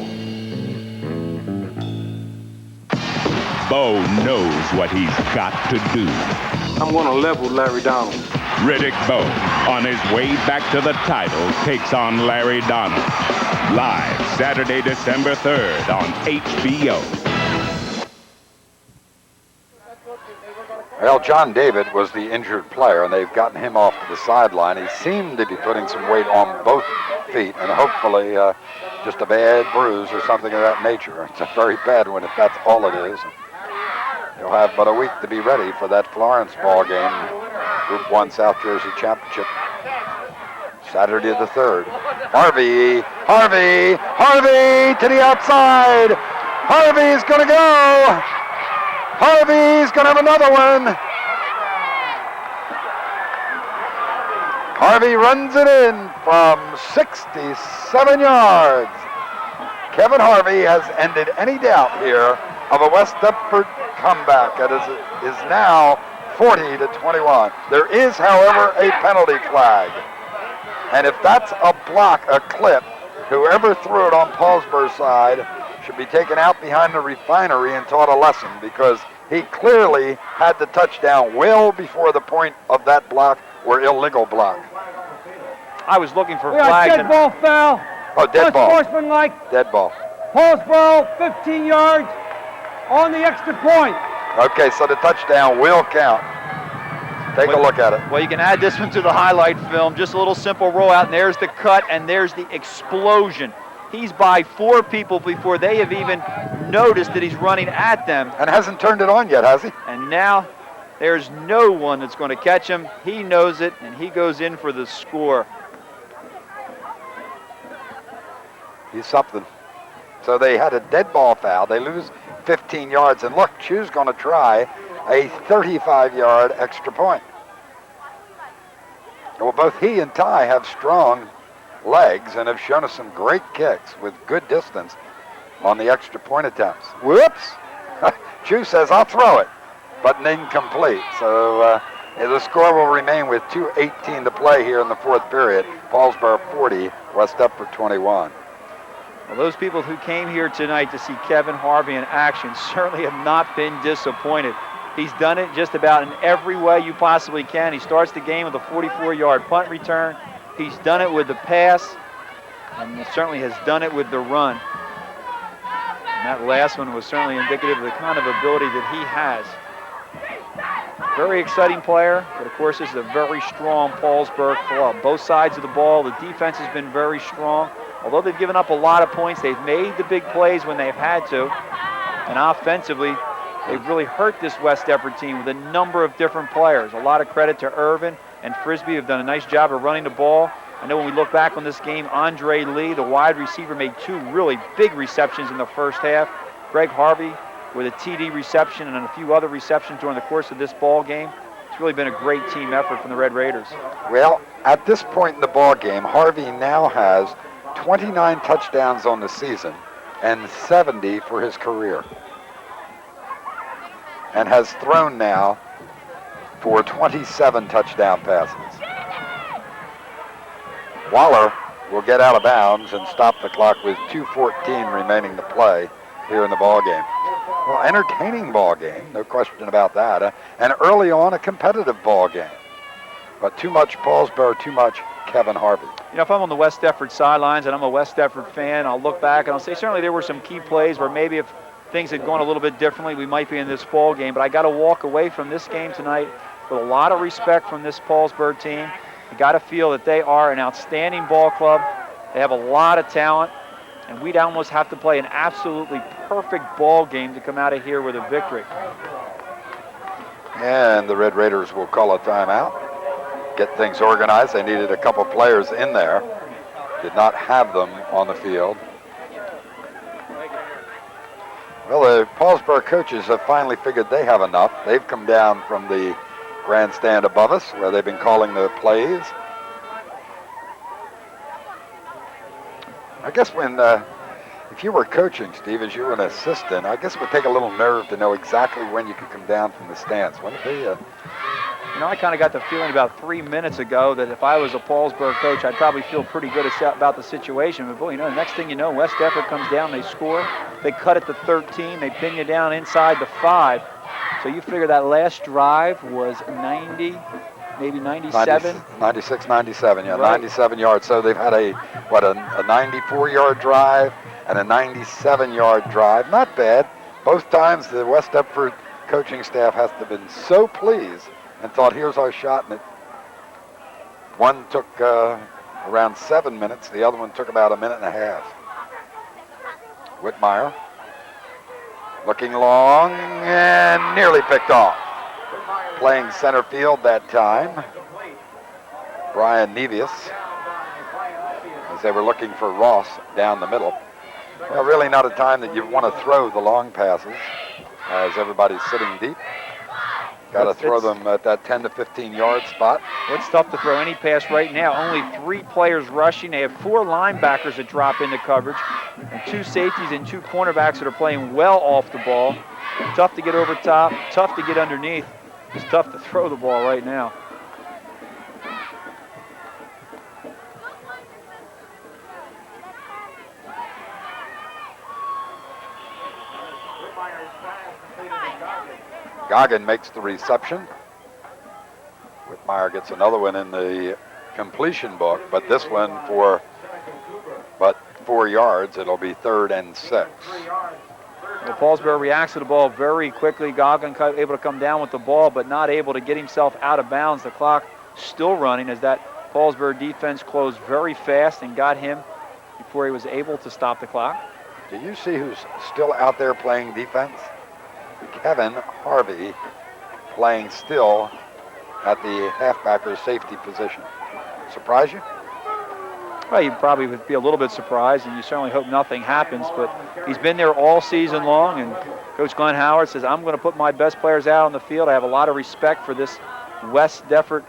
Speaker 23: Bo knows what he's got to do.
Speaker 24: I'm going to level Larry Donald.
Speaker 23: Riddick Bowe, on his way back to the title, takes on Larry Donald. Live Saturday, December 3rd on HBO.
Speaker 1: Well, John David was the injured player, and they've gotten him off to the sideline. He seemed to be putting some weight on both feet, and hopefully just a bad bruise or something of that nature. It's a very bad one if that's all it is. He'll have but a week to be ready for that Florence ball game, Group 1 South Jersey Championship, Saturday the 3rd. Harvey to the outside. Harvey's going to go. Harvey's going to have another one. Harvey runs it in from 67 yards. Kevin Harvey has ended any doubt here of a West Deptford comeback. It is now 40-21. There is, however, a penalty flag. And if that's a block, a clip, whoever threw it on Paulsboro's side should be taken out behind the refinery and taught a lesson, because he clearly had the touchdown well before the point of that block or illegal block.
Speaker 2: I was looking for
Speaker 25: We got
Speaker 2: flags.
Speaker 25: dead ball foul.
Speaker 1: Oh, dead ball.
Speaker 25: Unsportsmanlike.
Speaker 1: Dead ball.
Speaker 25: Paulsboro, 15 yards on the extra point.
Speaker 1: Okay, so the touchdown will count. Take a look at it.
Speaker 2: Well, you can add this one to the highlight film. Just a little simple rollout, and there's the cut, and there's the explosion. He's by 4 people before they have even noticed that he's running at them.
Speaker 1: And hasn't turned it on yet, has he?
Speaker 2: And now there's no one that's going to catch him. He knows it, and he goes in for the score.
Speaker 1: He's something. So they had a dead ball foul. They lose 15 yards. And look, Chu's going to try a 35-yard extra point. Well, both he and Ty have strong legs and have shown us some great kicks with good distance on the extra point attempts. Whoops! Chu says, I'll throw it, but incomplete. So the score will remain with 2:18 to play here in the 4th period. Paulsboro 40, West Deptford 21.
Speaker 2: Well, those people who came here tonight to see Kevin Harvey in action certainly have not been disappointed. He's done it just about in every way you possibly can. He starts the game with a 44-yard punt return. He's done it with the pass. and certainly has done it with the run. And that last one was certainly indicative of the kind of ability that he has. Very exciting player, but of course this is a very strong Paulsboro club. Both sides of the ball, the defense has been very strong. Although they've given up a lot of points, they've made the big plays when they've had to. And offensively, they've really hurt this West Deptford team with a number of different players. A lot of credit to Irvin and Frisbee, who've done a nice job of running the ball. I know when we look back on this game, Andre Lee, the wide receiver, made 2 really big receptions in the first half. Greg Harvey with a TD reception and a few other receptions during the course of this ball game. It's really been a great team effort from the Red Raiders.
Speaker 1: Well, at this point in the ball game, Harvey now has 29 touchdowns on the season and 70 for his career, and has thrown now for 27 touchdown passes. Waller will get out of bounds and stop the clock with 2:14 remaining to play here in the ball game. Well, entertaining ball game, no question about that. And early on, a competitive ball game. But too much Paulsboro, too much Kevin Harvey.
Speaker 2: You know, if I'm on the West Deptford sidelines and I'm a West Deptford fan, I'll look back and I'll say certainly there were some key plays where maybe if things had gone a little bit differently, we might be in this ball game. But I got to walk away from this game tonight with a lot of respect from this Paulsboro team. You got to feel that they are an outstanding ball club. They have a lot of talent, and we'd almost have to play an absolutely perfect ball game to come out of here with a victory.
Speaker 1: And the Red Raiders will call a timeout, get things organized. They needed a couple players in there. Did not have them on the field. Well, the Paulsboro coaches have finally figured they have enough. They've come down from the grandstand above us where they've been calling the plays. I guess when, if you were coaching, Steve, as you were an assistant, I guess it would take a little nerve to know exactly when you could come down from the stands. Wouldn't it be?
Speaker 2: You know, I kind of got the feeling about 3 minutes ago that if I was a Paulsboro coach, I'd probably feel pretty good about the situation. But boy, you know, the next thing you know, West Deptford comes down, they score, they cut it to 13, they pin you down inside the 5. So you figure that last drive was 90, maybe 97?
Speaker 1: 96, 97, yeah,
Speaker 2: Right.
Speaker 1: 97 yards. So they've had a 94-yard drive and a 97-yard drive. Not bad. Both times the West Deptford coaching staff has to have been so pleased and thought, here's our shot. And one took around 7 minutes. The other one took about a minute and a half. Whitmire looking long and nearly picked off. Playing center field that time, Brian Nevius, as they were looking for Ross down the middle. Well, really not a time that you want to throw the long passes as everybody's sitting deep. Got to throw them at that 10 to 15 yard spot.
Speaker 2: It's tough to throw any pass right now. Only 3 players rushing. They have 4 linebackers that drop into coverage, and 2 safeties and 2 cornerbacks that are playing well off the ball. Tough to get over top, tough to get underneath. It's tough to throw the ball right now.
Speaker 1: Goggin makes the reception. Whitmire gets another one in the completion book, but this one for but 4 yards. It'll be 3rd and 6.
Speaker 2: Well, Paulsboro reacts to the ball very quickly. Goggin able to come down with the ball, but not able to get himself out of bounds. The clock still running as that Paulsboro defense closed very fast and got him before he was able to stop the clock.
Speaker 1: Do you see who's still out there playing defense? Kevin Harvey playing still at the halfbacker safety position. Surprise you?
Speaker 2: Well, you probably would be a little bit surprised, and you certainly hope nothing happens, but he's been there all season long, and Coach Glenn Howard says, I'm going to put my best players out on the field. I have a lot of respect for this West Deptford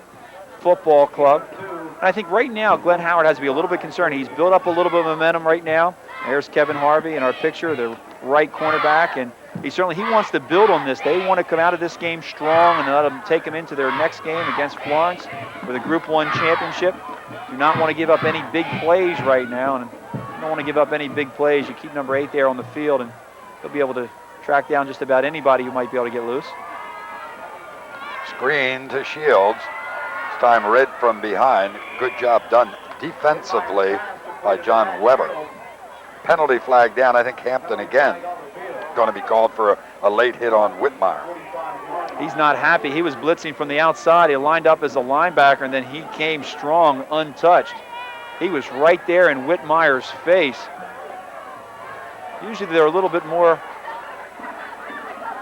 Speaker 2: football club. And I think right now, Glenn Howard has to be a little bit concerned. He's built up a little bit of momentum right now. There's Kevin Harvey in our picture, the right cornerback, and he wants to build on this. They want to come out of this game strong and let them take them into their next game against Florence for the Group 1 championship. Do not want to give up any big plays right now, and you don't want to give up any big plays. You keep number 8 there on the field, and he'll be able to track down just about anybody who might be able to get loose.
Speaker 1: Screen to Shields. This time Red from behind. Good job done defensively by John Weber. Penalty flag down. I think Hampton again going to be called for a late hit on Whitmire.
Speaker 2: He's not happy. He was blitzing from the outside. He lined up as a linebacker, and then he came strong, untouched. He was right there in Whitmire's face. Usually they're a little bit more,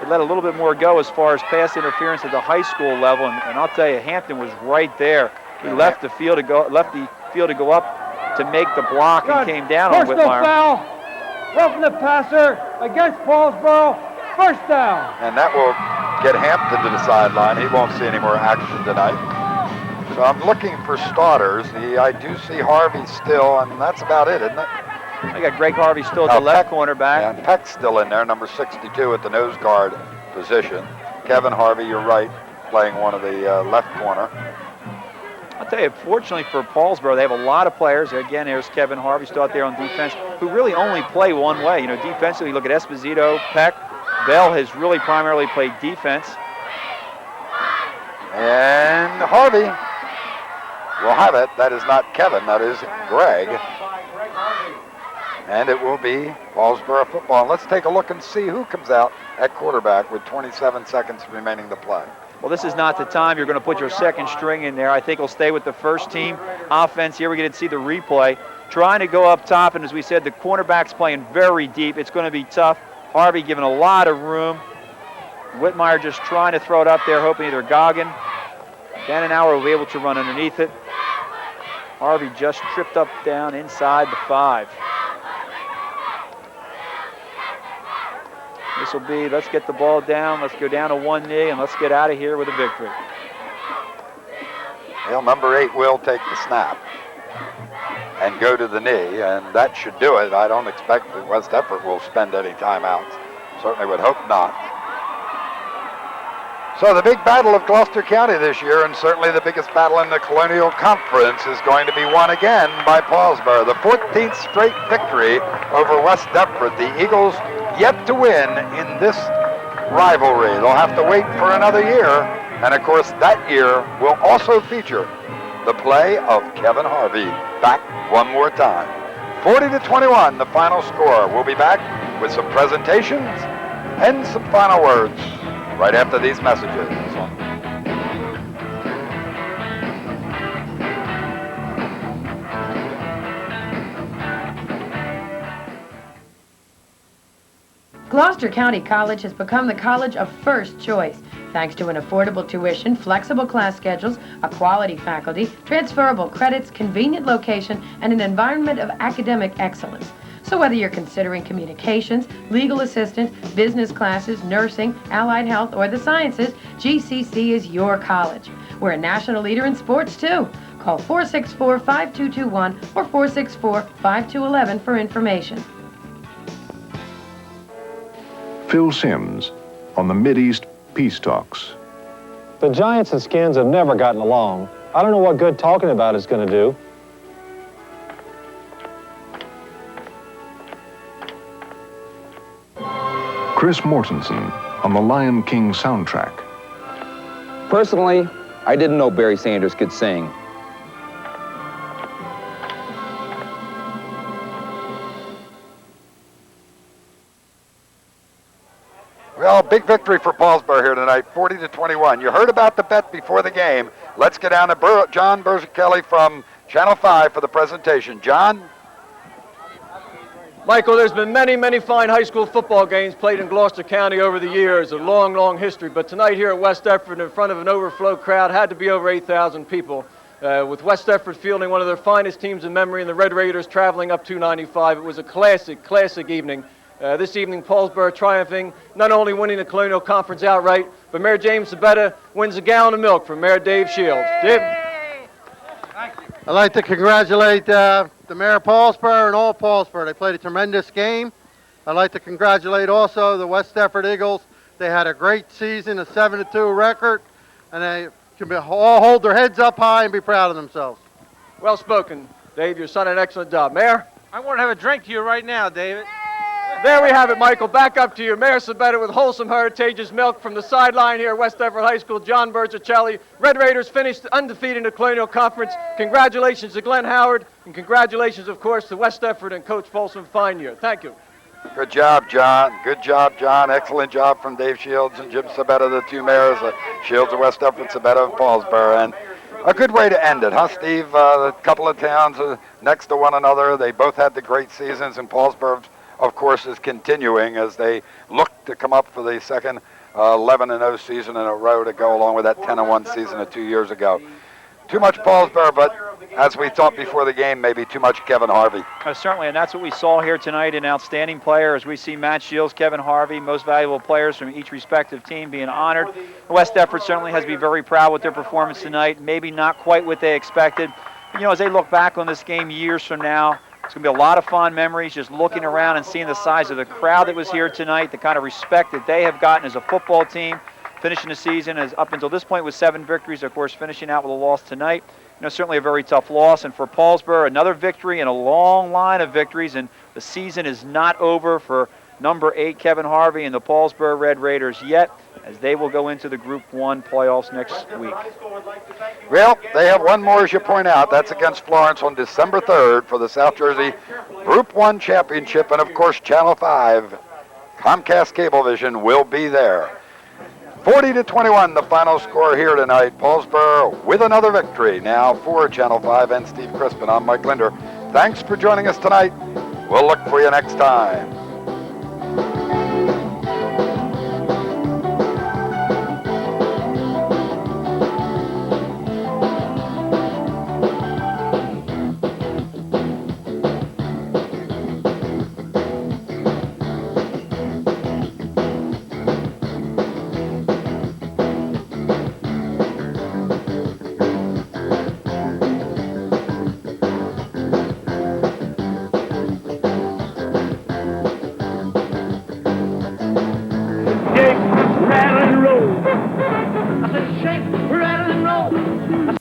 Speaker 2: they let a little bit more go as far as pass interference at the high school level, and I'll tell you, Hampton was right there. He left the field to go up to make the block and came down on Whitmire.
Speaker 25: Foul. Roughing the passer against Paulsboro. First down.
Speaker 1: And that will get Hampton to the sideline. He won't see any more action tonight. So I'm looking for starters. I do see Harvey still, and that's about it, isn't it?
Speaker 2: I got Greg Harvey still at the left cornerback.
Speaker 1: Yeah, and Peck's still in there, number 62 at the nose guard position. Kevin Harvey, you're right, playing one of the left corner.
Speaker 2: I'll tell you, fortunately for Paulsboro, they have a lot of players. Again, there's Kevin Harvey still out there on defense, who really only play one way. You know, defensively, you look at Esposito, Peck. Bell has really primarily played defense.
Speaker 1: And Harvey will have it. That is not Kevin, that is Greg. And it will be Paulsboro football. And let's take a look and see who comes out at quarterback with 27 seconds remaining to play.
Speaker 2: Well, this is not the time you're going to put your second string in there. I think we'll stay with the first team offense here. We're going to see the replay. Trying to go up top, and as we said, the cornerback's playing very deep. It's going to be tough. Harvey given a lot of room. Whitmire just trying to throw it up there, hoping either Goggin, Dannenauer will be able to run underneath it. Harvey just tripped up down inside the 5. This will be, let's get the ball down, let's go down to one knee, and let's get out of here with a victory.
Speaker 1: Well, number 8 will take the snap and go to the knee, and that should do it. I don't expect that West Deptford will spend any timeouts. Certainly would hope not. So the big battle of Gloucester County this year, and certainly the biggest battle in the Colonial Conference, is going to be won again by Paulsboro. The 14th straight victory over West Deptford. The Eagles yet to win in this rivalry. They'll have to wait for another year, and of course that year will also feature the play of Kevin Harvey back one more time. 40-21, the final score. We'll be back with some presentations and some final words right after these messages.
Speaker 6: Gloucester County College has become the college of first choice, thanks to an affordable tuition, flexible class schedules, a quality faculty, transferable credits, convenient location, and an environment of academic excellence. So whether you're considering communications, legal assistant, business classes, nursing, allied health, or the sciences, GCC is your college. We're a national leader in sports, too. Call 464-5221 or 464-5211 for information.
Speaker 8: Phil Simms on the Mideast Peace Talks.
Speaker 15: The Giants and Skins have never gotten along. I don't know what good talking about is going to do.
Speaker 8: Chris Mortensen on the Lion King soundtrack.
Speaker 17: Personally, I didn't know Barry Sanders could sing.
Speaker 1: Well, big victory for Paulsboro here tonight, 40-21. You heard about the bet before the game. Let's get down to John Berzachelli from Channel 5 for the presentation. John?
Speaker 19: Michael, there's been many, many fine high school football games played in Gloucester County over the years, a long, long history. But tonight here at West Deptford, in front of an overflow crowd, had to be over 8,000 people. With West Deptford fielding one of their finest teams in memory and the Red Raiders traveling up 295. It was a classic, classic evening. This evening, Paulsboro triumphing, not only winning the Colonial Conference outright, but Mayor James Sabetta wins a gallon of milk from Mayor Dave Shields. Dave?
Speaker 4: I'd like to congratulate the Mayor of Paulsboro and all Paulsboro. They played a tremendous game. I'd like to congratulate also the West Deptford Eagles. They had a great season, a 7-2 record, and they can all hold their heads up high and be proud of themselves.
Speaker 19: Well spoken, Dave. You've done an excellent job. Mayor?
Speaker 20: I want to have a drink to you right now, David.
Speaker 19: There we have it, Michael. Back up to you. Mayor Sabetta with wholesome Heritage's milk from the sideline here at West Deptford High School. John Berticelli. Red Raiders finished undefeated in the Colonial Conference. Congratulations to Glenn Howard, and congratulations, of course, to West Deptford and Coach Folsom. Fine year. Thank you.
Speaker 1: Good job, John. Good job, John. Excellent job from Dave Shields and Jim Sabetta, the two mayors, Shields of West Deptford, Sabetta of Paulsboro. And a good way to end it, huh, Steve? A couple of towns next to one another. They both had the great seasons, and Paulsboro, of course, is continuing as they look to come up for the second 11-0 season in a row to go along with that 10-1 season of 2 years ago. Too much Paulsboro, but as we thought before the game, maybe too much Kevin Harvey.
Speaker 2: Certainly, and that's what we saw here tonight, an outstanding player as we see Matt Shields, Kevin Harvey, most valuable players from each respective team being honored. West Deptford certainly has to be very proud with their performance tonight, maybe not quite what they expected. But, as they look back on this game years from now, it's going to be a lot of fond memories just looking around and seeing the size of the crowd that was here tonight, the kind of respect that they have gotten as a football team, finishing the season as up until this point with 7 victories, of course, finishing out with a loss tonight. Certainly a very tough loss. And for Paulsboro, another victory in a long line of victories. And the season is not over for number 8, Kevin Harvey, and the Paulsboro Red Raiders yet, as they will go into the Group 1 playoffs next week.
Speaker 1: Well, they have one more, as you point out. That's against Florence on December 3rd for the South Jersey Group 1 Championship. And, of course, Channel 5, Comcast Cablevision will be there. 40-21, the final score here tonight. Paulsboro with another victory. Now for Channel 5 and Steve Crispin, I'm Mike Linder. Thanks for joining us tonight. We'll look for you next time.
Speaker 9: Rattle and roll. I said shake, rattle and roll. I